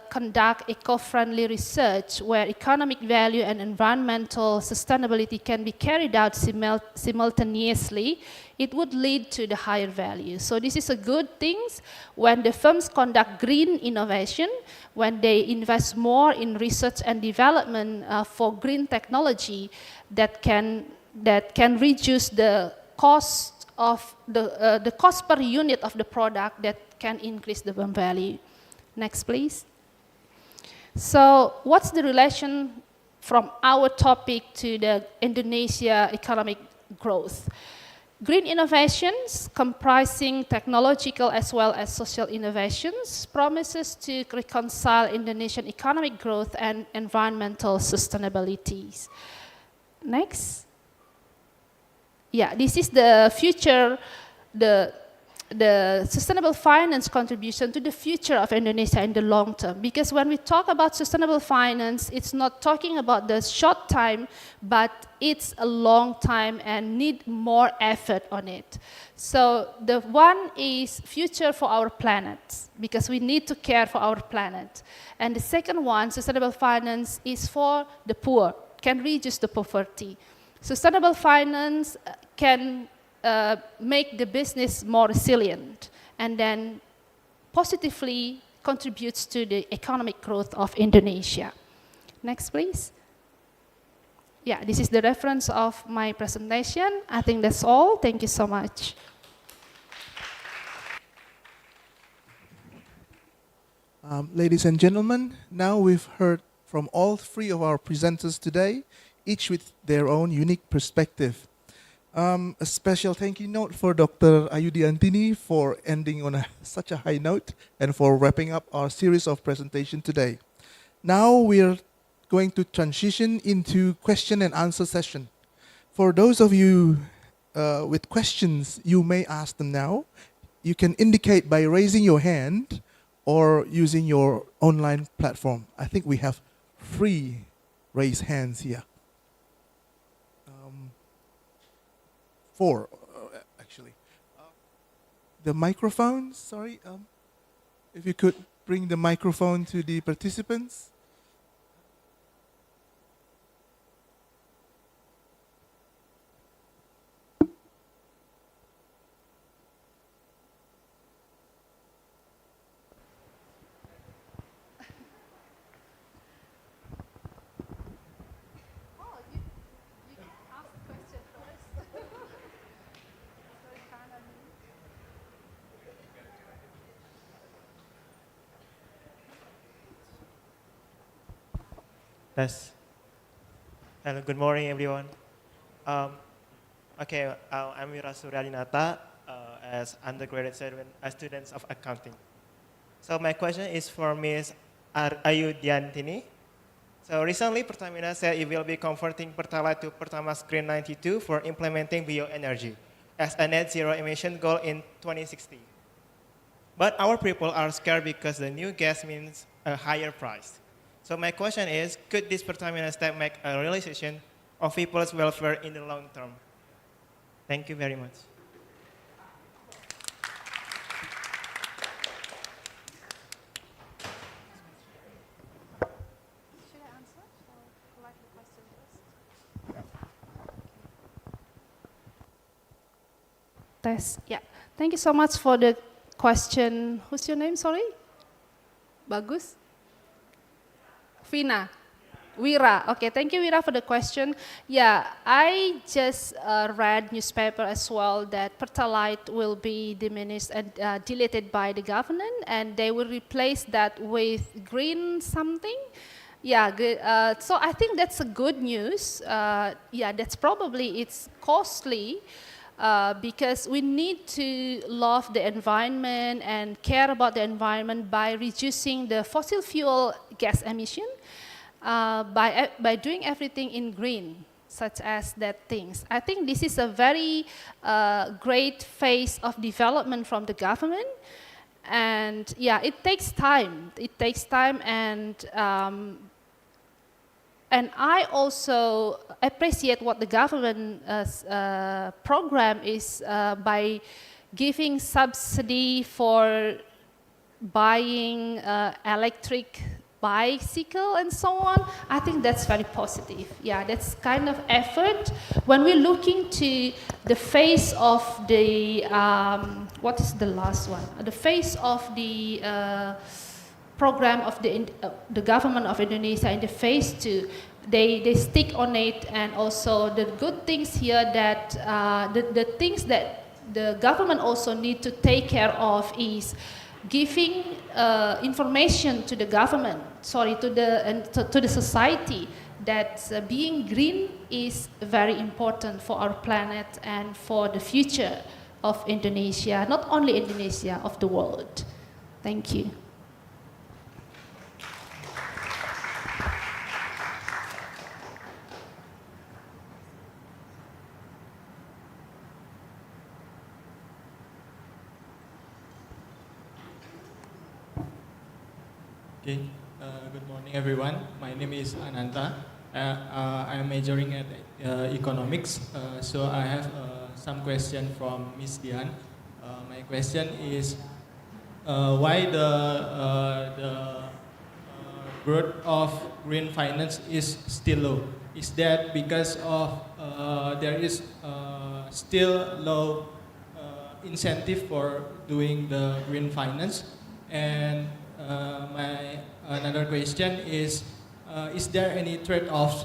conduct eco-friendly research where economic value and environmental sustainability can be carried out simultaneously, it would lead to the higher value. So this is a good thing when the firms conduct green innovation, when they invest more in research and development for green technology that can reduce the cost of the cost per unit of the product, that can increase the firm value. Next, please. So what's the relation from our topic to the Indonesia economic growth? Green innovations, comprising technological as well as social innovations, promises to reconcile Indonesian economic growth and environmental sustainability. Next. Yeah, this is the future, the sustainable finance contribution to the future of Indonesia in the long term. Because when we talk about sustainable finance, it's not talking about the short time, but it's a long time and need more effort on it. So the one is future for our planet, because we need to care for our planet. And the second one, sustainable finance, is for the poor, can reduce the poverty. Sustainable finance can make the business more resilient and then positively contributes to the economic growth of Indonesia. Next, please. Yeah, this is the reference of my presentation. I think that's all. Thank you so much. Ladies and gentlemen, now we've heard from all three of our presenters today, each with their own unique perspective. A special thank you note for Dr. Ayudiantini for ending on such a high note and for wrapping up our series of presentation today. Now we're going to transition into question and answer session. For those of you with questions, you may ask them now. You can indicate by raising your hand or using your online platform. I think we have 3 raised hands here. 4, actually. The microphone, sorry, if you could bring the microphone to the participants. Yes. Hello, good morning, everyone. Um, okay, I'm Wira Suryadinata as undergraduate students of accounting. So my question is for Ms. Ayu Diantini. So recently, Pertamina said it will be converting Pertalite to Pertamax Green 92 for implementing bioenergy as a net zero emission goal in 2060. But our people are scared because the new gas means a higher price. So my question is, could this Pertamina step make a realization of people's welfare in the long term? Thank you very much. Test. Yeah. Thank you so much for the question. Who's your name? Sorry. Bagus. Vina. Wira. Okay, thank you, Wira, for the question. Yeah, I just read newspaper as well that Pertalite will be diminished and deleted by the government, and they will replace that with green something. Yeah, good. So I think that's a good news. Yeah, that's probably it's costly. Because we need to love the environment and care about the environment by reducing the fossil fuel gas emission, by doing everything in green, such as that things. I think this is a very great phase of development from the government. And yeah, it takes time. It takes time, and I also appreciate what the government program is by giving subsidy for buying electric bicycle and so on. I think that's very positive. Yeah, that's kind of effort. When we look into the face of the, what is the last one? The face of the program of the government of Indonesia in the phase 2, they stick on it, and also the good things here that the things that the government also need to take care of is giving information to the government, to the society, that being green is very important for our planet and for the future of Indonesia, not only Indonesia, of the world. Thank you. Okay, good morning everyone. My name is Ananta. I am majoring at economics. So I have some question from Ms. Dian. My question is why the growth of green finance is still low? Is that because of there is still low incentive for doing the green finance? And my another question is there any trade-offs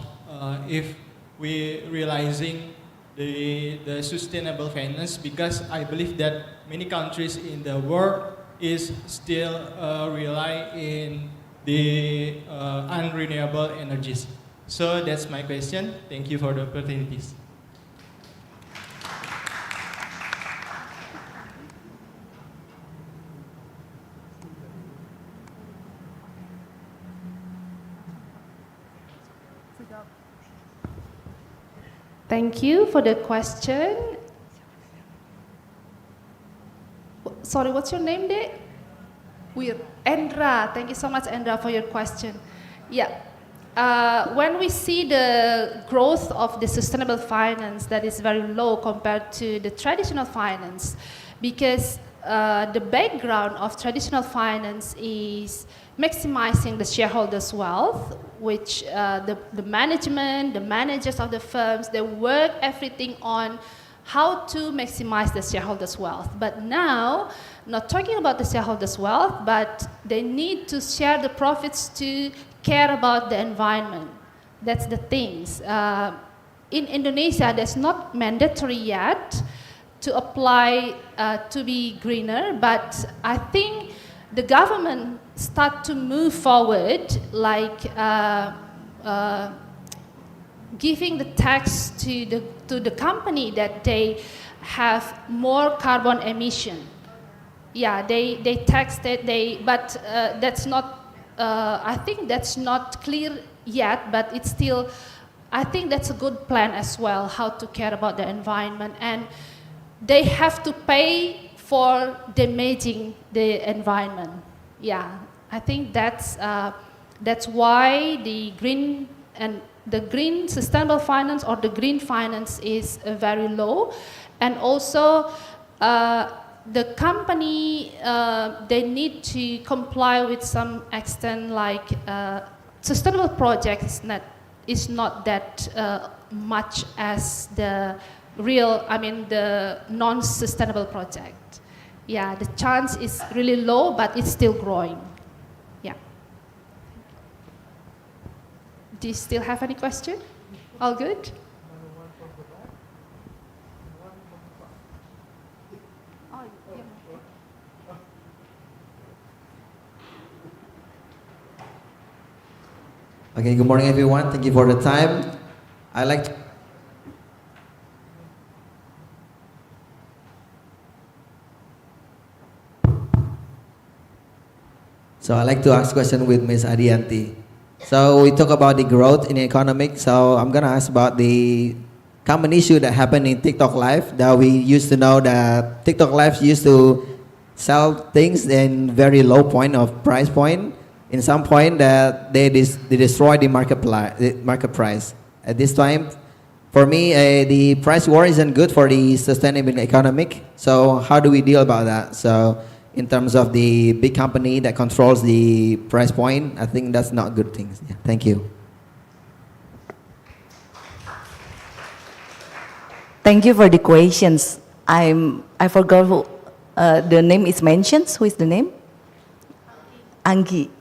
if we realizing the sustainable finance? Because I believe that many countries in the world is still rely in the unrenewable energies. So that's my question. Thank you for the opportunities. Thank you for the question. Sorry, what's your name, De? Endra. Thank you so much, Endra, for your question. Yeah. When we see the growth of the sustainable finance that is very low compared to the traditional finance, because the background of traditional finance is maximizing the shareholders' wealth, which the management, the managers of the firms, they work everything on how to maximize the shareholders' wealth. But now, not talking about the shareholders' wealth, but they need to share the profits to care about the environment. That's the things. In Indonesia, that's not mandatory yet to apply to be greener, but I think the government start to move forward, like giving the tax to the company that they have more carbon emission. Yeah, they taxed it, but that's not, I think that's not clear yet, but it's still, I think that's a good plan as well, how to care about the environment. And they have to pay for damaging the environment. Yeah, I think that's why the green sustainable finance or the green finance is very low. And also, the company, they need to comply with some extent, like sustainable projects is not that much as the the non-sustainable project. Yeah, the chance is really low, but it's still growing. Yeah. Do you still have any question? All good? Okay, good morning everyone. Thank you for the time. I like to ask question with Ms. Adianti. So we talk about the growth in economic. So I'm gonna ask about the common issue that happened in TikTok Live. That we used to know that TikTok Live used to sell things in very low point of price point. In some point that they destroy the market price. At this time, for me, the price war isn't good for the sustainable economic. So how do we deal about that? So in terms of the big company that controls the price point, I think that's not good things. Yeah, thank you. Thank you for the questions. I forgot who, the name is mentioned. Who is the name? Anggi.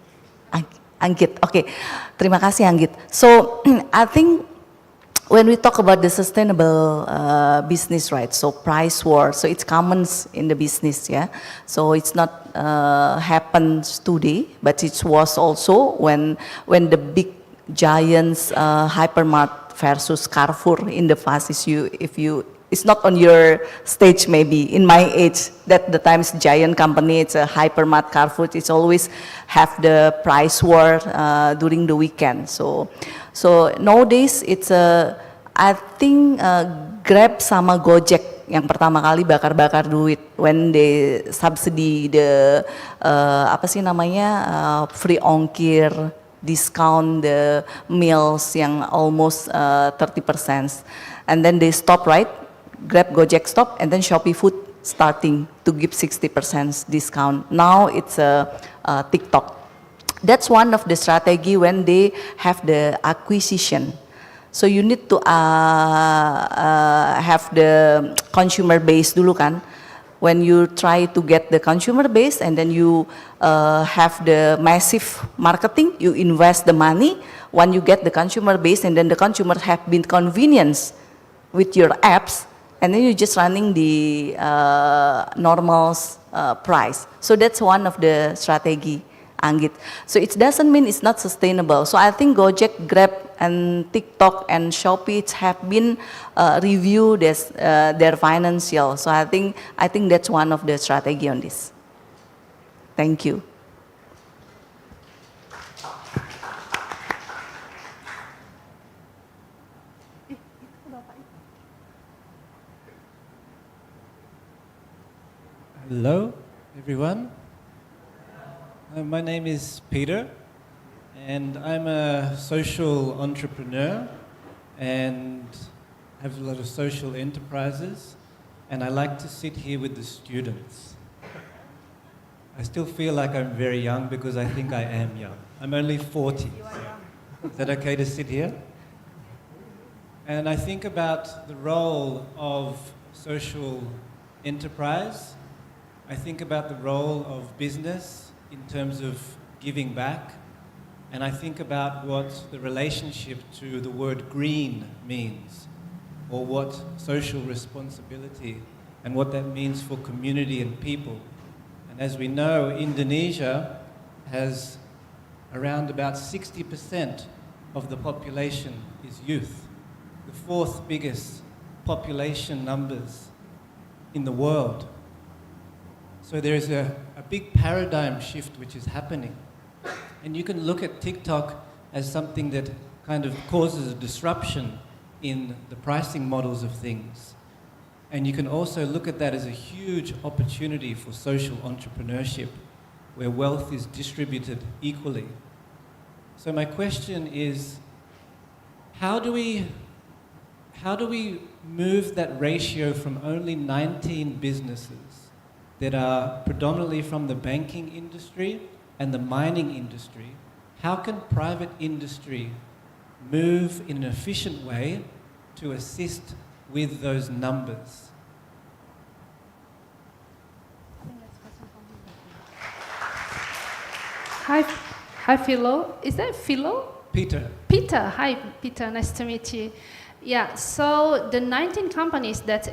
Anggit. Okay, terima kasih Anggit. So I think when we talk about the sustainable business, right? So price war. So it's common in the business, yeah. So it's not happens today, but it was also when the big giants hypermart versus Carrefour in the past is it's not on your stage maybe. In my age, that the times giant company, it's a hypermart, Carrefour, it's always have the price war during the weekend. So nowadays it's I think Grab sama Gojek yang pertama kali bakar-bakar duit when they subsidy the apa sih namanya free ongkir, discount the meals yang almost 30%, and then they stop, right? Grab, Gojek stop, and then Shopee Food starting to give 60% discount. Now it's TikTok. That's one of the strategy when they have the acquisition. So you need to have the consumer base dulu kan. When you try to get the consumer base and then you have the massive marketing, you invest the money. When you get the consumer base and then the consumer have been convenienced with your apps, and then you're just running the normal price. So that's one of the strategy, Anggit. So it doesn't mean it's not sustainable. So I think Gojek, Grab, and TikTok and Shopee have been reviewed as their financial. So I think that's one of the strategy on this. Thank you. Hello, everyone. My name is Peter, and I'm a social entrepreneur and have a lot of social enterprises, and I like to sit here with the students. I still feel like I'm very young because I think I am young. I'm only 40. Is that okay to sit here? And I think about the role of social enterprise. I think about the role of business in terms of giving back, and I think about what the relationship to the word green means, or what social responsibility and what that means for community and people. And as we know, Indonesia has around about 60% of the population is youth. the fourth biggest population numbers in the world. So there is a big paradigm shift which is happening. And you can look at TikTok as something that kind of causes a disruption in the pricing models of things. And you can also look at that as a huge opportunity for social entrepreneurship, where wealth is distributed equally. So my question is, how do we move that ratio from only 19 businesses that are predominantly from the banking industry and the mining industry? How can private industry move in an efficient way to assist with those numbers? Hi, Philo. Is that Philo? Peter. Peter. Hi, Peter. Nice to meet you. Yeah, so the 19 companies that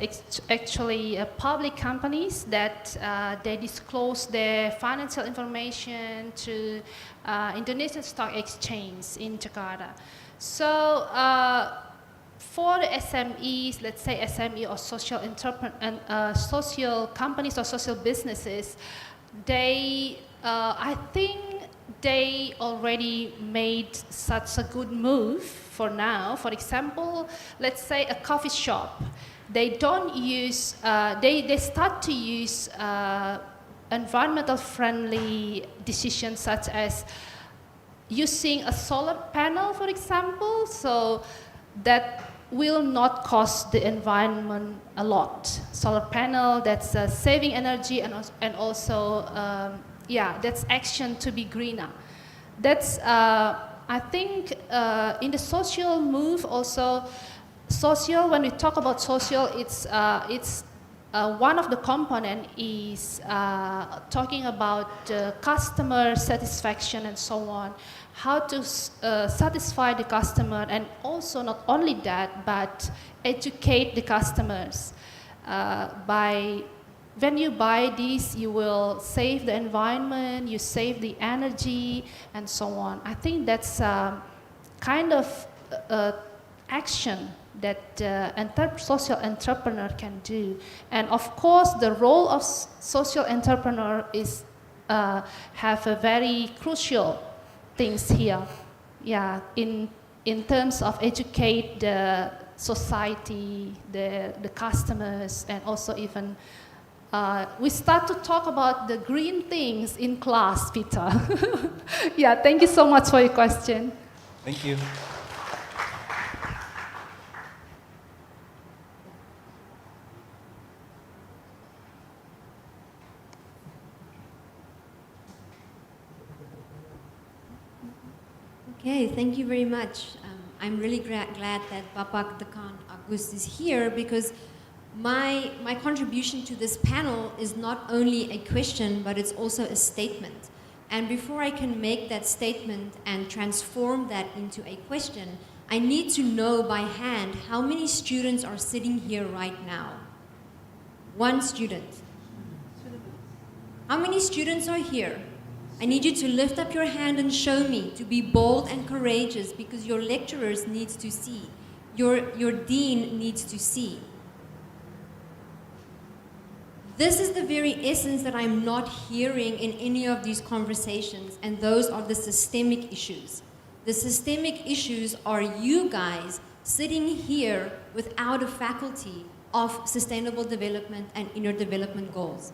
actually public companies that they disclose their financial information to Indonesian Stock Exchange in Jakarta. So for the SMEs, let's say SME or social companies or social businesses, they, I think they already made such a good move for now. For example, let's say a coffee shop. They don't use, they start to use environmental friendly decisions such as using a solar panel, for example, so that will not cost the environment a lot. Solar panel, that's saving energy and also, yeah, that's action to be greener. That's, I think, in the social move also, social, when we talk about social, it's one of the component is talking about customer satisfaction and so on, how to satisfy the customer, and also not only that, but educate the customers when you buy this, you will save the environment, you save the energy, and so on. I think that's kind of action that social entrepreneur can do. And of course, the role of social entrepreneur is have a very crucial things here. Yeah, in terms of educate the society, the customers, and also even we start to talk about the green things in class, Peter. Yeah, thank you so much for your question. Thank you. Okay, thank you very much. I'm really glad that Bapak Dekan Agus is here, because my contribution to this panel is not only a question, but it's also a statement. And before I can make that statement and transform that into a question, I need to know by hand how many students are sitting here right now. One student. How many students are here? I need you to lift up your hand and show me, to be bold and courageous, because your lecturers need to see. Your dean needs to see. This is the very essence that I'm not hearing in any of these conversations, and those are the systemic issues. The systemic issues are you guys sitting here without a faculty of sustainable development and inner development goals.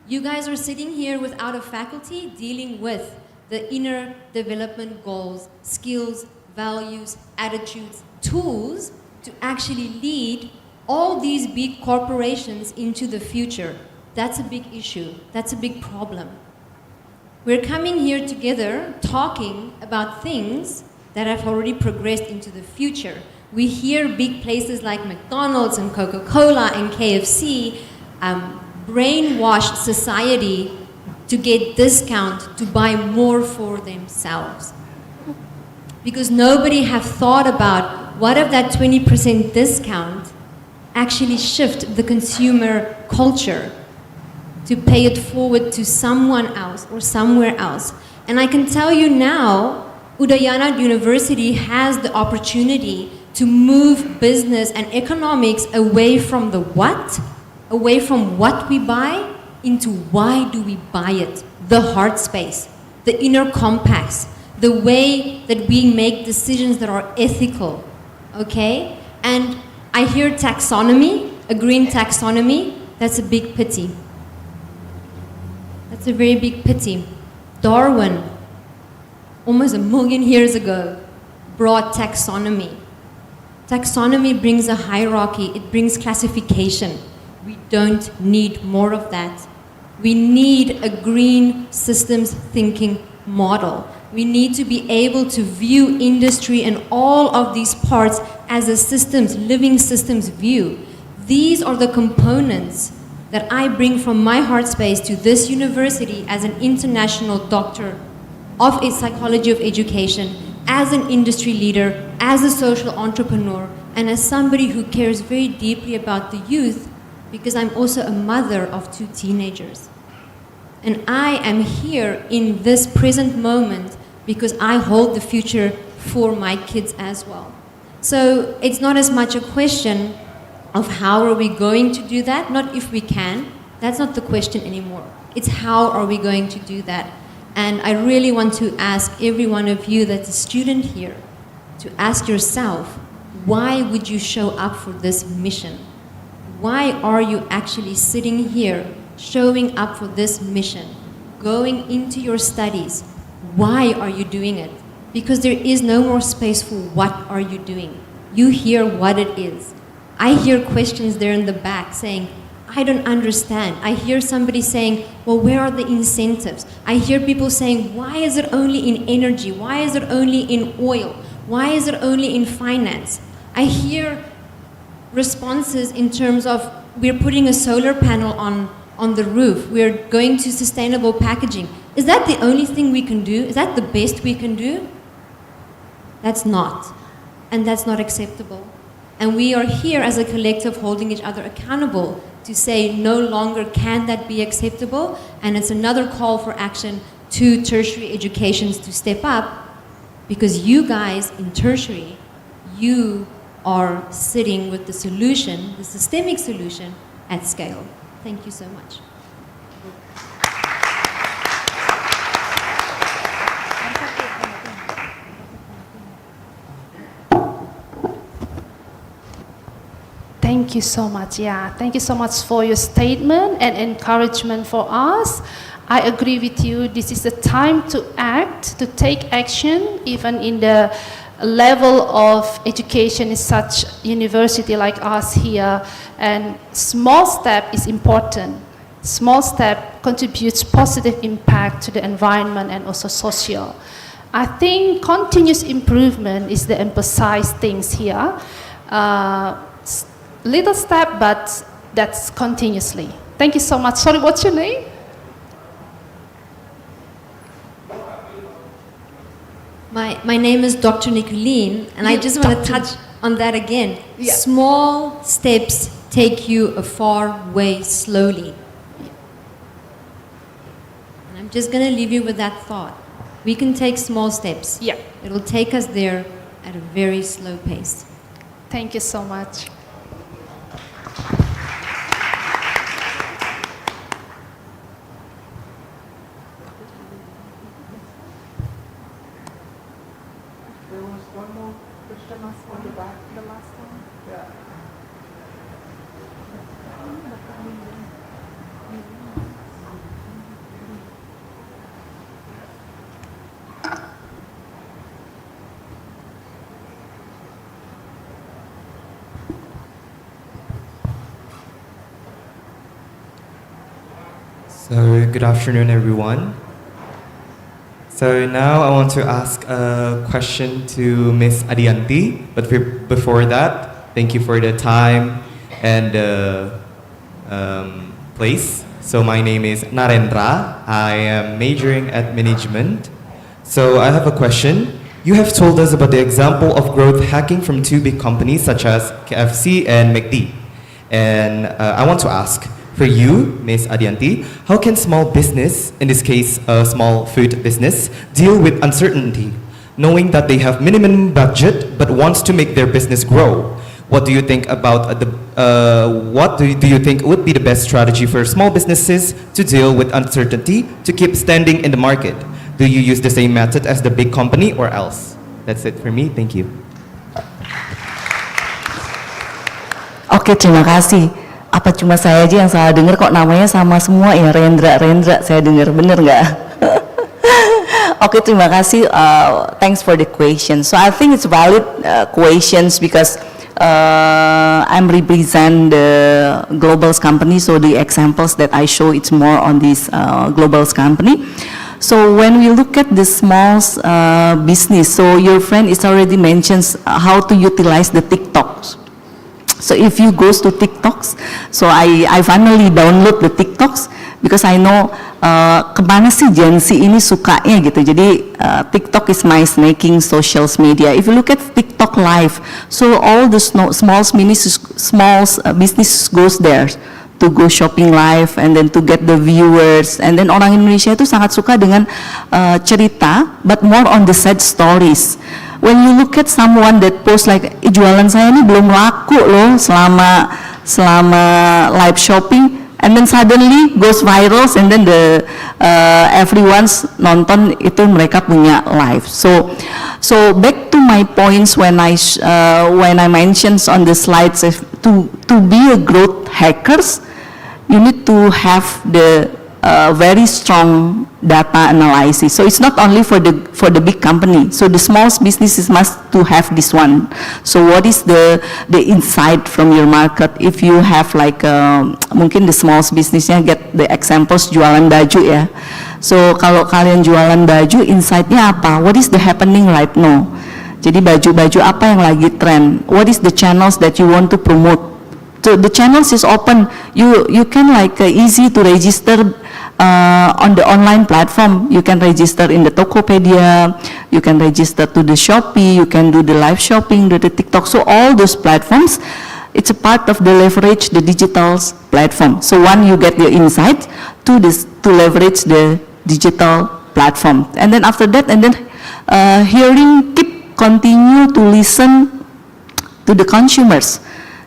You guys are sitting here without a faculty dealing with the inner development goals, skills, values, attitudes, tools to actually lead all these big corporations into the future. That's a big issue. That's a big problem. We're coming here together talking about things that have already progressed into the future. We hear big places like McDonald's and Coca-Cola and KFC brainwashed society to get discount to buy more for themselves. Because nobody have thought about what if that 20% discount actually shift the consumer culture to pay it forward to someone else or somewhere else. And I can tell you now, Udayana University has the opportunity to move business and economics away from the what, away from what we buy, into why do we buy it, the heart space, the inner compacts, the way that we make decisions that are ethical, okay? And I hear taxonomy, a green taxonomy, that's a big pity. That's a very big pity. Darwin, almost 1 million years ago, brought taxonomy. Taxonomy brings a hierarchy, it brings classification. We don't need more of that. We need a green systems thinking model. We need to be able to view industry and all of these parts as a systems, living systems view. These are the components that I bring from my heart space to this university as an international doctor of psychology of education, as an industry leader, as a social entrepreneur, and as somebody who cares very deeply about the youth, because I'm also a mother of 2 teenagers. And I am here in this present moment because I hold the future for my kids as well. So it's not as much a question of how are we going to do that, not if we can. That's not the question anymore. It's how are we going to do that. And I really want to ask every one of you that's a student here to ask yourself, why would you show up for this mission? Why are you actually sitting here, showing up for this mission, going into your studies? Why are you doing it? Because there is no more space for what are you doing. You hear what it is. I hear questions there in the back saying, I don't understand. I hear somebody saying, well, where are the incentives? I hear people saying, why is it only in energy? Why is it only in oil? Why is it only in finance? I hear responses in terms of, we're putting a solar panel on the roof. We're going to sustainable packaging. Is that the only thing we can do? Is that the best we can do? That's not. And that's not acceptable. And we are here as a collective holding each other accountable to say no longer can that be acceptable, and it's another call for action to tertiary educations to step up, because you guys in tertiary, you are sitting with the solution, the systemic solution at scale. Thank you so much. Thank you so much. Yeah, thank you so much for your statement and encouragement for us. I agree with you. This is the time to act, to take action, even in the level of education in such university like us here. And small step is important. Small step contributes positive impact to the environment and also social. I think continuous improvement is the emphasized things here. Little step, but that's continuously. Thank you so much. Sorry, what's your name? My name is Dr. Nicoline, and I just want to touch on that again. Yeah. Small steps take you a far way slowly. And I'm just going to leave you with that thought. We can take small steps. Yeah. It'll take us there at a very slow pace. Thank you so much. There was one more question on the back, the last one. Yeah. So, good afternoon, everyone. So now I want to ask a question to Miss Adianti, but before that, thank you for the time and the place. So my name is Narendra. I am majoring at management. So I have a question. You have told us about the example of growth hacking from 2 big companies such as KFC and McD. And I want to ask, for you, Ms. Adianti, how can small business, in this case a small food business, deal with uncertainty? knowing that they have minimum budget but wants to make their business grow. What do you think about what do you think would be the best strategy for small businesses to deal with uncertainty to keep standing in the market? Do you use the same method as the big company or else? That's it for me. Thank you. Oke, terima kasih. Apa cuma saya aja yang salah dengar kok namanya sama semua ya, Rendra, saya dengar bener nggak? Oke, terima kasih. Thanks for the question. So I think it's valid questions because I'm represent the global company, so the examples that I show it's more on this global company. So when we look at the small business, so your friend is already mentions how to utilize the TikToks. So if you goes to TikToks, so I finally download the TikToks because I know kemana sih Gen Z ini sukanya gitu. Jadi TikTok is my making social media. If you look at TikTok live, so all the small business goes there to go shopping live and then to get the viewers. And then orang Indonesia itu sangat suka dengan cerita, but more on the sad stories. When you look at someone that post like jualan saya ini belum laku loh selama live shopping, and then suddenly goes viral and then the everyone's nonton itu mereka punya live. So back to my points when I mentioned on the slides, to be a growth hackers, you need to have the very strong data analysis. So it's not only for the big company. So the small businesses must to have this one. So what is the insight from your market? If you have like mungkin the small businessnya get the examples jualan baju ya. So kalau kalian jualan baju, insightnya apa? What is the happening right now? Jadi baju-baju apa yang lagi trend? What is the channels that you want to promote? So the channels is open. You can like easy to register on the online platform. You can register in the Tokopedia, you can register to the Shopee, you can do the live shopping, do the TikTok. So all those platforms, it's a part of the leverage the digital platform. So one, you get your insight, two, this to leverage the digital platform. And then after that, and then continue to listen to the consumers.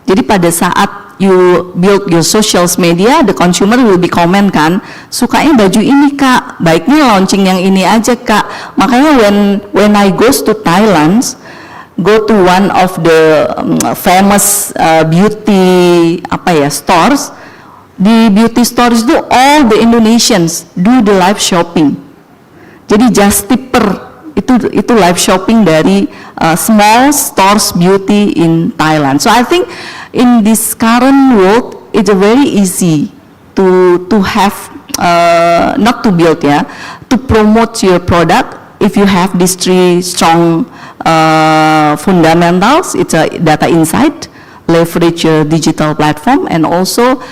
Jadi pada saat you build your social media, the consumer will be comment kan, sukanya baju ini kak, baiknya launching yang ini aja kak. Makanya when I goes to Thailand, go to one of the famous beauty stores, di beauty stores itu all the Indonesians do the live shopping. Jadi just tipper itu live shopping dari small stores beauty in Thailand. So I think in this current world it's very easy to have not to build to promote your product if you have these three strong fundamentals. It's a data insight, leverage your digital platform, and also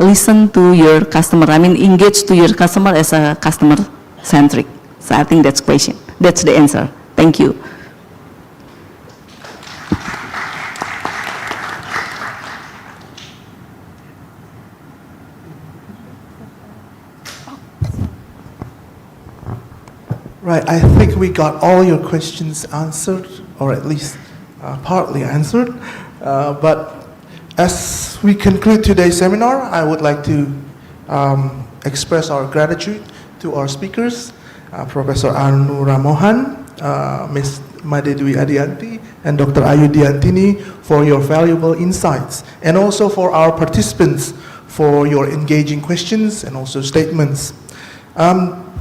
listen to your customer. I mean engage to your customer as a customer centric. So I think that's question. That's the answer. Thank you. Right, I think we got all your questions answered, or at least partly answered. But as we conclude today's seminar, I would like to express our gratitude to our speakers, Professor Anu Ramohan, Ms. Madedwi Adianti, and Dr. Ayu Diantini for your valuable insights, and also for our participants for your engaging questions and also statements.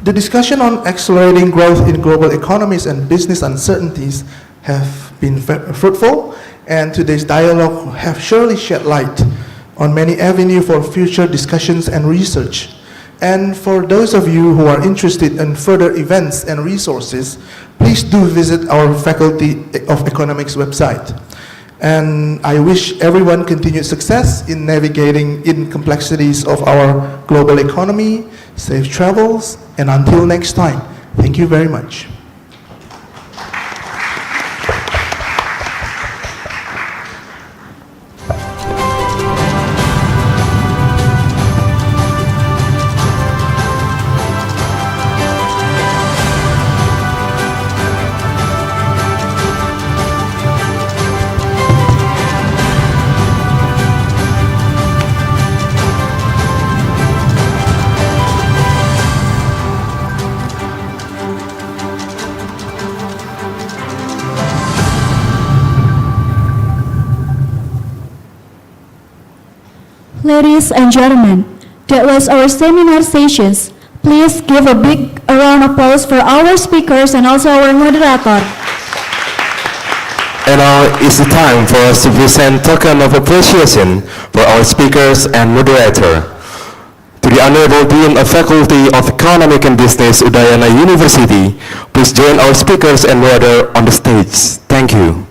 The discussion on accelerating growth in global economies and business uncertainties have been fruitful, and today's dialogue have surely shed light on many avenues for future discussions and research. And for those of you who are interested in further events and resources, please do visit our Faculty of Economics website. And I wish everyone continued success in navigating in complexities of our global economy, safe travels, and until next time, thank you very much. Ladies and gentlemen, that was our seminar sessions. Please give a big round of applause for our speakers and also our moderator. And now is the time for us to present token of appreciation for our speakers and moderator. To the Honorable Dean of Faculty of Economic and Business, Udayana University, please join our speakers and moderator on the stage. Thank you.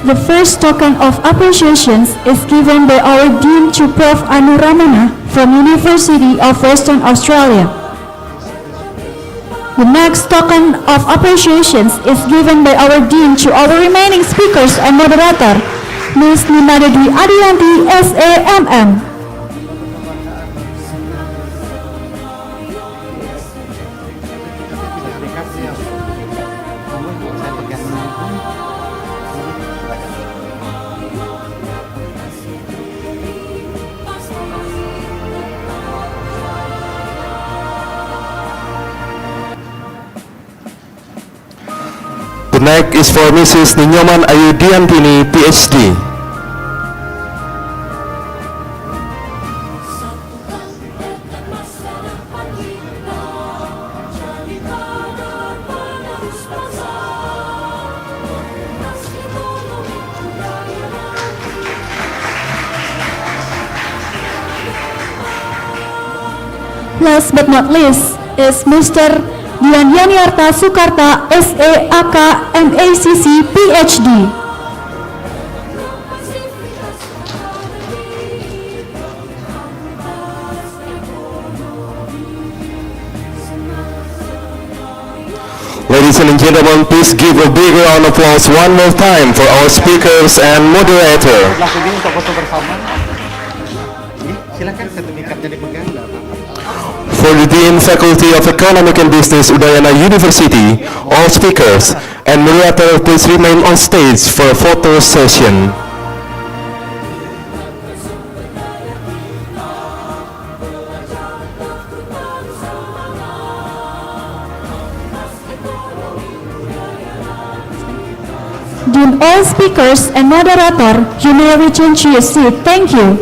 The first token of appreciation is given by our Dean to Prof. Anu Ramana from University of Western Australia. The next token of appreciation is given by our Dean to our remaining speakers and moderator, Ms. Natalis Adianti, SAMM. The next is for Mrs. Ninyoman Ayu Diantini, PhD. Last but not least is Mr. Dian Yaniarta Sukarta, SAAK, MACC, PhD. Ladies and gentlemen, please give a big round of applause one more time for our speakers and moderator. For the Dean Faculty of Economic and Business, Udayana University, all speakers and moderator please remain on stage for a photo session. Dean, all speakers and moderator, you may return to your seat. Thank you.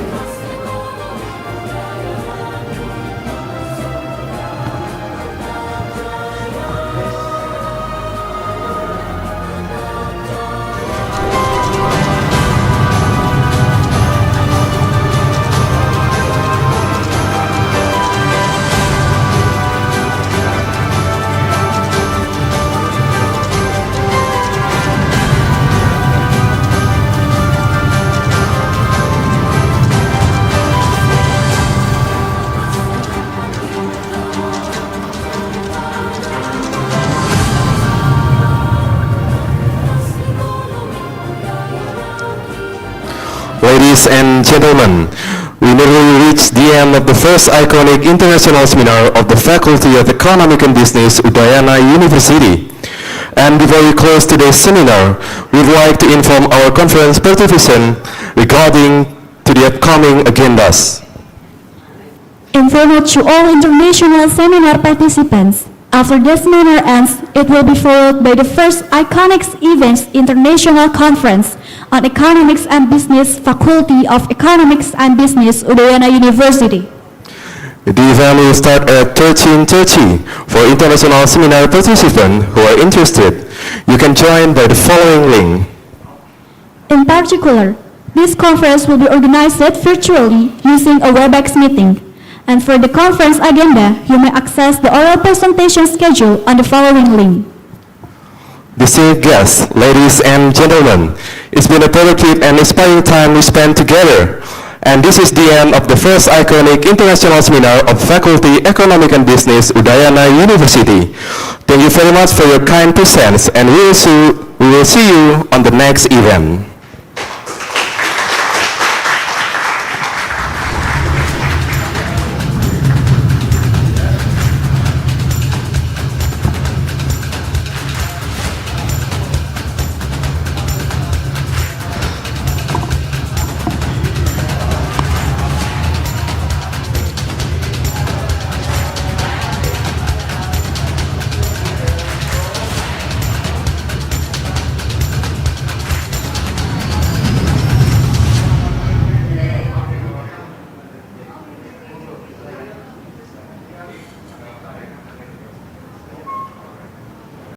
Ladies and gentlemen, we nearly reached the end of the first iconic international seminar of the Faculty of Economic and Business, Udayana University. And before we close today's seminar, we'd like to inform our conference participants regarding to the upcoming agendas. Informal to all international seminar participants. After the seminar ends, it will be followed by the first Iconics Events International Conference on Economics and Business, Faculty of Economics and Business, Udayana University. The event will start at 13:30. For international seminar participants who are interested, you can join by the following link. In particular, this conference will be organized virtually using a WebEx meeting. And for the conference agenda, you may access the oral presentation schedule on the following link. Distinguished guests, ladies and gentlemen, it's been a productive and inspiring time we spent together. And this is the end of the first iconic international seminar of Faculty Economic and Business, Udayana University. Thank you very much for your kind presence, and we will see you on the next event.